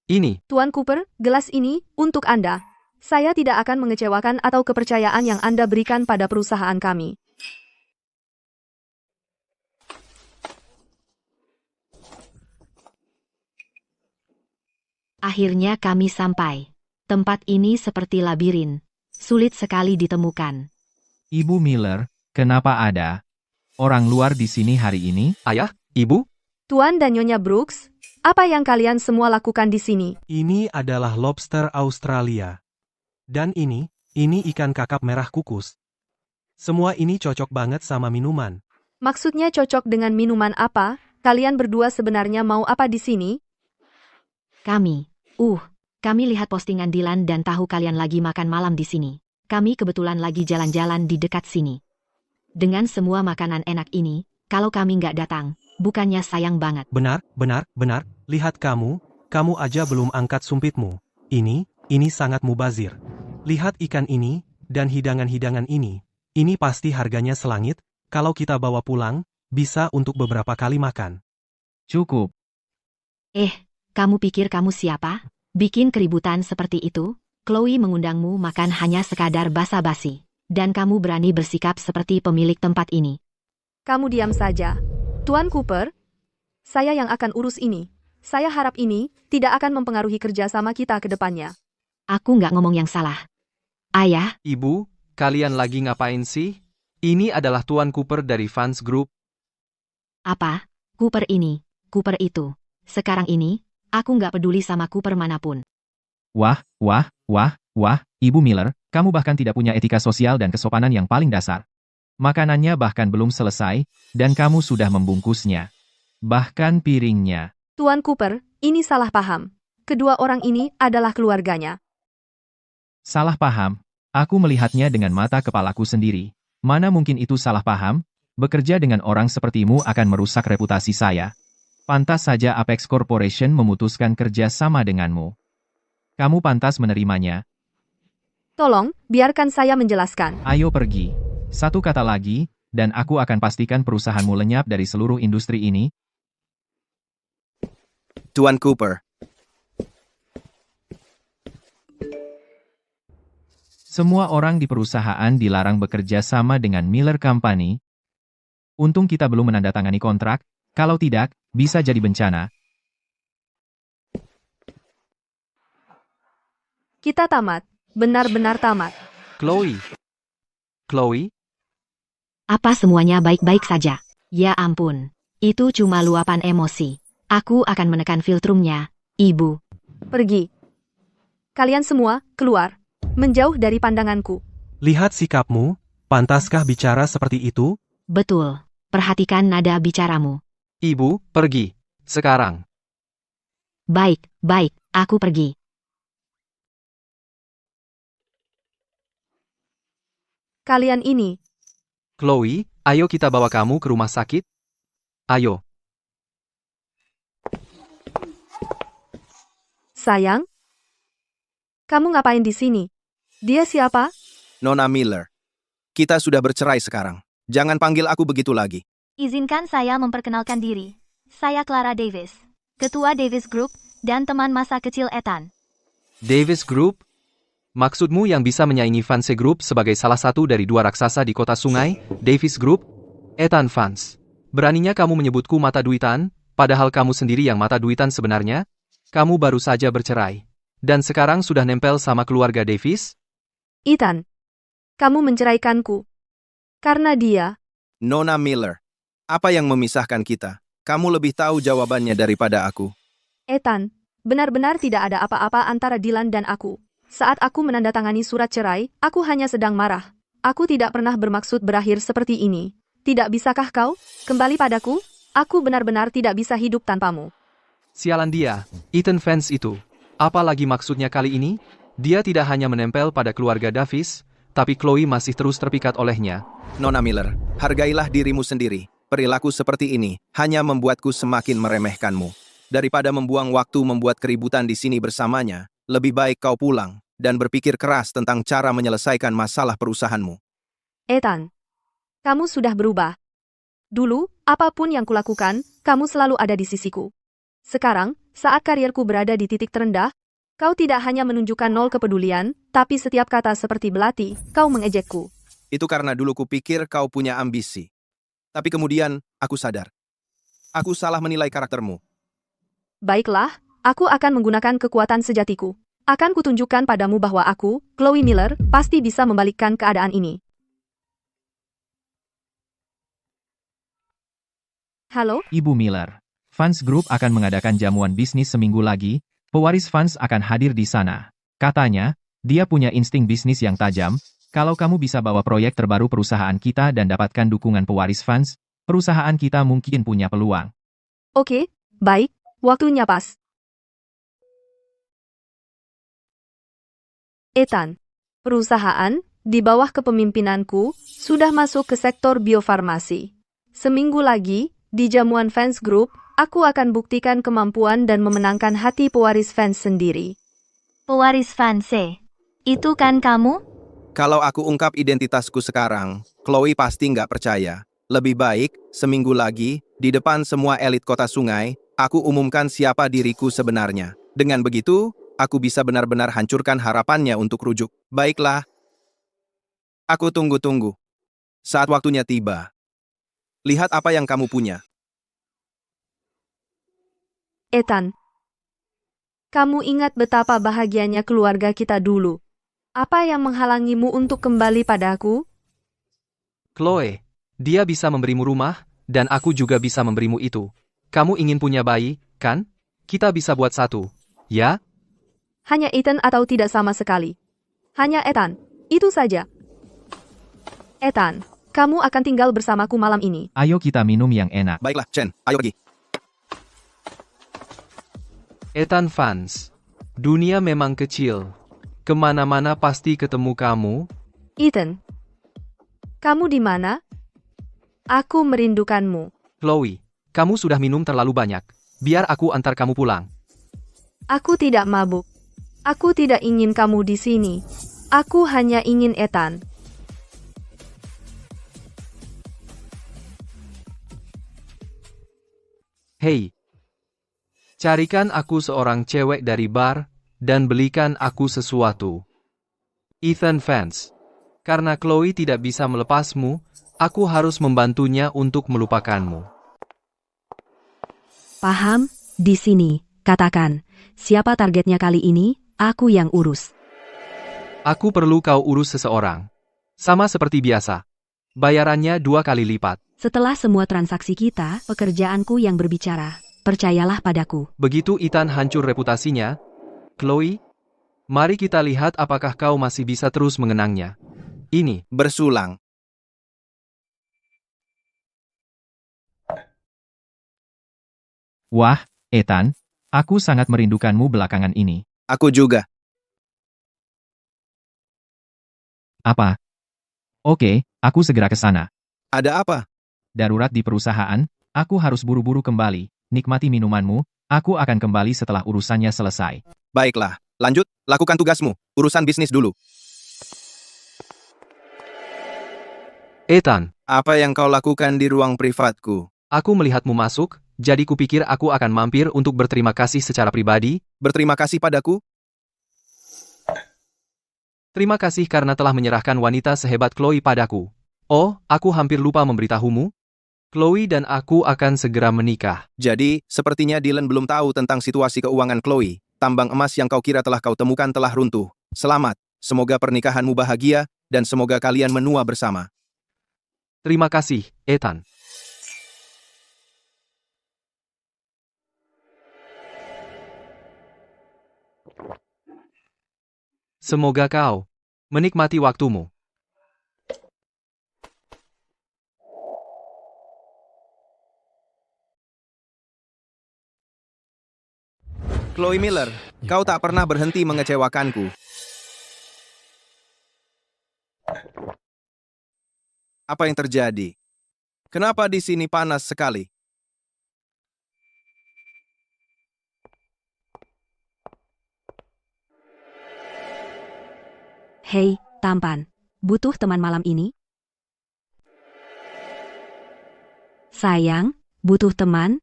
Ini, Tuan Cooper, gelas ini untuk Anda. Saya tidak akan mengecewakan atau kepercayaan yang Anda berikan pada perusahaan kami. Akhirnya kami sampai. Tempat ini seperti labirin. Sulit sekali ditemukan. Ibu Miller, kenapa ada orang luar di sini hari ini? Ayah, Ibu? Tuan dan Nyonya Brooks, apa yang kalian semua lakukan di sini? Ini adalah lobster Australia. Dan ini ikan kakap merah kukus. Semua ini cocok banget sama minuman. Maksudnya cocok dengan minuman apa? Kalian berdua sebenarnya mau apa di sini? Kami lihat postingan Dylan dan tahu kalian lagi makan malam di sini. Kami kebetulan lagi jalan-jalan di dekat sini. Dengan semua makanan enak ini, kalau kami nggak datang, bukannya sayang banget. Benar. Lihat kamu aja belum angkat sumpitmu. Ini sangat mubazir. Lihat ikan ini, dan hidangan-hidangan ini. Ini pasti harganya selangit, kalau kita bawa pulang, bisa untuk beberapa kali makan. Cukup. Kamu pikir kamu siapa? Bikin keributan seperti itu? Chloe mengundangmu makan hanya sekadar basa-basi. Dan kamu berani bersikap seperti pemilik tempat ini. Kamu diam saja. Tuan Cooper, saya yang akan urus ini. Saya harap ini tidak akan mempengaruhi kerjasama kita ke depannya. Aku nggak ngomong yang salah. Ayah, Ibu, kalian lagi ngapain sih? Ini adalah Tuan Cooper dari Fans Group. apa? Cooper ini, Cooper itu. Sekarang ini, aku nggak peduli sama Cooper manapun. Wah, Ibu Miller, kamu bahkan tidak punya etika sosial dan kesopanan yang paling dasar. Makanannya bahkan belum selesai, dan kamu sudah membungkusnya. Bahkan piringnya. Tuan Cooper, ini salah paham. Kedua orang ini adalah keluarganya. Salah paham. Aku melihatnya dengan mata kepalaku sendiri. Mana mungkin itu salah paham? Bekerja dengan orang sepertimu akan merusak reputasi saya. Pantas saja Apex Corporation memutuskan kerja sama denganmu. Kamu pantas menerimanya. Tolong, biarkan saya menjelaskan. Ayo pergi. Satu kata lagi, dan aku akan pastikan perusahaanmu lenyap dari seluruh industri ini. Tuan Cooper, Semua orang di perusahaan dilarang bekerja sama dengan Miller Company. Untung kita belum menandatangani kontrak, kalau tidak, bisa jadi bencana. Kita tamat. Benar-benar tamat. Chloe? Apa semuanya baik-baik saja? Ya ampun, itu cuma luapan emosi. Aku akan menekan filtrumnya, Ibu. Pergi. Kalian semua, keluar. Menjauh dari pandanganku. Lihat sikapmu, pantaskah bicara seperti itu? Betul, perhatikan nada bicaramu. Ibu, pergi. Sekarang. Baik, aku pergi. Kalian ini, Chloe, ayo kita bawa kamu ke rumah sakit. Ayo. sayang? Kamu ngapain di sini? Dia siapa? Nona Miller. Kita sudah bercerai sekarang. Jangan panggil aku begitu lagi. Izinkan saya memperkenalkan diri. Saya Clara Davis, Ketua Davis Group, dan teman masa kecil Ethan. Davis Group? Maksudmu yang bisa menyaingi Fanse Group sebagai salah satu dari dua raksasa di kota sungai, Davis Group? Ethan Fans. Beraninya kamu menyebutku mata duitan, padahal kamu sendiri yang mata duitan sebenarnya? Kamu baru saja bercerai. Dan sekarang sudah nempel sama keluarga Davis? Ethan, kamu menceraikanku. Karena dia, Nona Miller. Apa yang memisahkan kita? Kamu lebih tahu jawabannya daripada aku. Ethan, benar-benar tidak ada apa-apa antara Dylan dan aku. Saat aku menandatangani surat cerai, aku hanya sedang marah. Aku tidak pernah bermaksud berakhir seperti ini. Tidak bisakah kau kembali padaku? Aku benar-benar tidak bisa hidup tanpamu. Sialan dia, Ethan Vance itu. Apa lagi maksudnya kali ini? Dia tidak hanya menempel pada keluarga Davis, tapi Chloe masih terus terpikat olehnya. Nona Miller, hargailah dirimu sendiri. Perilaku seperti ini hanya membuatku semakin meremehkanmu. Daripada membuang waktu membuat keributan di sini bersamanya, lebih baik kau pulang dan berpikir keras tentang cara menyelesaikan masalah perusahaanmu. Ethan, kamu sudah berubah. Dulu, apapun yang kulakukan, kamu selalu ada di sisiku. Sekarang, saat karirku berada di titik terendah, kau tidak hanya menunjukkan nol kepedulian, tapi setiap kata seperti belati, kau mengejekku. Itu karena dulu kupikir kau punya ambisi. Tapi kemudian, aku sadar. Aku salah menilai karaktermu. Baiklah, aku akan menggunakan kekuatan sejatiku. Akan kutunjukkan padamu bahwa aku, Chloe Miller, pasti bisa membalikkan keadaan ini. Halo? Ibu Miller, Vance Group akan mengadakan jamuan bisnis seminggu lagi, pewaris Vance akan hadir di sana. Katanya, dia punya insting bisnis yang tajam. Kalau kamu bisa bawa proyek terbaru perusahaan kita dan dapatkan dukungan pewaris Vance, perusahaan kita mungkin punya peluang. Oke, baik, waktunya pas. Ethan, perusahaan, di bawah kepemimpinanku, sudah masuk ke sektor biofarmasi. Seminggu lagi, di jamuan Vance Group, aku akan buktikan kemampuan dan memenangkan hati pewaris Vance sendiri. Pewaris Vance, itu kan kamu? Kalau aku ungkap identitasku sekarang, Chloe pasti nggak percaya. Lebih baik, seminggu lagi, di depan semua elit kota sungai, aku umumkan siapa diriku sebenarnya. Dengan begitu, aku bisa benar-benar hancurkan harapannya untuk rujuk. Baiklah. Aku tunggu-tunggu. Saat waktunya tiba. Lihat apa yang kamu punya. Ethan, kamu ingat betapa bahagianya keluarga kita dulu. Apa yang menghalangimu untuk kembali padaku? Chloe, dia bisa memberimu rumah, dan aku juga bisa memberimu itu. Kamu ingin punya bayi, kan? Kita bisa buat satu, ya? Hanya Ethan atau tidak sama sekali? Hanya Ethan, itu saja. Ethan, kamu akan tinggal bersamaku malam ini. Ayo kita minum yang enak. Baiklah, Chen, ayo pergi. Ethan Vance, dunia memang kecil. Kemana-mana pasti ketemu kamu. Ethan, kamu di mana? Aku merindukanmu. Chloe, kamu sudah minum terlalu banyak. Biar aku antar kamu pulang. Aku tidak mabuk. Aku tidak ingin kamu di sini. Aku hanya ingin Ethan. Hei, carikan aku seorang cewek dari bar, dan belikan aku sesuatu. Ethan Vance. Karena Chloe tidak bisa melepasmu, aku harus membantunya untuk melupakanmu. Paham? Di sini, katakan, siapa targetnya kali ini? Aku yang urus. Aku perlu kau urus seseorang. Sama seperti biasa. Bayarannya 2 kali lipat. Setelah semua transaksi kita, pekerjaanku yang berbicara. Percayalah padaku. Begitu Ethan hancur reputasinya, Chloe, mari kita lihat apakah kau masih bisa terus mengenangnya. Ini. Bersulang. Wah, Ethan, aku sangat merindukanmu belakangan ini. Aku juga. Apa? Oke, aku segera ke sana. Ada apa? Darurat di perusahaan, aku harus buru-buru kembali. Nikmati minumanmu, aku akan kembali setelah urusannya selesai. Baiklah, lanjut, lakukan tugasmu. Urusan bisnis dulu. Ethan, Apa yang kau lakukan di ruang privatku? aku melihatmu masuk, jadi kupikir aku akan mampir untuk berterima kasih secara pribadi. Berterima kasih padaku? Terima kasih karena telah menyerahkan wanita sehebat Chloe padaku. Oh, aku hampir lupa memberitahumu. Chloe dan aku akan segera menikah. Jadi, sepertinya Dylan belum tahu tentang situasi keuangan Chloe. Tambang emas yang kau kira telah kau temukan telah runtuh. Selamat, semoga pernikahanmu bahagia, dan semoga kalian menua bersama. Terima kasih, Ethan. Semoga kau menikmati waktumu. Chloe Miller, kau tak pernah berhenti mengecewakanku. Apa yang terjadi? Kenapa di sini panas sekali? Hei, tampan. Butuh teman malam ini? Sayang, butuh teman?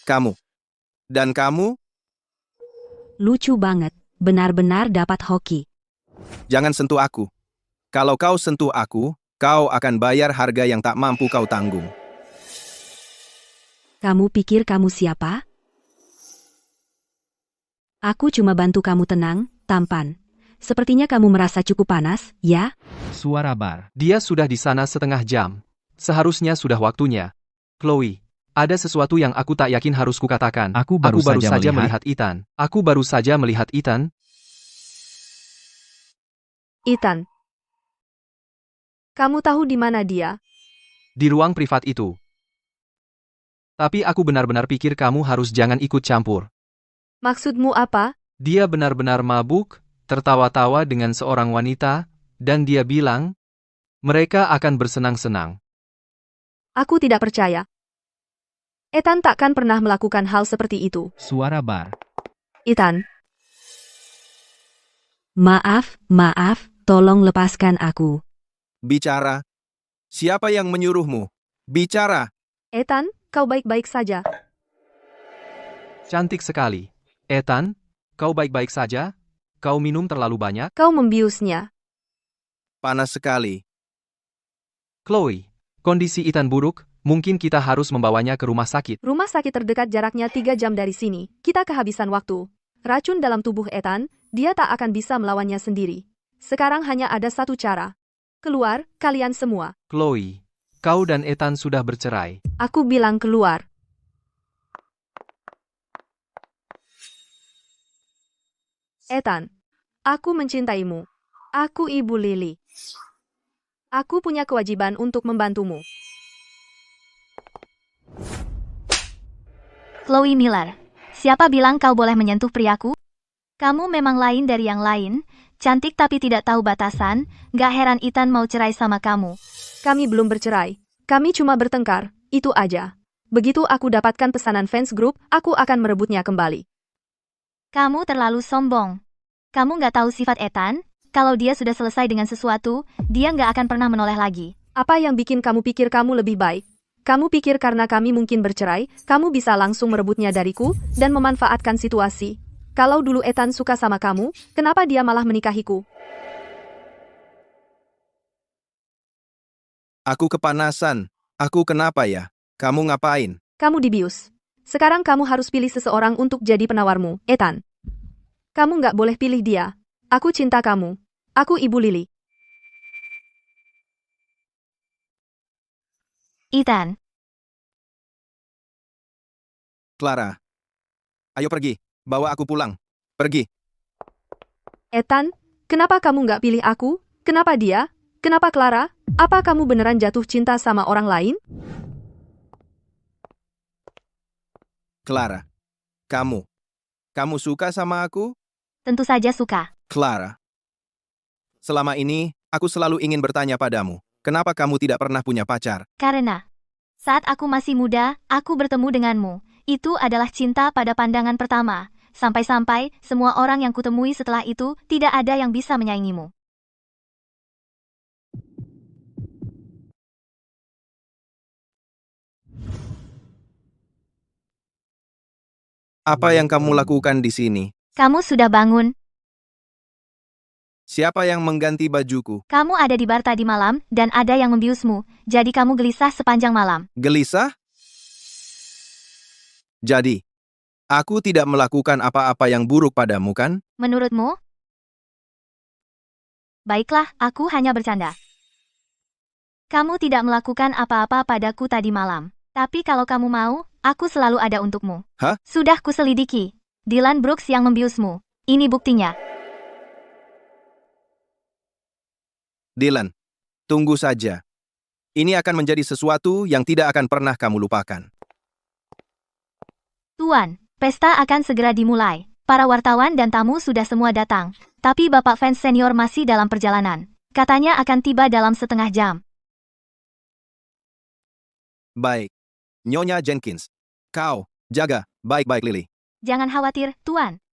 Kamu. Dan kamu, Lucu banget. Benar-benar dapat hoki. jangan sentuh aku. Kalau kau sentuh aku, kau akan bayar harga yang tak mampu kau tanggung. Kamu pikir kamu siapa? Aku cuma bantu kamu tenang, tampan. Sepertinya kamu merasa cukup panas, ya? Suara bar. Dia sudah di sana setengah jam. Seharusnya sudah waktunya. Chloe, ada sesuatu yang aku tak yakin harus kukatakan. Aku baru saja melihat Ethan. Aku baru saja melihat Ethan. Ethan. Kamu tahu di mana dia? Di ruang privat itu. Tapi aku benar-benar pikir kamu harus jangan ikut campur. Maksudmu apa? Dia benar-benar mabuk, tertawa-tawa dengan seorang wanita, dan dia bilang, mereka akan bersenang-senang. Aku tidak percaya. Ethan takkan pernah melakukan hal seperti itu. Suara bar. Ethan. Maaf, tolong lepaskan aku. Bicara. Siapa yang menyuruhmu? Bicara. Ethan, kau baik-baik saja. Cantik sekali. Ethan, kau baik-baik saja? Kau minum terlalu banyak? Kau membiusnya. Panas sekali. Chloe, kondisi Ethan buruk, mungkin kita harus membawanya ke rumah sakit. Rumah sakit terdekat jaraknya 3 jam dari sini. Kita kehabisan waktu. Racun dalam tubuh Ethan, dia tak akan bisa melawannya sendiri. Sekarang hanya ada satu cara. Keluar, kalian semua. Chloe, kau dan Ethan sudah bercerai. Aku bilang keluar. Ethan, aku mencintaimu. Aku Ibu Lily. Aku punya kewajiban untuk membantumu. Chloe Miller, siapa bilang kau boleh menyentuh priaku? Kamu memang lain dari yang lain, cantik tapi tidak tahu batasan, gak heran Ethan mau cerai sama kamu. Kami belum bercerai. Kami cuma bertengkar, itu aja. Begitu aku dapatkan pesanan fans group, aku akan merebutnya kembali. Kamu terlalu sombong. Kamu gak tahu sifat Ethan? Kalau dia sudah selesai dengan sesuatu, dia gak akan pernah menoleh lagi. Apa yang bikin kamu pikir kamu lebih baik? Kamu pikir karena kami mungkin bercerai, kamu bisa langsung merebutnya dariku, dan memanfaatkan situasi. Kalau dulu Ethan suka sama kamu, kenapa dia malah menikahiku? Aku kepanasan. Aku kenapa ya? Kamu ngapain? Kamu dibius. Sekarang kamu harus pilih seseorang untuk jadi penawarmu, Ethan. Kamu nggak boleh pilih dia. Aku cinta kamu. Aku Ibu Lily. Ethan, Clara. Ayo pergi. Bawa aku pulang. Pergi. Ethan, kenapa kamu nggak pilih aku? Kenapa dia? Kenapa Clara? Apa kamu beneran jatuh cinta sama orang lain? Clara. Kamu suka sama aku? tentu saja suka. Clara. Selama ini, aku selalu ingin bertanya padamu. Kenapa kamu tidak pernah punya pacar? Karena saat aku masih muda, aku bertemu denganmu. Itu adalah cinta pada pandangan pertama. Sampai-sampai, semua orang yang kutemui setelah itu, tidak ada yang bisa menyaingimu. Apa yang kamu lakukan di sini? Kamu sudah bangun. Siapa yang mengganti bajuku? Kamu ada di bar tadi malam, dan ada yang membiusmu. Jadi kamu gelisah sepanjang malam. Gelisah? Jadi, aku tidak melakukan apa-apa yang buruk padamu, kan? Menurutmu? Baiklah, aku hanya bercanda. Kamu tidak melakukan apa-apa padaku tadi malam. Tapi kalau kamu mau, aku selalu ada untukmu. Hah? Sudah kuselidiki. Dylan Brooks yang membiusmu. Ini buktinya. Dylan, tunggu saja. Ini akan menjadi sesuatu yang tidak akan pernah kamu lupakan. Tuan, pesta akan segera dimulai. Para wartawan dan tamu sudah semua datang. Tapi Bapak fans senior masih dalam perjalanan. Katanya akan tiba dalam setengah jam. Baik. Nyonya Jenkins, kau jaga baik-baik Lily. Jangan khawatir, Tuan.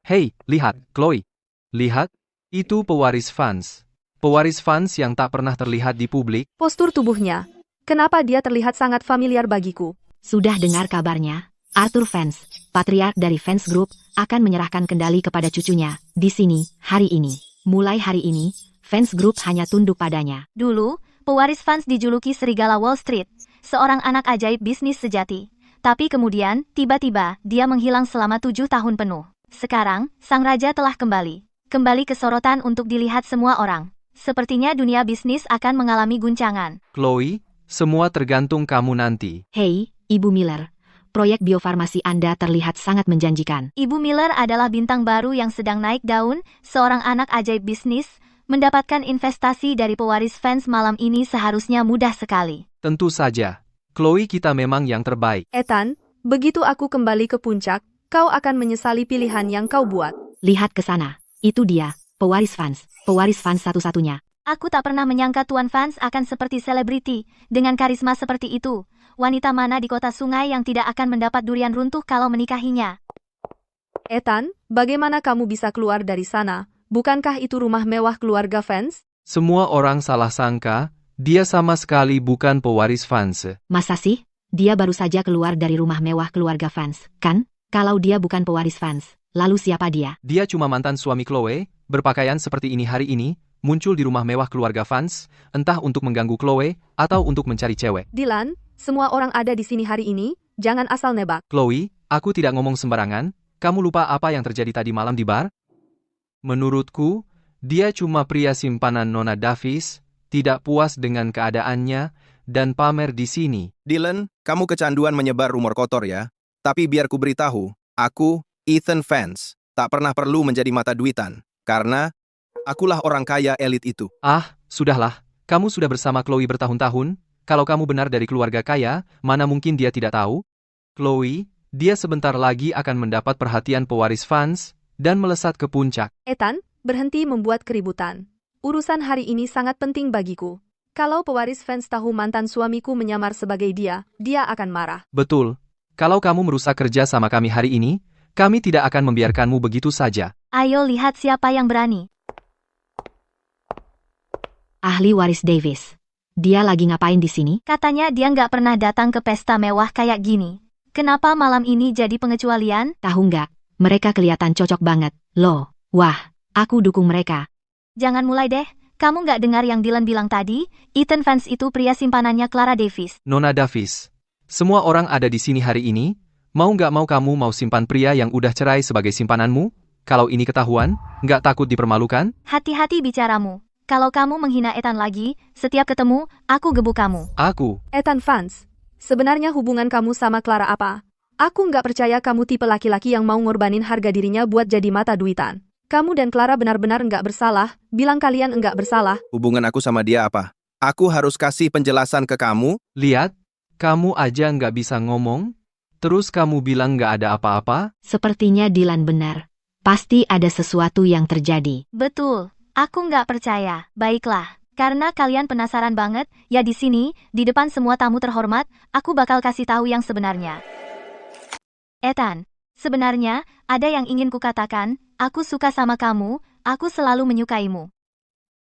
Hei, lihat, Chloe. Lihat, itu pewaris fans. Pewaris fans yang tak pernah terlihat di publik. Postur tubuhnya. Kenapa dia terlihat sangat familiar bagiku? Sudah dengar kabarnya? Arthur Fans, patriark dari Fans Group, akan menyerahkan kendali kepada cucunya, di sini, hari ini. Mulai hari ini, Fans Group hanya tunduk padanya. Dulu, pewaris fans dijuluki Serigala Wall Street, seorang anak ajaib bisnis sejati. Tapi kemudian, tiba-tiba, dia menghilang selama 7 tahun penuh. Sekarang, sang raja telah kembali. Kembali ke sorotan untuk dilihat semua orang. Sepertinya dunia bisnis akan mengalami guncangan. Chloe, semua tergantung kamu nanti. Hei, Ibu Miller, proyek biofarmasi Anda terlihat sangat menjanjikan. Ibu Miller adalah bintang baru yang sedang naik daun, seorang anak ajaib bisnis. Mendapatkan investasi dari pewaris fans malam ini seharusnya mudah sekali. Tentu saja. Chloe kita memang yang terbaik. Ethan, begitu aku kembali ke puncak, kau akan menyesali pilihan yang kau buat. Lihat ke sana. Itu dia, pewaris fans. Pewaris fans satu-satunya. Aku tak pernah menyangka Tuan Fans akan seperti selebriti, dengan karisma seperti itu. Wanita mana di kota sungai yang tidak akan mendapat durian runtuh kalau menikahinya? Ethan, bagaimana kamu bisa keluar dari sana? Bukankah itu rumah mewah keluarga fans? Semua orang salah sangka, dia sama sekali bukan pewaris fans. Masa sih? Dia baru saja keluar dari rumah mewah keluarga fans, kan? Kalau dia bukan pewaris fans, lalu siapa dia? Dia cuma mantan suami Chloe, berpakaian seperti ini hari ini, muncul di rumah mewah keluarga fans, entah untuk mengganggu Chloe, atau untuk mencari cewek. Dylan, semua orang ada di sini hari ini, jangan asal nebak. Chloe, aku tidak ngomong sembarangan, kamu lupa apa yang terjadi tadi malam di bar? Menurutku, dia cuma pria simpanan Nona Davis, tidak puas dengan keadaannya, dan pamer di sini. Dylan, kamu kecanduan menyebar rumor kotor ya. Tapi biar ku beritahu, aku, Ethan Fans, tak pernah perlu menjadi mata duitan. Karena, akulah orang kaya elit itu. Ah, sudahlah, kamu sudah bersama Chloe bertahun-tahun, kalau kamu benar dari keluarga kaya, mana mungkin dia tidak tahu? Chloe, dia sebentar lagi akan mendapat perhatian pewaris fans, dan melesat ke puncak. Ethan, berhenti membuat keributan. Urusan hari ini sangat penting bagiku. Kalau pewaris fans tahu mantan suamiku menyamar sebagai dia akan marah. Betul. Kalau kamu merusak kerja sama kami hari ini, kami tidak akan membiarkanmu begitu saja. Ayo lihat siapa yang berani. Ahli waris Davis. Dia lagi ngapain di sini? Katanya dia nggak pernah datang ke pesta mewah kayak gini. Kenapa malam ini jadi pengecualian? Tahu nggak? Mereka kelihatan cocok banget. Loh, wah, aku dukung mereka. Jangan mulai deh. Kamu nggak dengar yang Dylan bilang tadi? Ethan Fans itu pria simpanannya Clara Davis. Nona Davis. Semua orang ada di sini hari ini. Mau nggak mau kamu mau simpan pria yang udah cerai sebagai simpananmu? Kalau ini ketahuan, nggak takut dipermalukan? Hati-hati bicaramu. Kalau kamu menghina Ethan lagi, setiap ketemu, aku gebuk kamu. Aku. Ethan Fans, sebenarnya hubungan kamu sama Clara apa? Aku nggak percaya kamu tipe laki-laki yang mau ngorbanin harga dirinya buat jadi mata duitan. Kamu dan Clara benar-benar nggak bersalah, bilang kalian nggak bersalah. Hubungan aku sama dia apa? Aku harus kasih penjelasan ke kamu? Lihat, kamu aja nggak bisa ngomong, terus kamu bilang nggak ada apa-apa? Sepertinya Dylan benar. Pasti ada sesuatu yang terjadi. Betul, aku nggak percaya. Baiklah, karena kalian penasaran banget, ya di sini, di depan semua tamu terhormat, aku bakal kasih tahu yang sebenarnya. Ethan, sebenarnya, ada yang ingin kukatakan, aku suka sama kamu, aku selalu menyukaimu.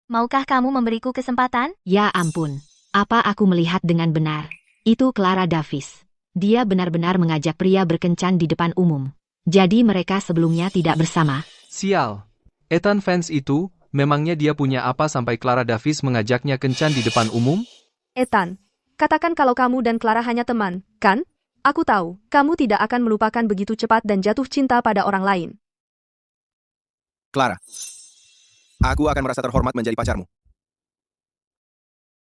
Maukah kamu memberiku kesempatan? Ya ampun, apa aku melihat dengan benar? Itu Clara Davis. Dia benar-benar mengajak pria berkencan di depan umum. Jadi mereka sebelumnya tidak bersama. Sial. Ethan Fans itu, memangnya dia punya apa sampai Clara Davis mengajaknya kencan di depan umum? Ethan, katakan kalau kamu dan Clara hanya teman, kan? Aku tahu, kamu tidak akan melupakan begitu cepat dan jatuh cinta pada orang lain. Clara, aku akan merasa terhormat menjadi pacarmu.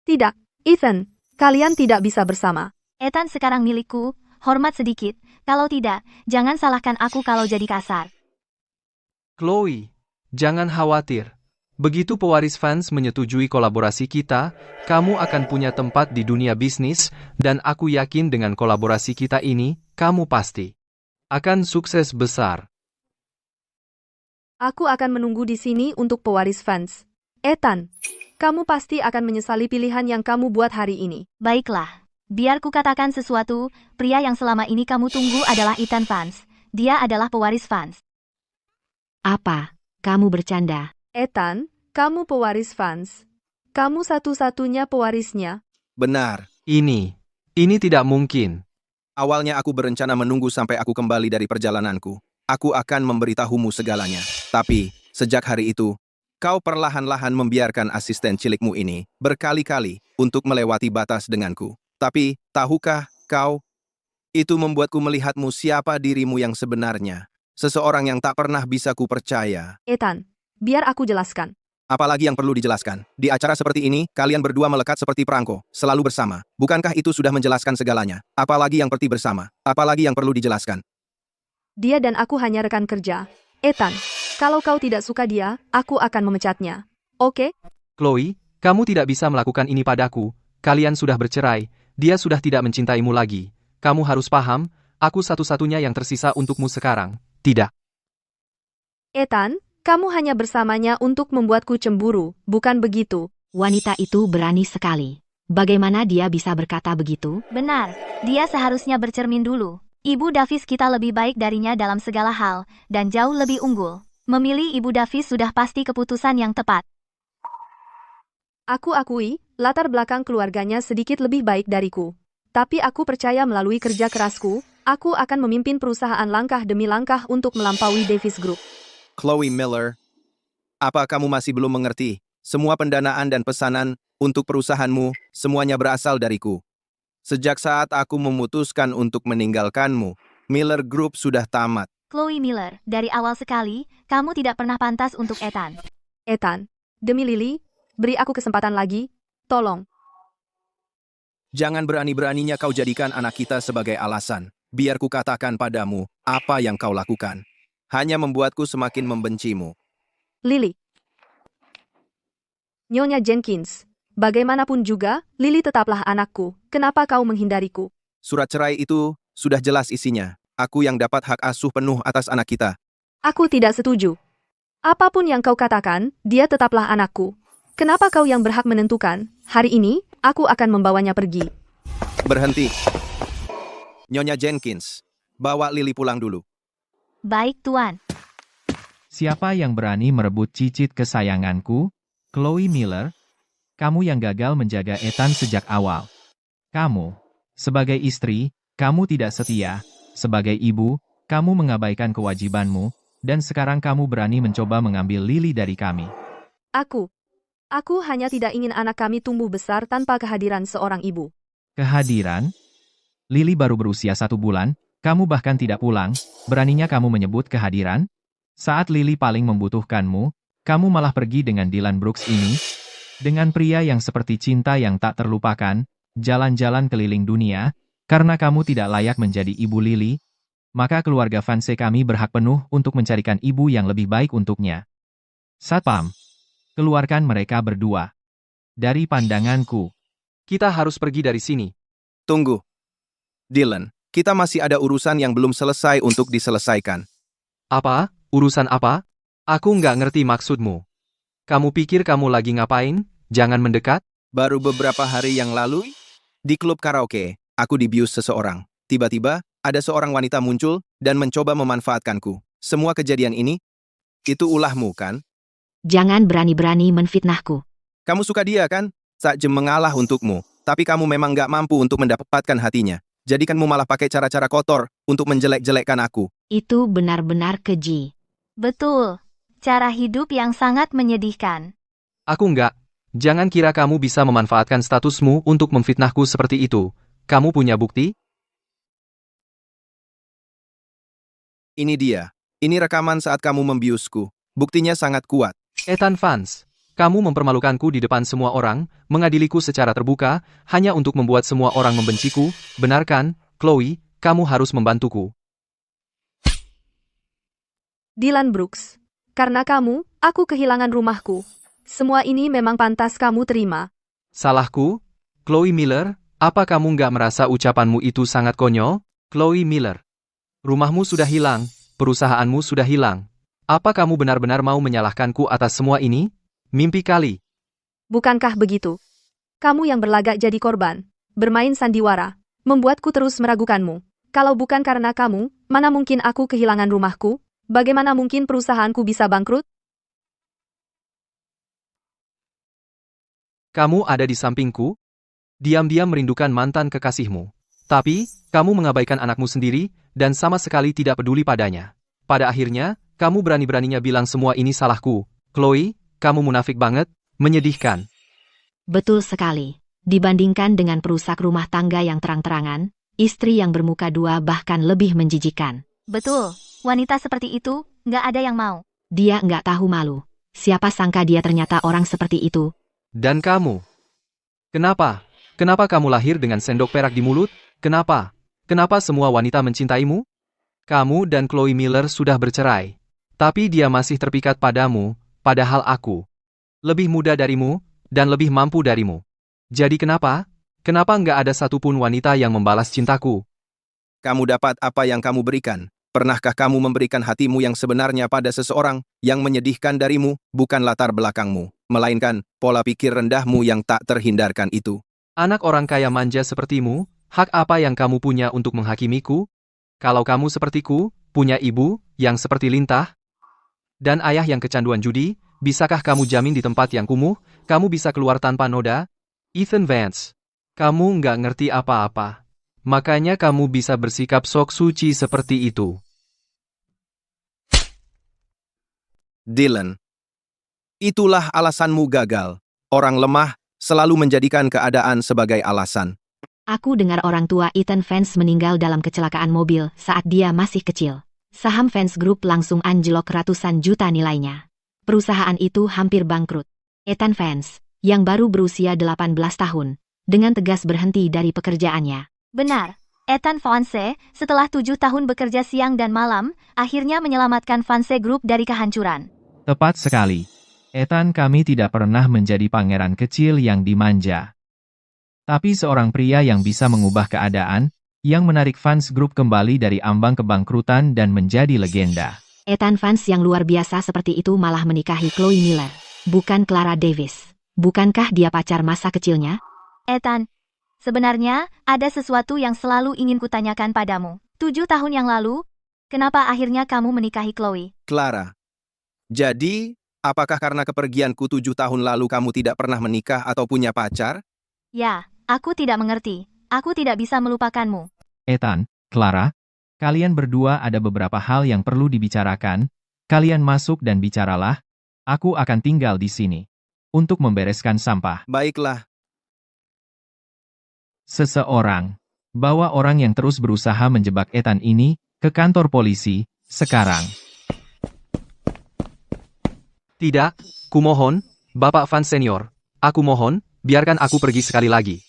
Tidak, Ethan, kalian tidak bisa bersama. Ethan sekarang milikku, hormat sedikit, kalau tidak, jangan salahkan aku kalau jadi kasar. Chloe, jangan khawatir. Begitu pewaris fans menyetujui kolaborasi kita, kamu akan punya tempat di dunia bisnis, dan aku yakin dengan kolaborasi kita ini, kamu pasti akan sukses besar. Aku akan menunggu di sini untuk pewaris fans. Ethan, kamu pasti akan menyesali pilihan yang kamu buat hari ini. Baiklah. Biar ku katakan sesuatu, pria yang selama ini kamu tunggu adalah Ethan Vance. Dia adalah pewaris Vance. Apa? Kamu bercanda? Ethan, kamu pewaris fans. Kamu satu-satunya pewarisnya. Benar. Ini tidak mungkin. Awalnya aku berencana menunggu sampai aku kembali dari perjalananku. Aku akan memberitahumu segalanya. Tapi, sejak hari itu, kau perlahan-lahan membiarkan asisten cilikmu ini berkali-kali untuk melewati batas denganku. Tapi, tahukah kau, itu membuatku melihatmu siapa dirimu yang sebenarnya. Seseorang yang tak pernah bisa kupercaya. Ethan, biar aku jelaskan. Apalagi yang perlu dijelaskan? Di acara seperti ini, kalian berdua melekat seperti perangko, selalu bersama. Bukankah itu sudah menjelaskan segalanya? Apalagi yang pergi bersama? Apalagi yang perlu dijelaskan? Dia dan aku hanya rekan kerja. Ethan, kalau kau tidak suka dia, aku akan memecatnya. Oke? Chloe, kamu tidak bisa melakukan ini padaku. Kalian sudah bercerai, dia sudah tidak mencintaimu lagi. Kamu harus paham, aku satu-satunya yang tersisa untukmu sekarang. Tidak. Ethan, kamu hanya bersamanya untuk membuatku cemburu, bukan begitu? Wanita itu berani sekali. Bagaimana dia bisa berkata begitu? Benar, dia seharusnya bercermin dulu. Ibu Davis kita lebih baik darinya dalam segala hal, dan jauh lebih unggul. Memilih Ibu Davis sudah pasti keputusan yang tepat. Aku akui, latar belakang keluarganya sedikit lebih baik dariku. Tapi aku percaya melalui kerja kerasku, aku akan memimpin perusahaan langkah demi langkah untuk melampaui Davis Group. Chloe Miller, apa kamu masih belum mengerti? Semua pendanaan dan pesanan untuk perusahaanmu, semuanya berasal dariku. Sejak saat aku memutuskan untuk meninggalkanmu, Miller Group sudah tamat. Chloe Miller, dari awal sekali, kamu tidak pernah pantas untuk Ethan. Ethan, demi Lily, beri aku kesempatan lagi, tolong. Jangan berani-beraninya kau jadikan anak kita sebagai alasan. Biar ku katakan padamu, apa yang kau lakukan. Hanya membuatku semakin membencimu. Lily. Nyonya Jenkins, bagaimanapun juga, Lily tetaplah anakku. Kenapa kau menghindariku? Surat cerai itu sudah jelas isinya. Aku yang dapat hak asuh penuh atas anak kita. Aku tidak setuju. Apapun yang kau katakan, dia tetaplah anakku. Kenapa kau yang berhak menentukan? Hari ini, aku akan membawanya pergi. Berhenti. Nyonya Jenkins, bawa Lily pulang dulu. Baik, Tuan. Siapa yang berani merebut cicit kesayanganku? Chloe Miller, kamu yang gagal menjaga Ethan sejak awal. Kamu, sebagai istri, kamu tidak setia. Sebagai ibu, kamu mengabaikan kewajibanmu, dan sekarang kamu berani mencoba mengambil Lily dari kami. Aku hanya tidak ingin anak kami tumbuh besar tanpa kehadiran seorang ibu. Kehadiran? Lily baru berusia 1 bulan, kamu bahkan tidak pulang, beraninya kamu menyebut kehadiran? Saat Lily paling membutuhkanmu, kamu malah pergi dengan Dylan Brooks ini? Dengan pria yang seperti cinta yang tak terlupakan, jalan-jalan keliling dunia, karena kamu tidak layak menjadi ibu Lily, maka keluarga Vance kami berhak penuh untuk mencarikan ibu yang lebih baik untuknya. Satpam, keluarkan mereka berdua. Dari pandanganku. Kita harus pergi dari sini. Tunggu. Dylan, kita masih ada urusan yang belum selesai untuk diselesaikan. Apa? Urusan apa? Aku nggak ngerti maksudmu. Kamu pikir kamu lagi ngapain? Jangan mendekat. Baru beberapa hari yang lalu, di klub karaoke, aku dibius seseorang. Tiba-tiba, ada seorang wanita muncul dan mencoba memanfaatkanku. Semua kejadian ini, itu ulahmu, kan? Jangan berani-berani menfitnahku. Kamu suka dia, kan? Sajem mengalah untukmu, tapi kamu memang nggak mampu untuk mendapatkan hatinya. Jadi kamu malah pakai cara-cara kotor untuk menjelek-jelekkan aku. Itu benar-benar keji. Betul. Cara hidup yang sangat menyedihkan. Aku nggak. Jangan kira kamu bisa memanfaatkan statusmu untuk memfitnahku seperti itu. Kamu punya bukti? Ini dia. Ini rekaman saat kamu membiusku. Buktinya sangat kuat. Ethan Vance, kamu mempermalukanku di depan semua orang, mengadiliku secara terbuka, hanya untuk membuat semua orang membenciku. Benar kan, Chloe, kamu harus membantuku. Dylan Brooks, Karena kamu, aku kehilangan rumahku. Semua ini memang pantas kamu terima. Salahku? Chloe Miller, apa kamu nggak merasa ucapanmu itu sangat konyol? Chloe Miller, rumahmu sudah hilang, perusahaanmu sudah hilang. Apa kamu benar-benar mau menyalahkanku atas semua ini? Mimpi kali. Bukankah begitu? Kamu yang berlagak jadi korban, bermain sandiwara, membuatku terus meragukanmu. Kalau bukan karena kamu, mana mungkin aku kehilangan rumahku? Bagaimana mungkin perusahaanku bisa bangkrut? Kamu ada di sampingku? Diam-diam merindukan mantan kekasihmu. Tapi, kamu mengabaikan anakmu sendiri, dan sama sekali tidak peduli padanya. Pada akhirnya, kamu berani-beraninya bilang semua ini salahku. Chloe, kamu munafik banget, menyedihkan. Betul sekali. Dibandingkan dengan perusak rumah tangga yang terang-terangan, istri yang bermuka dua bahkan lebih menjijikan. Betul, wanita seperti itu, nggak ada yang mau. Dia nggak tahu malu. Siapa sangka dia ternyata orang seperti itu. Dan kamu? Kenapa? Kenapa kamu lahir dengan sendok perak di mulut? Kenapa? Kenapa semua wanita mencintaimu? Kamu dan Chloe Miller sudah bercerai. Tapi dia masih terpikat padamu, padahal aku lebih muda darimu, dan lebih mampu darimu. Jadi kenapa? Kenapa nggak ada satupun wanita yang membalas cintaku? Kamu dapat apa yang kamu berikan. Pernahkah kamu memberikan hatimu yang sebenarnya pada seseorang yang menyedihkan darimu, bukan latar belakangmu, melainkan pola pikir rendahmu yang tak terhindarkan itu? Anak orang kaya manja sepertimu, hak apa yang kamu punya untuk menghakimiku? Kalau kamu sepertiku, punya ibu yang seperti Lintah, dan ayah yang kecanduan judi, bisakah kamu jamin di tempat yang kumuh, kamu bisa keluar tanpa noda? Ethan Vance, kamu nggak ngerti apa-apa. Makanya kamu bisa bersikap sok suci seperti itu. Dylan, itulah alasanmu gagal. Orang lemah selalu menjadikan keadaan sebagai alasan. Aku dengar orang tua Ethan Vance meninggal dalam kecelakaan mobil saat dia masih kecil. Saham Vance Group langsung anjlok ratusan juta nilainya. Perusahaan itu hampir bangkrut. Ethan Vance, yang baru berusia 18 tahun, dengan tegas berhenti dari pekerjaannya. Benar, Ethan Vance, setelah 7 tahun bekerja siang dan malam, akhirnya menyelamatkan Vance Group dari kehancuran. Tepat sekali. Ethan, kami tidak pernah menjadi pangeran kecil yang dimanja. Tapi seorang pria yang bisa mengubah keadaan, yang menarik Vance Group kembali dari ambang kebangkrutan dan menjadi legenda. Ethan Vance yang luar biasa seperti itu malah menikahi Chloe Miller, bukan Clara Davis. Bukankah dia pacar masa kecilnya? Ethan, sebenarnya, ada sesuatu yang selalu ingin kutanyakan padamu. 7 tahun yang lalu, kenapa akhirnya kamu menikahi Chloe? Clara, jadi, apakah karena kepergianku 7 tahun lalu kamu tidak pernah menikah atau punya pacar? Ya, aku tidak mengerti. Aku tidak bisa melupakanmu. Ethan, Clara, kalian berdua ada beberapa hal yang perlu dibicarakan. Kalian masuk dan bicaralah. Aku akan tinggal di sini untuk membereskan sampah. Baiklah, Seseorang bawa orang yang terus berusaha menjebak Ethan ini ke kantor polisi sekarang. Tidak, kumohon, Bapak Vance Senior. Aku mohon, biarkan aku pergi sekali lagi.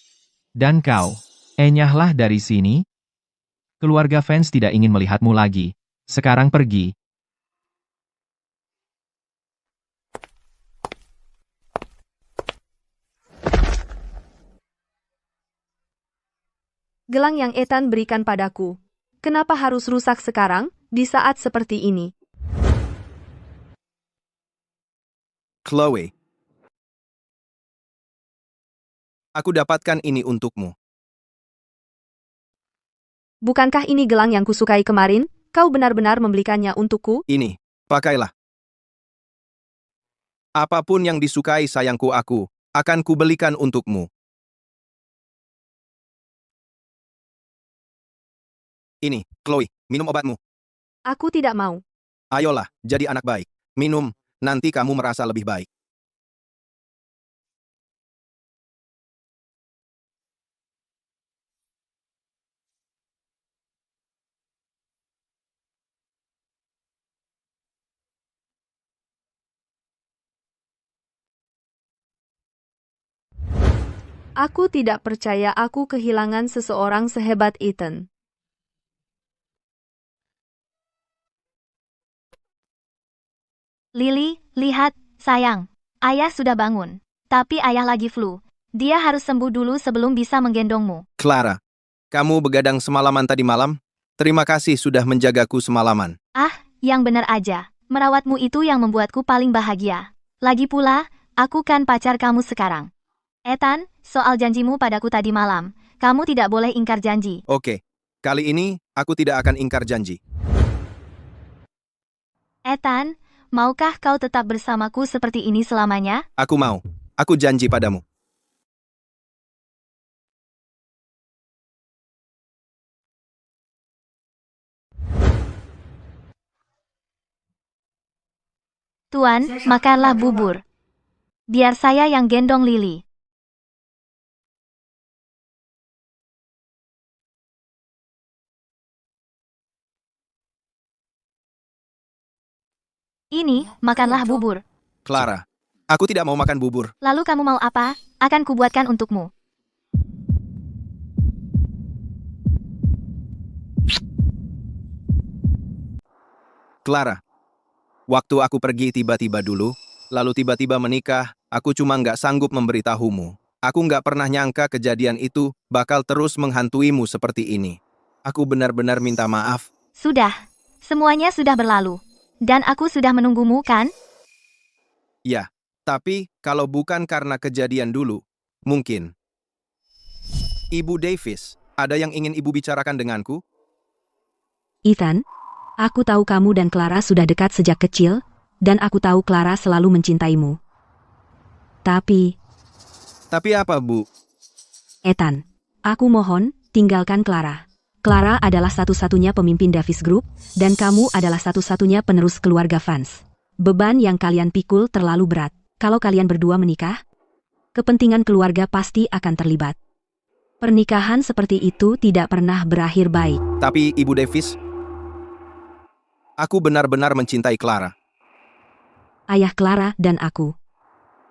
Dan kau, enyahlah dari sini. Keluarga Vance tidak ingin melihatmu lagi. Sekarang pergi. Gelang yang Ethan berikan padaku. Kenapa harus rusak sekarang, di saat seperti ini? Chloe. Aku dapatkan ini untukmu. Bukankah ini gelang yang kusukai kemarin? Kau benar-benar membelikannya untukku? Ini, pakailah. Apapun yang disukai sayangku aku, akan kubelikan untukmu. Ini, Chloe, minum obatmu. Aku tidak mau. Ayolah, jadi anak baik. Minum, nanti kamu merasa lebih baik. Aku tidak percaya aku kehilangan seseorang sehebat Ethan. Lily, lihat, sayang. Ayah sudah bangun. Tapi ayah lagi flu. Dia harus sembuh dulu sebelum bisa menggendongmu. Clara, kamu begadang semalaman tadi malam? Terima kasih sudah menjagaku semalaman. Yang benar aja. Merawatmu itu yang membuatku paling bahagia. Lagi pula, aku kan pacar kamu sekarang. Ethan, soal janjimu padaku tadi malam, kamu tidak boleh ingkar janji. Oke, kali ini aku tidak akan ingkar janji. Ethan, maukah kau tetap bersamaku seperti ini selamanya? Aku mau. Aku janji padamu. Tuan, makanlah bubur. Biar saya yang gendong Lily. Ini, makanlah bubur. Clara, aku tidak mau makan bubur. Lalu kamu mau apa? Akan kubuatkan untukmu. Clara, waktu aku pergi tiba-tiba dulu, lalu tiba-tiba menikah, aku cuma nggak sanggup memberitahumu. Aku nggak pernah nyangka kejadian itu bakal terus menghantuimu seperti ini. Aku benar-benar minta maaf. Sudah. Semuanya sudah berlalu. Dan aku sudah menunggumu, kan? Ya, tapi kalau bukan karena kejadian dulu, mungkin. Ibu Davis, ada yang ingin ibu bicarakan denganku? Ethan, aku tahu kamu dan Clara sudah dekat sejak kecil, dan aku tahu Clara selalu mencintaimu. Tapi, Apa, Bu? Ethan, aku mohon, tinggalkan Clara. Clara adalah satu-satunya pemimpin Davis Group, dan kamu adalah satu-satunya penerus keluarga Vance. Beban yang kalian pikul terlalu berat. Kalau kalian berdua menikah, kepentingan keluarga pasti akan terlibat. Pernikahan seperti itu tidak pernah berakhir baik. Tapi, Ibu Davis, aku benar-benar mencintai Clara. Ayah Clara dan aku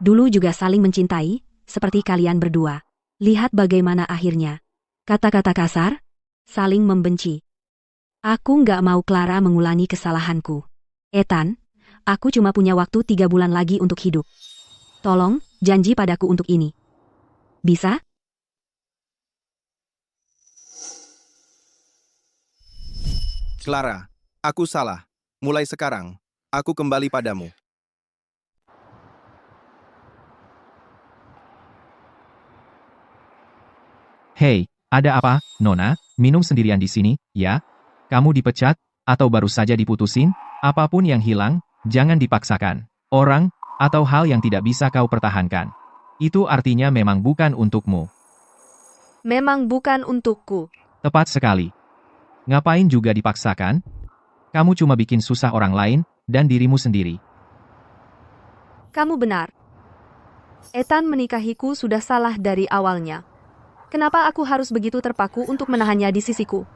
dulu juga saling mencintai, seperti kalian berdua. Lihat bagaimana akhirnya. Kata-kata kasar, saling membenci. Aku nggak mau Clara mengulangi kesalahanku. Ethan, aku cuma punya waktu 3 bulan lagi untuk hidup. Tolong, janji padaku untuk ini. Bisa? Clara, aku salah. Mulai sekarang, aku kembali padamu. Hei, ada apa, Nona? Minum sendirian di sini, ya? Kamu dipecat, atau baru saja diputusin? Apapun yang hilang, jangan dipaksakan. Orang, atau hal yang tidak bisa kau pertahankan. Itu artinya memang bukan untukmu. Memang bukan untukku. Tepat sekali. Ngapain juga dipaksakan? Kamu cuma bikin susah orang lain, dan dirimu sendiri. Kamu benar. Ethan menikahiku sudah salah dari awalnya. Kenapa aku harus begitu terpaku untuk menahannya di sisiku?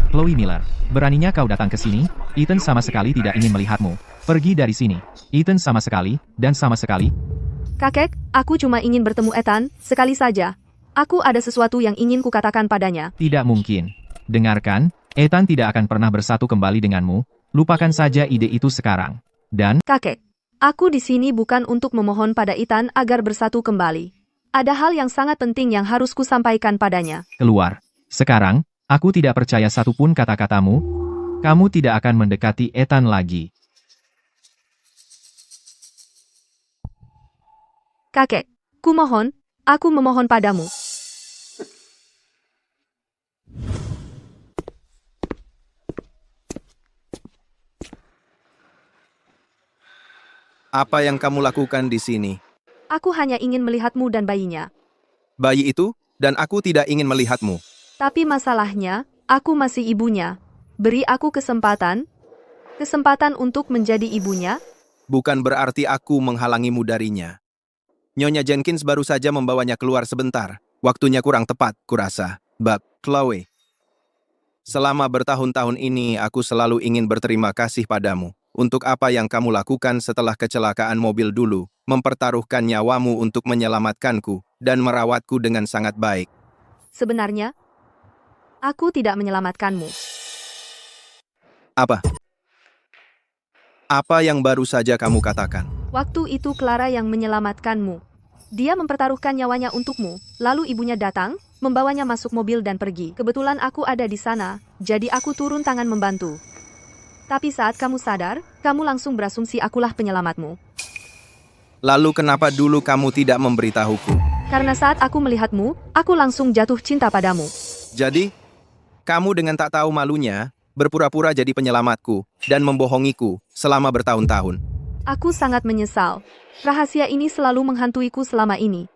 Chloe Miller, beraninya kau datang ke sini? Ethan sama sekali tidak ingin melihatmu. Pergi dari sini. Ethan sama sekali, dan sama sekali. Kakek, aku cuma ingin bertemu Ethan, sekali saja. Aku ada sesuatu yang ingin kukatakan padanya. Tidak mungkin. Dengarkan, Ethan tidak akan pernah bersatu kembali denganmu. Lupakan saja ide itu sekarang. Dan, Kakek, aku di sini bukan untuk memohon pada Ethan agar bersatu kembali. Ada hal yang sangat penting yang harus kusampaikan padanya. keluar. Sekarang, aku tidak percaya satupun kata-katamu. Kamu tidak akan mendekati Ethan lagi. Kakek, kumohon, aku memohon padamu. Apa yang kamu lakukan di sini? Aku hanya ingin melihatmu dan bayinya. Bayi itu, dan aku tidak ingin melihatmu. Tapi masalahnya, aku masih ibunya. Beri aku kesempatan. Kesempatan untuk menjadi ibunya. Bukan berarti aku menghalangimu darinya. Nyonya Jenkins baru saja membawanya keluar sebentar. Waktunya kurang tepat, kurasa. Bab, Chloe. Selama bertahun-tahun ini, aku selalu ingin berterima kasih padamu. Untuk apa yang kamu lakukan setelah kecelakaan mobil dulu, mempertaruhkan nyawamu untuk menyelamatkanku, dan merawatku dengan sangat baik. Sebenarnya, Aku tidak menyelamatkanmu. Apa? Apa yang baru saja kamu katakan? Waktu itu Clara yang menyelamatkanmu. Dia mempertaruhkan nyawanya untukmu, lalu ibunya datang, membawanya masuk mobil dan pergi. Kebetulan aku ada di sana, jadi aku turun tangan membantu. Tapi saat kamu sadar, kamu langsung berasumsi akulah penyelamatmu. Lalu kenapa dulu kamu tidak memberitahuku? Karena saat aku melihatmu, aku langsung jatuh cinta padamu. Jadi, kamu dengan tak tahu malunya, berpura-pura jadi penyelamatku dan membohongiku selama bertahun-tahun. Aku sangat menyesal. Rahasia ini selalu menghantuiku selama ini.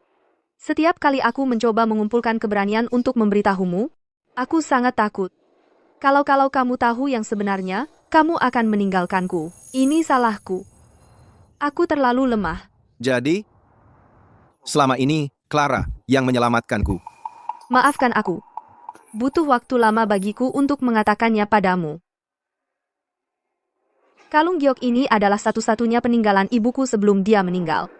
Setiap kali aku mencoba mengumpulkan keberanian untuk memberitahumu, aku sangat takut. Kalau kamu tahu yang sebenarnya, kamu akan meninggalkanku. Ini salahku. Aku terlalu lemah. Jadi, selama ini Clara yang menyelamatkanku. Maafkan aku. Butuh waktu lama bagiku untuk mengatakannya padamu. Kalung giok ini adalah satu-satunya peninggalan ibuku sebelum dia meninggal.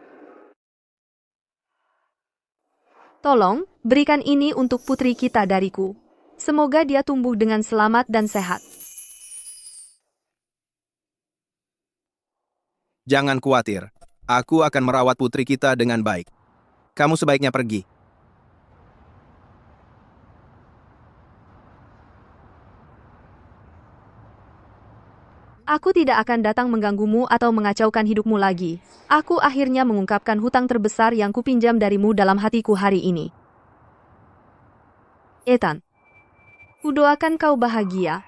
Tolong, berikan ini untuk putri kita dariku. Semoga dia tumbuh dengan selamat dan sehat. Jangan khawatir, aku akan merawat putri kita dengan baik. Kamu sebaiknya pergi. Aku tidak akan datang mengganggumu atau mengacaukan hidupmu lagi. Aku akhirnya mengungkapkan hutang terbesar yang kupinjam darimu dalam hatiku hari ini. Ethan, kudoakan kau bahagia.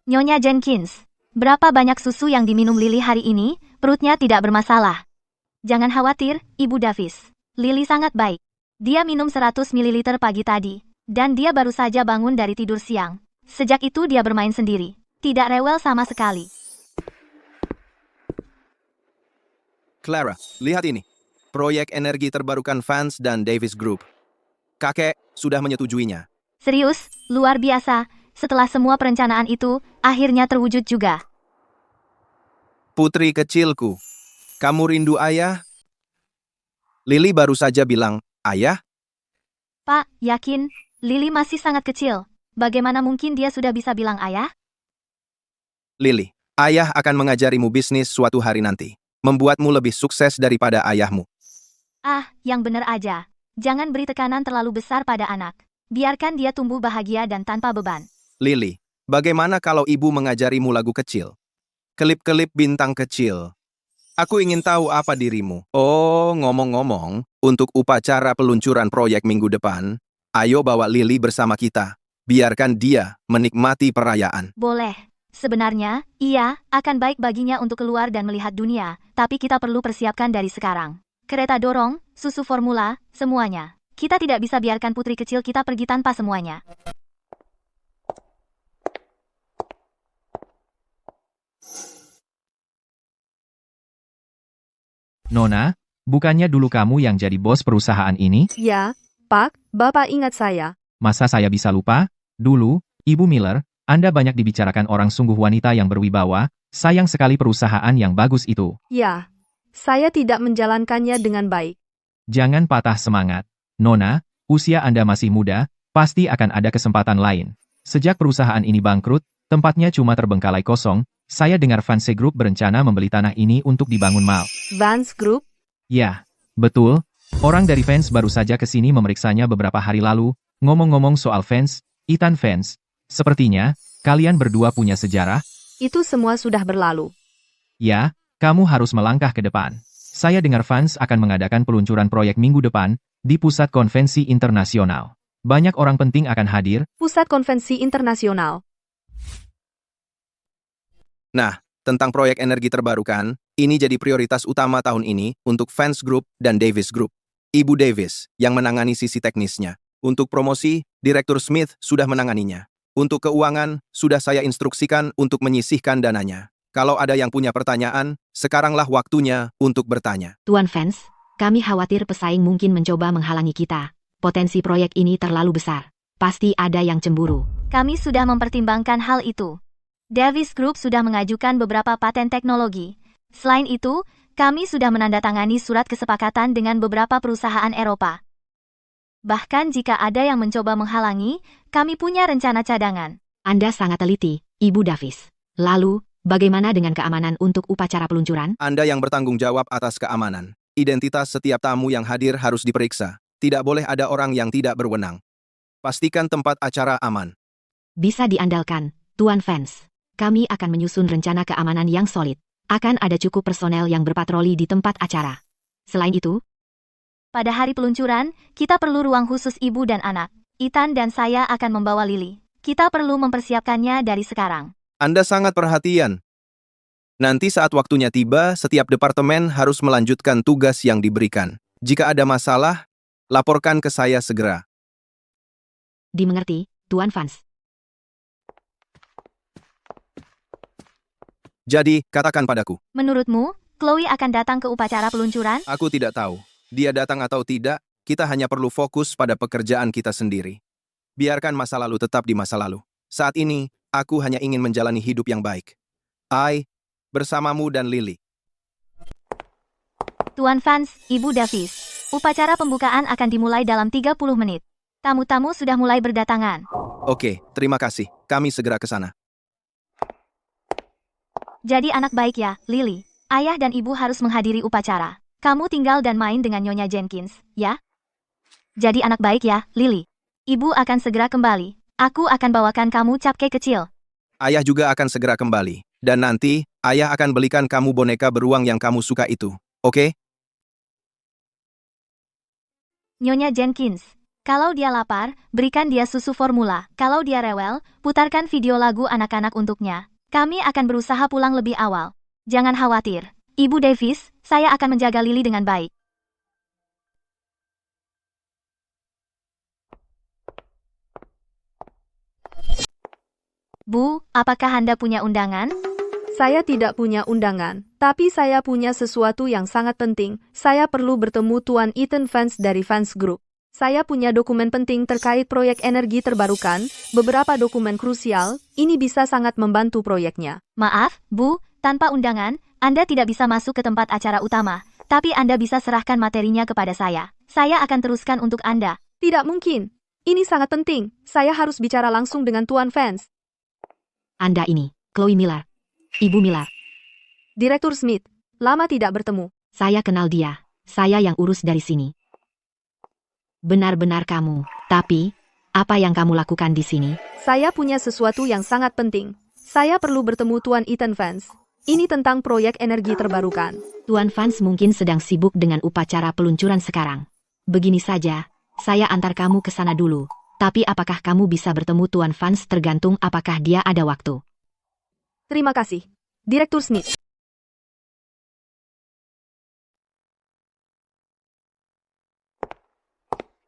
Nyonya Jenkins, berapa banyak susu yang diminum Lily hari ini? Perutnya tidak bermasalah. Jangan khawatir, Ibu Davis. Lily sangat baik. Dia minum 100 ml pagi tadi, dan dia baru saja bangun dari tidur siang. Sejak itu dia bermain sendiri. Tidak rewel sama sekali. Clara, lihat ini. Proyek energi terbarukan Vance dan Davis Group. Kakek sudah menyetujuinya. Serius, luar biasa. Setelah semua perencanaan itu, akhirnya terwujud juga. Putri kecilku, kamu rindu ayah? Lily baru saja bilang, ayah? Pak, yakin, Lily masih sangat kecil. Bagaimana mungkin dia sudah bisa bilang ayah? Lily, ayah akan mengajarimu bisnis suatu hari nanti. Membuatmu lebih sukses daripada ayahmu. Ah, yang benar aja. Jangan beri tekanan terlalu besar pada anak. Biarkan dia tumbuh bahagia dan tanpa beban. Lily, bagaimana kalau ibu mengajarimu lagu kecil? Kelip-kelip bintang kecil. Aku ingin tahu apa dirimu. Oh, ngomong-ngomong, untuk upacara peluncuran proyek minggu depan, ayo bawa Lily bersama kita. Biarkan dia menikmati perayaan. Boleh. Sebenarnya, iya, akan baik baginya untuk keluar dan melihat dunia, tapi kita perlu persiapkan dari sekarang. Kereta dorong, susu formula, semuanya. Kita tidak bisa biarkan putri kecil kita pergi tanpa semuanya. Nona, bukannya dulu kamu yang jadi bos perusahaan ini? Ya, Pak, Bapak ingat saya. Masa saya bisa lupa? Dulu, Ibu Miller, Anda banyak dibicarakan orang sungguh wanita yang berwibawa, sayang sekali perusahaan yang bagus itu. Ya, saya tidak menjalankannya dengan baik. Jangan patah semangat. Nona, usia Anda masih muda, pasti akan ada kesempatan lain. Sejak perusahaan ini bangkrut, tempatnya cuma terbengkalai kosong, saya dengar Vance Group berencana membeli tanah ini untuk dibangun mall. Vance Group? Ya, betul. Orang dari Vance baru saja ke sini memeriksanya beberapa hari lalu. Ngomong-ngomong soal Vance, Ethan Vance, sepertinya, kalian berdua punya sejarah? Itu semua sudah berlalu. Ya, kamu harus melangkah ke depan. Saya dengar Vance akan mengadakan peluncuran proyek minggu depan, di Pusat Konvensi Internasional. Banyak orang penting akan hadir. Pusat Konvensi Internasional. Nah, tentang proyek energi terbarukan, ini jadi prioritas utama tahun ini untuk Vance Group dan Davis Group. Ibu Davis yang menangani sisi teknisnya. Untuk promosi, Direktur Smith sudah menanganinya. Untuk keuangan, sudah saya instruksikan untuk menyisihkan dananya. Kalau ada yang punya pertanyaan, sekaranglah waktunya untuk bertanya. Tuan Vance, kami khawatir pesaing mungkin mencoba menghalangi kita. Potensi proyek ini terlalu besar. Pasti ada yang cemburu. Kami sudah mempertimbangkan hal itu. Davis Group sudah mengajukan beberapa paten teknologi. Selain itu, Kami sudah menandatangani surat kesepakatan dengan beberapa perusahaan Eropa. Bahkan jika ada yang mencoba menghalangi, kami punya rencana cadangan. Anda sangat teliti, Ibu Davis. Lalu, bagaimana dengan keamanan untuk upacara peluncuran? Anda yang bertanggung jawab atas keamanan. Identitas setiap tamu yang hadir harus diperiksa. Tidak boleh ada orang yang tidak berwenang. Pastikan tempat acara aman. Bisa diandalkan, Tuan Vance. Kami akan menyusun rencana keamanan yang solid. Akan ada cukup personel yang berpatroli di tempat acara. Selain itu, Pada hari peluncuran, kita perlu ruang khusus ibu dan anak. Ethan dan saya akan membawa Lily. Kita perlu mempersiapkannya dari sekarang. Anda sangat perhatian. Nanti saat waktunya tiba, setiap departemen harus melanjutkan tugas yang diberikan. Jika ada masalah, laporkan ke saya segera. dimengerti, Tuan Vance. Jadi, katakan padaku. Menurutmu, Chloe akan datang ke upacara peluncuran? Aku tidak tahu. Dia datang atau tidak, kita hanya perlu fokus pada pekerjaan kita sendiri. Biarkan masa lalu tetap di masa lalu. Saat ini, aku hanya ingin menjalani hidup yang baik. Bersamamu dan Lily. Tuan Vance, Ibu Davis. Upacara pembukaan akan dimulai dalam 30 menit. Tamu-tamu sudah mulai berdatangan. Oke, terima kasih. Kami segera ke sana. Jadi anak baik ya, Lily. Ayah dan ibu harus menghadiri upacara. Kamu tinggal dan main dengan Nyonya Jenkins, ya? Jadi anak baik ya, Lily. Ibu akan segera kembali. Aku akan bawakan kamu cupcake kecil. Ayah juga akan segera kembali. Dan nanti, ayah akan belikan kamu boneka beruang yang kamu suka itu. Oke? Nyonya Jenkins. Kalau dia lapar, berikan dia susu formula. Kalau dia rewel, putarkan video lagu anak-anak untuknya. Kami akan berusaha pulang lebih awal. Jangan khawatir. Ibu Davis, saya akan menjaga Lily dengan baik. Bu, apakah Anda punya undangan? Saya tidak punya undangan, tapi saya punya sesuatu yang sangat penting. Saya perlu bertemu Tuan Ethan Vance dari Vance Group. Saya punya dokumen penting terkait proyek energi terbarukan, beberapa dokumen krusial, ini bisa sangat membantu proyeknya. Maaf, Bu, tanpa undangan, Anda tidak bisa masuk ke tempat acara utama, tapi Anda bisa serahkan materinya kepada saya. Saya akan teruskan untuk Anda. Tidak mungkin. Ini sangat penting. Saya harus bicara langsung dengan Tuan Vance. Anda ini, Chloe Miller. Ibu Miller. Direktur Smith, lama tidak bertemu. Saya kenal dia. Saya yang urus dari sini. Benar-benar kamu. Tapi, apa yang kamu lakukan di sini? Saya punya sesuatu yang sangat penting. Saya perlu bertemu Tuan Ethan Vance. Ini tentang proyek energi terbarukan. Tuan Vance mungkin sedang sibuk dengan upacara peluncuran sekarang. Begini saja, saya antar kamu ke sana dulu. Tapi apakah kamu bisa bertemu Tuan Vance tergantung apakah dia ada waktu. Terima kasih. Direktur Smith.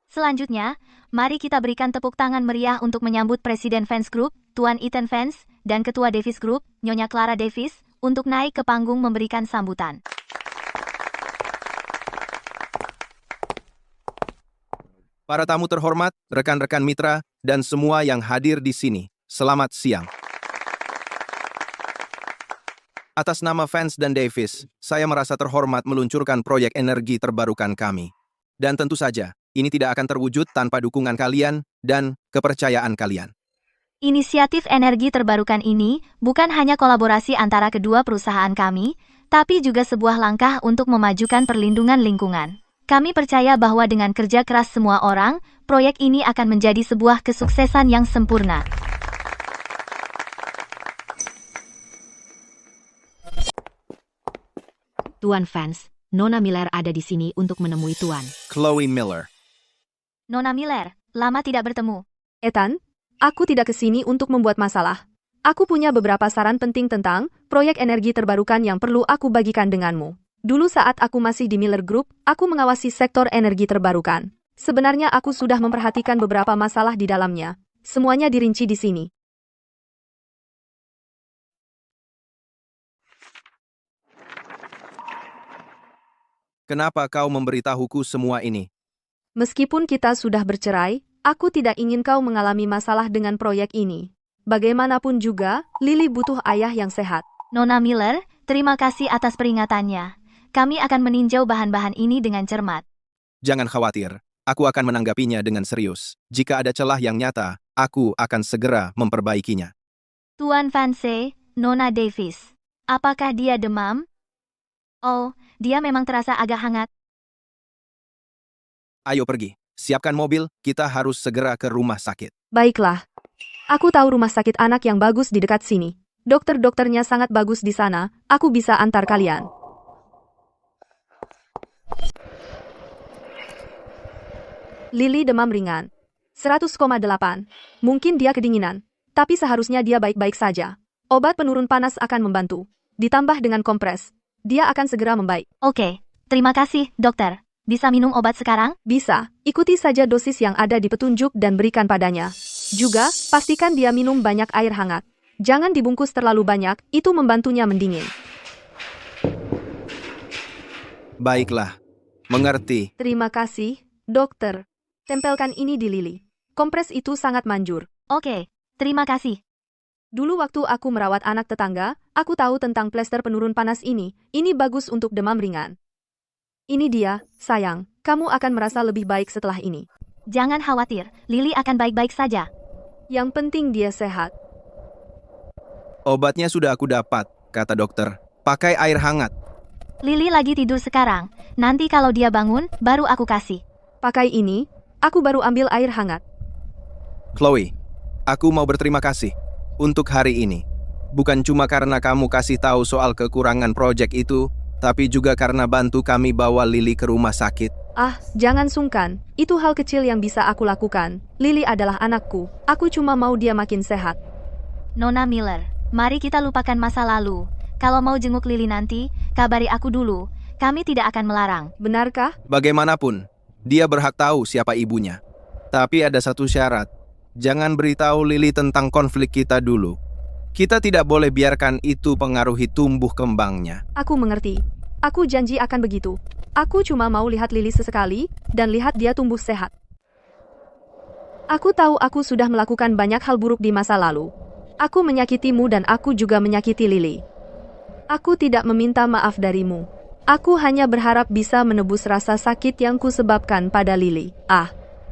Selanjutnya, mari kita berikan tepuk tangan meriah untuk menyambut Presiden Vance Group, Tuan Ethan Vance, dan Ketua Davis Group, Nyonya Clara Davis, untuk naik ke panggung memberikan sambutan. Para tamu terhormat, rekan-rekan mitra, dan semua yang hadir di sini, selamat siang. Atas nama Vance dan Davis, saya merasa terhormat meluncurkan proyek energi terbarukan kami. Dan tentu saja, ini tidak akan terwujud tanpa dukungan kalian dan kepercayaan kalian. Inisiatif energi terbarukan ini bukan hanya kolaborasi antara kedua perusahaan kami, tapi juga sebuah langkah untuk memajukan perlindungan lingkungan. Kami percaya bahwa dengan kerja keras semua orang, proyek ini akan menjadi sebuah kesuksesan yang sempurna. Tuan Vance, Nona Miller ada di sini untuk menemui Tuan. Chloe Miller. Nona Miller, lama tidak bertemu. Ethan, aku tidak ke sini untuk membuat masalah. Aku punya beberapa saran penting tentang proyek energi terbarukan yang perlu aku bagikan denganmu. Dulu saat aku masih di Miller Group, aku mengawasi sektor energi terbarukan. Sebenarnya aku sudah memperhatikan beberapa masalah di dalamnya. Semuanya dirinci di sini. Kenapa kau memberitahuku semua ini? Meskipun kita sudah bercerai, aku tidak ingin kau mengalami masalah dengan proyek ini. Bagaimanapun juga, Lily butuh ayah yang sehat. Nona Miller, terima kasih atas peringatannya. kami akan meninjau bahan-bahan ini dengan cermat. Jangan khawatir, aku akan menanggapinya dengan serius. Jika ada celah yang nyata, aku akan segera memperbaikinya. Tuan Vance, Nona Davis. Apakah dia demam? Oh, dia memang terasa agak hangat. Ayo pergi, siapkan mobil, kita harus segera ke rumah sakit. Baiklah. Aku tahu rumah sakit anak yang bagus di dekat sini. Dokter-dokternya sangat bagus di sana, aku bisa antar kalian. Lily demam ringan. 100,8. Mungkin dia kedinginan. Tapi seharusnya dia baik-baik saja. Obat penurun panas akan membantu. Ditambah dengan kompres. Dia akan segera membaik. Oke, terima kasih, dokter. Bisa minum obat sekarang? Bisa, ikuti saja dosis yang ada di petunjuk dan berikan padanya. Juga, pastikan dia minum banyak air hangat. Jangan dibungkus terlalu banyak, itu membantunya mendingin. Baiklah, mengerti. Terima kasih, dokter. Tempelkan ini di Lily. Kompres itu sangat manjur. Oke, terima kasih. Dulu waktu aku merawat anak tetangga, aku tahu tentang plester penurun panas ini. Ini bagus untuk demam ringan. Ini dia, sayang. Kamu akan merasa lebih baik setelah ini. Jangan khawatir, Lily akan baik-baik saja. Yang penting dia sehat. Obatnya sudah aku dapat, kata dokter. Pakai air hangat. Lily lagi tidur sekarang. Nanti kalau dia bangun, baru aku kasih. Pakai ini, aku baru ambil air hangat. Chloe, aku mau berterima kasih untuk hari ini. Bukan cuma karena kamu kasih tahu soal kekurangan proyek itu, tapi juga karena bantu kami bawa Lily ke rumah sakit. Ah, jangan sungkan. Itu hal kecil yang bisa aku lakukan. Lily adalah anakku. Aku cuma mau dia makin sehat. Nona Miller, mari kita lupakan masa lalu. Kalau mau jenguk Lily nanti, kabari aku dulu. Kami tidak akan melarang. Benarkah? Bagaimanapun, dia berhak tahu siapa ibunya. Tapi ada satu syarat. Jangan beritahu Lily tentang konflik kita dulu. Kita tidak boleh biarkan itu pengaruhi tumbuh kembangnya. Aku mengerti. Aku janji akan begitu. Aku cuma mau lihat Lily sesekali, dan lihat dia tumbuh sehat. Aku tahu aku sudah melakukan banyak hal buruk di masa lalu. Aku menyakitimu dan aku juga menyakiti Lily. Aku tidak meminta maaf darimu. Aku hanya berharap bisa menebus rasa sakit yang kusebabkan pada Lily. Ah,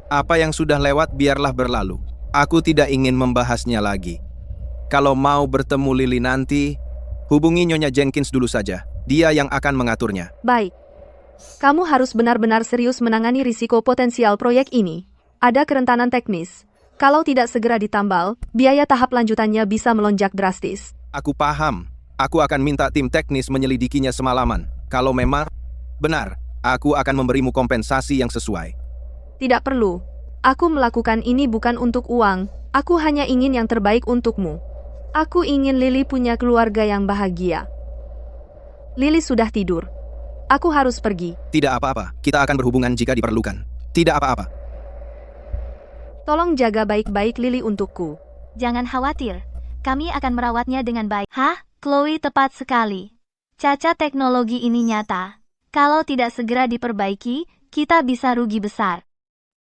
Apa yang sudah lewat biarlah berlalu. Aku tidak ingin membahasnya lagi. Kalau mau bertemu Lily nanti, hubungi Nyonya Jenkins dulu saja. Dia yang akan mengaturnya. baik. Kamu harus benar-benar serius menangani risiko potensial proyek ini. Ada kerentanan teknis. Kalau tidak segera ditambal, biaya tahap lanjutannya bisa melonjak drastis. Aku paham. Aku akan minta tim teknis menyelidikinya semalaman. Kalau memang benar, aku akan memberimu kompensasi yang sesuai. Tidak perlu. Aku melakukan ini bukan untuk uang. Aku hanya ingin yang terbaik untukmu. Aku ingin Lily punya keluarga yang bahagia. Lily sudah tidur. Aku harus pergi. Tidak apa-apa, kita akan berhubungan jika diperlukan. Tidak apa-apa. Tolong jaga baik-baik Lily untukku. Jangan khawatir, kami akan merawatnya dengan baik. Hah? Chloe tepat sekali. Cacat teknologi ini nyata. Kalau tidak segera diperbaiki, kita bisa rugi besar.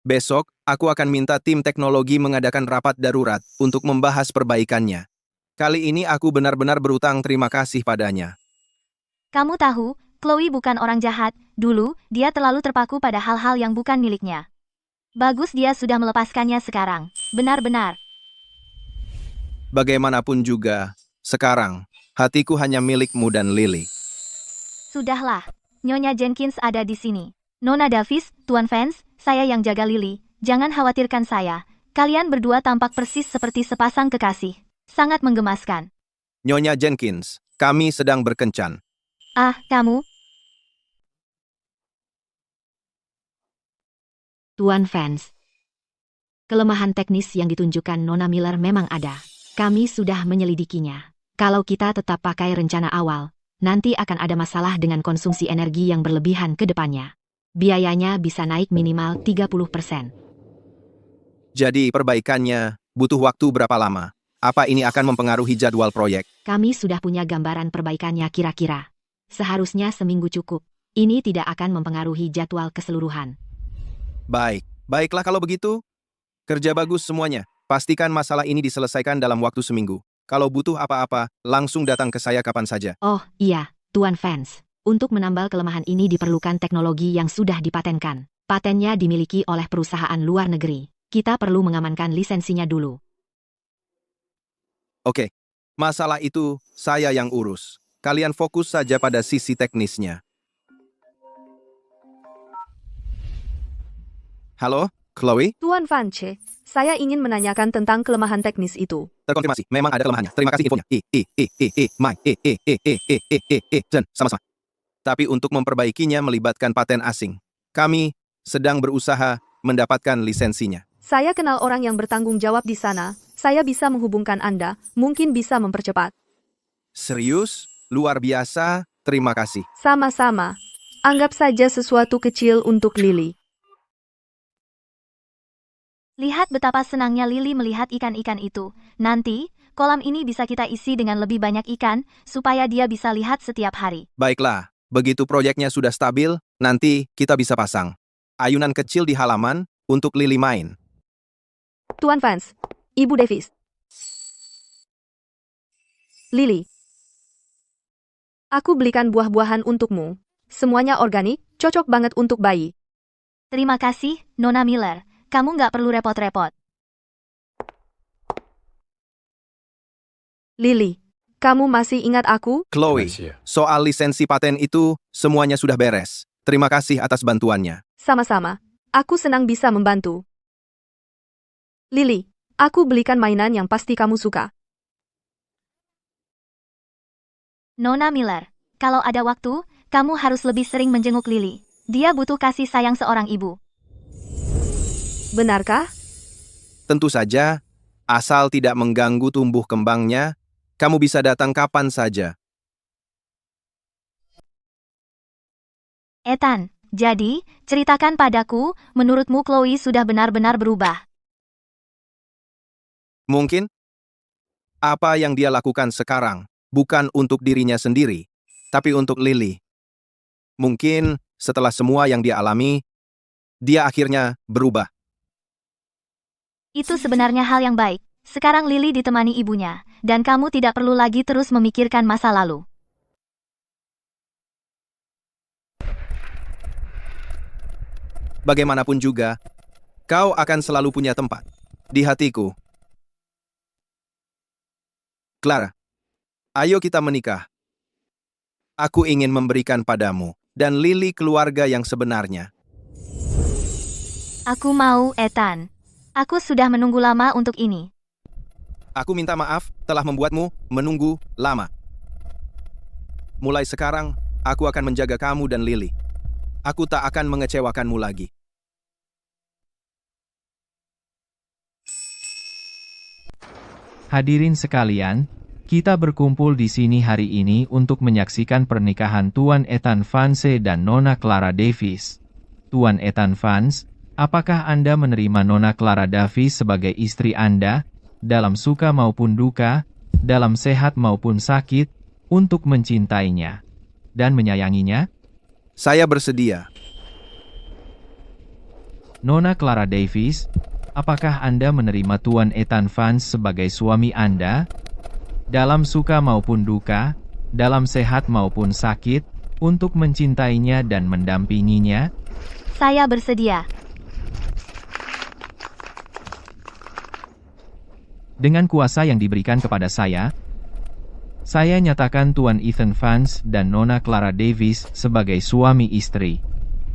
Besok, aku akan minta tim teknologi mengadakan rapat darurat untuk membahas perbaikannya. Kali ini aku benar-benar berutang terima kasih padanya. Kamu tahu, Chloe bukan orang jahat. Dulu, dia terlalu terpaku pada hal-hal yang bukan miliknya. Bagus dia sudah melepaskannya sekarang. Benar-benar. Bagaimanapun juga, sekarang, hatiku hanya milikmu dan Lily. Sudahlah, Nyonya Jenkins ada di sini. Nona Davis, Tuan Vance, saya yang jaga Lily. Jangan khawatirkan saya. Kalian berdua tampak persis seperti sepasang kekasih. Sangat menggemaskan. Nyonya Jenkins, kami sedang berkencan. Ah, kamu? Tuan Vance. Kelemahan teknis yang ditunjukkan Nona Miller memang ada. Kami sudah menyelidikinya. Kalau kita tetap pakai rencana awal, nanti akan ada masalah dengan konsumsi energi yang berlebihan ke depannya. Biayanya bisa naik minimal 30%. Jadi perbaikannya butuh waktu berapa lama? Apa ini akan mempengaruhi jadwal proyek? Kami sudah punya gambaran perbaikannya kira-kira. Seharusnya seminggu cukup. Ini tidak akan mempengaruhi jadwal keseluruhan. Baik, baiklah kalau begitu. Kerja bagus semuanya. Pastikan masalah ini diselesaikan dalam waktu seminggu. Kalau butuh apa-apa, langsung datang ke saya kapan saja. Oh, iya, Tuan Vance. Untuk menambal kelemahan ini diperlukan teknologi yang sudah dipatenkan. Patennya dimiliki oleh perusahaan luar negeri. Kita perlu mengamankan lisensinya dulu. Oke, masalah itu saya yang urus. Kalian fokus saja pada sisi teknisnya. Halo, Chloe? Tuan Vance, saya ingin menanyakan tentang kelemahan teknis itu. Terkonfirmasi, memang ada kelemahannya. Terima kasih infonya. Dan sama-sama. Tapi untuk memperbaikinya melibatkan paten asing. Kami sedang berusaha mendapatkan lisensinya. Saya kenal orang yang bertanggung jawab di sana. Saya bisa menghubungkan Anda, mungkin bisa mempercepat. Serius? Luar biasa. Terima kasih. Sama-sama. Anggap saja sesuatu kecil untuk Lily. Lihat betapa senangnya Lily melihat ikan-ikan itu. Nanti, kolam ini bisa kita isi dengan lebih banyak ikan, supaya dia bisa lihat setiap hari. Baiklah, begitu proyeknya sudah stabil, nanti kita bisa pasang ayunan kecil di halaman untuk Lily main. Tuan Vance, Ibu Davis. Lily. Aku belikan buah-buahan untukmu. Semuanya organik, cocok banget untuk bayi. Terima kasih, Nona Miller. Kamu nggak perlu repot-repot. Lily, kamu masih ingat aku? Chloe, soal lisensi paten itu semuanya sudah beres. Terima kasih atas bantuannya. Sama-sama. Aku senang bisa membantu. Lily, aku belikan mainan yang pasti kamu suka. Nona Miller, kalau ada waktu, kamu harus lebih sering menjenguk Lily. Dia butuh kasih sayang seorang ibu. Benarkah? Tentu saja, asal tidak mengganggu tumbuh kembangnya, kamu bisa datang kapan saja. Ethan, jadi, ceritakan padaku, menurutmu Chloe sudah benar-benar berubah. Mungkin apa yang dia lakukan sekarang bukan untuk dirinya sendiri, tapi untuk Lily. Mungkin setelah semua yang dia alami, dia akhirnya berubah. Itu sebenarnya hal yang baik. Sekarang Lily ditemani ibunya, dan kamu tidak perlu lagi terus memikirkan masa lalu. Bagaimanapun juga, kau akan selalu punya tempat di hatiku. Clara, ayo kita menikah. Aku ingin memberikan padamu dan Lily keluarga yang sebenarnya. Aku mau, Ethan. Aku sudah menunggu lama untuk ini. Aku minta maaf telah membuatmu menunggu lama. Mulai sekarang, aku akan menjaga kamu dan Lily. Aku tak akan mengecewakanmu lagi. Hadirin sekalian, kita berkumpul di sini hari ini untuk menyaksikan pernikahan Tuan Ethan Vance dan Nona Clara Davis. Tuan Ethan Vance, apakah Anda menerima Nona Clara Davis sebagai istri Anda, dalam suka maupun duka, dalam sehat maupun sakit, untuk mencintainya dan menyayanginya? Saya bersedia. Nona Clara Davis, apakah Anda menerima Tuan Ethan Vance sebagai suami Anda, dalam suka maupun duka, dalam sehat maupun sakit, untuk mencintainya dan mendampinginya? Saya bersedia. Dengan kuasa yang diberikan kepada saya nyatakan Tuan Ethan Vance dan Nona Clara Davis sebagai suami istri.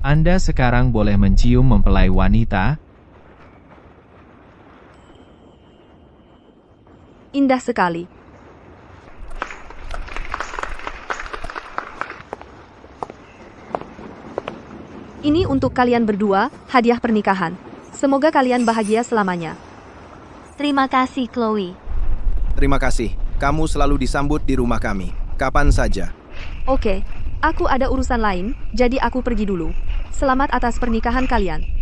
Anda sekarang boleh mencium mempelai wanita. Indah sekali. Ini untuk kalian berdua, hadiah pernikahan. Semoga kalian bahagia selamanya. Terima kasih, Chloe. Terima kasih. Kamu selalu disambut di rumah kami. Kapan saja. Oke, aku ada urusan lain, jadi aku pergi dulu. Selamat atas pernikahan kalian.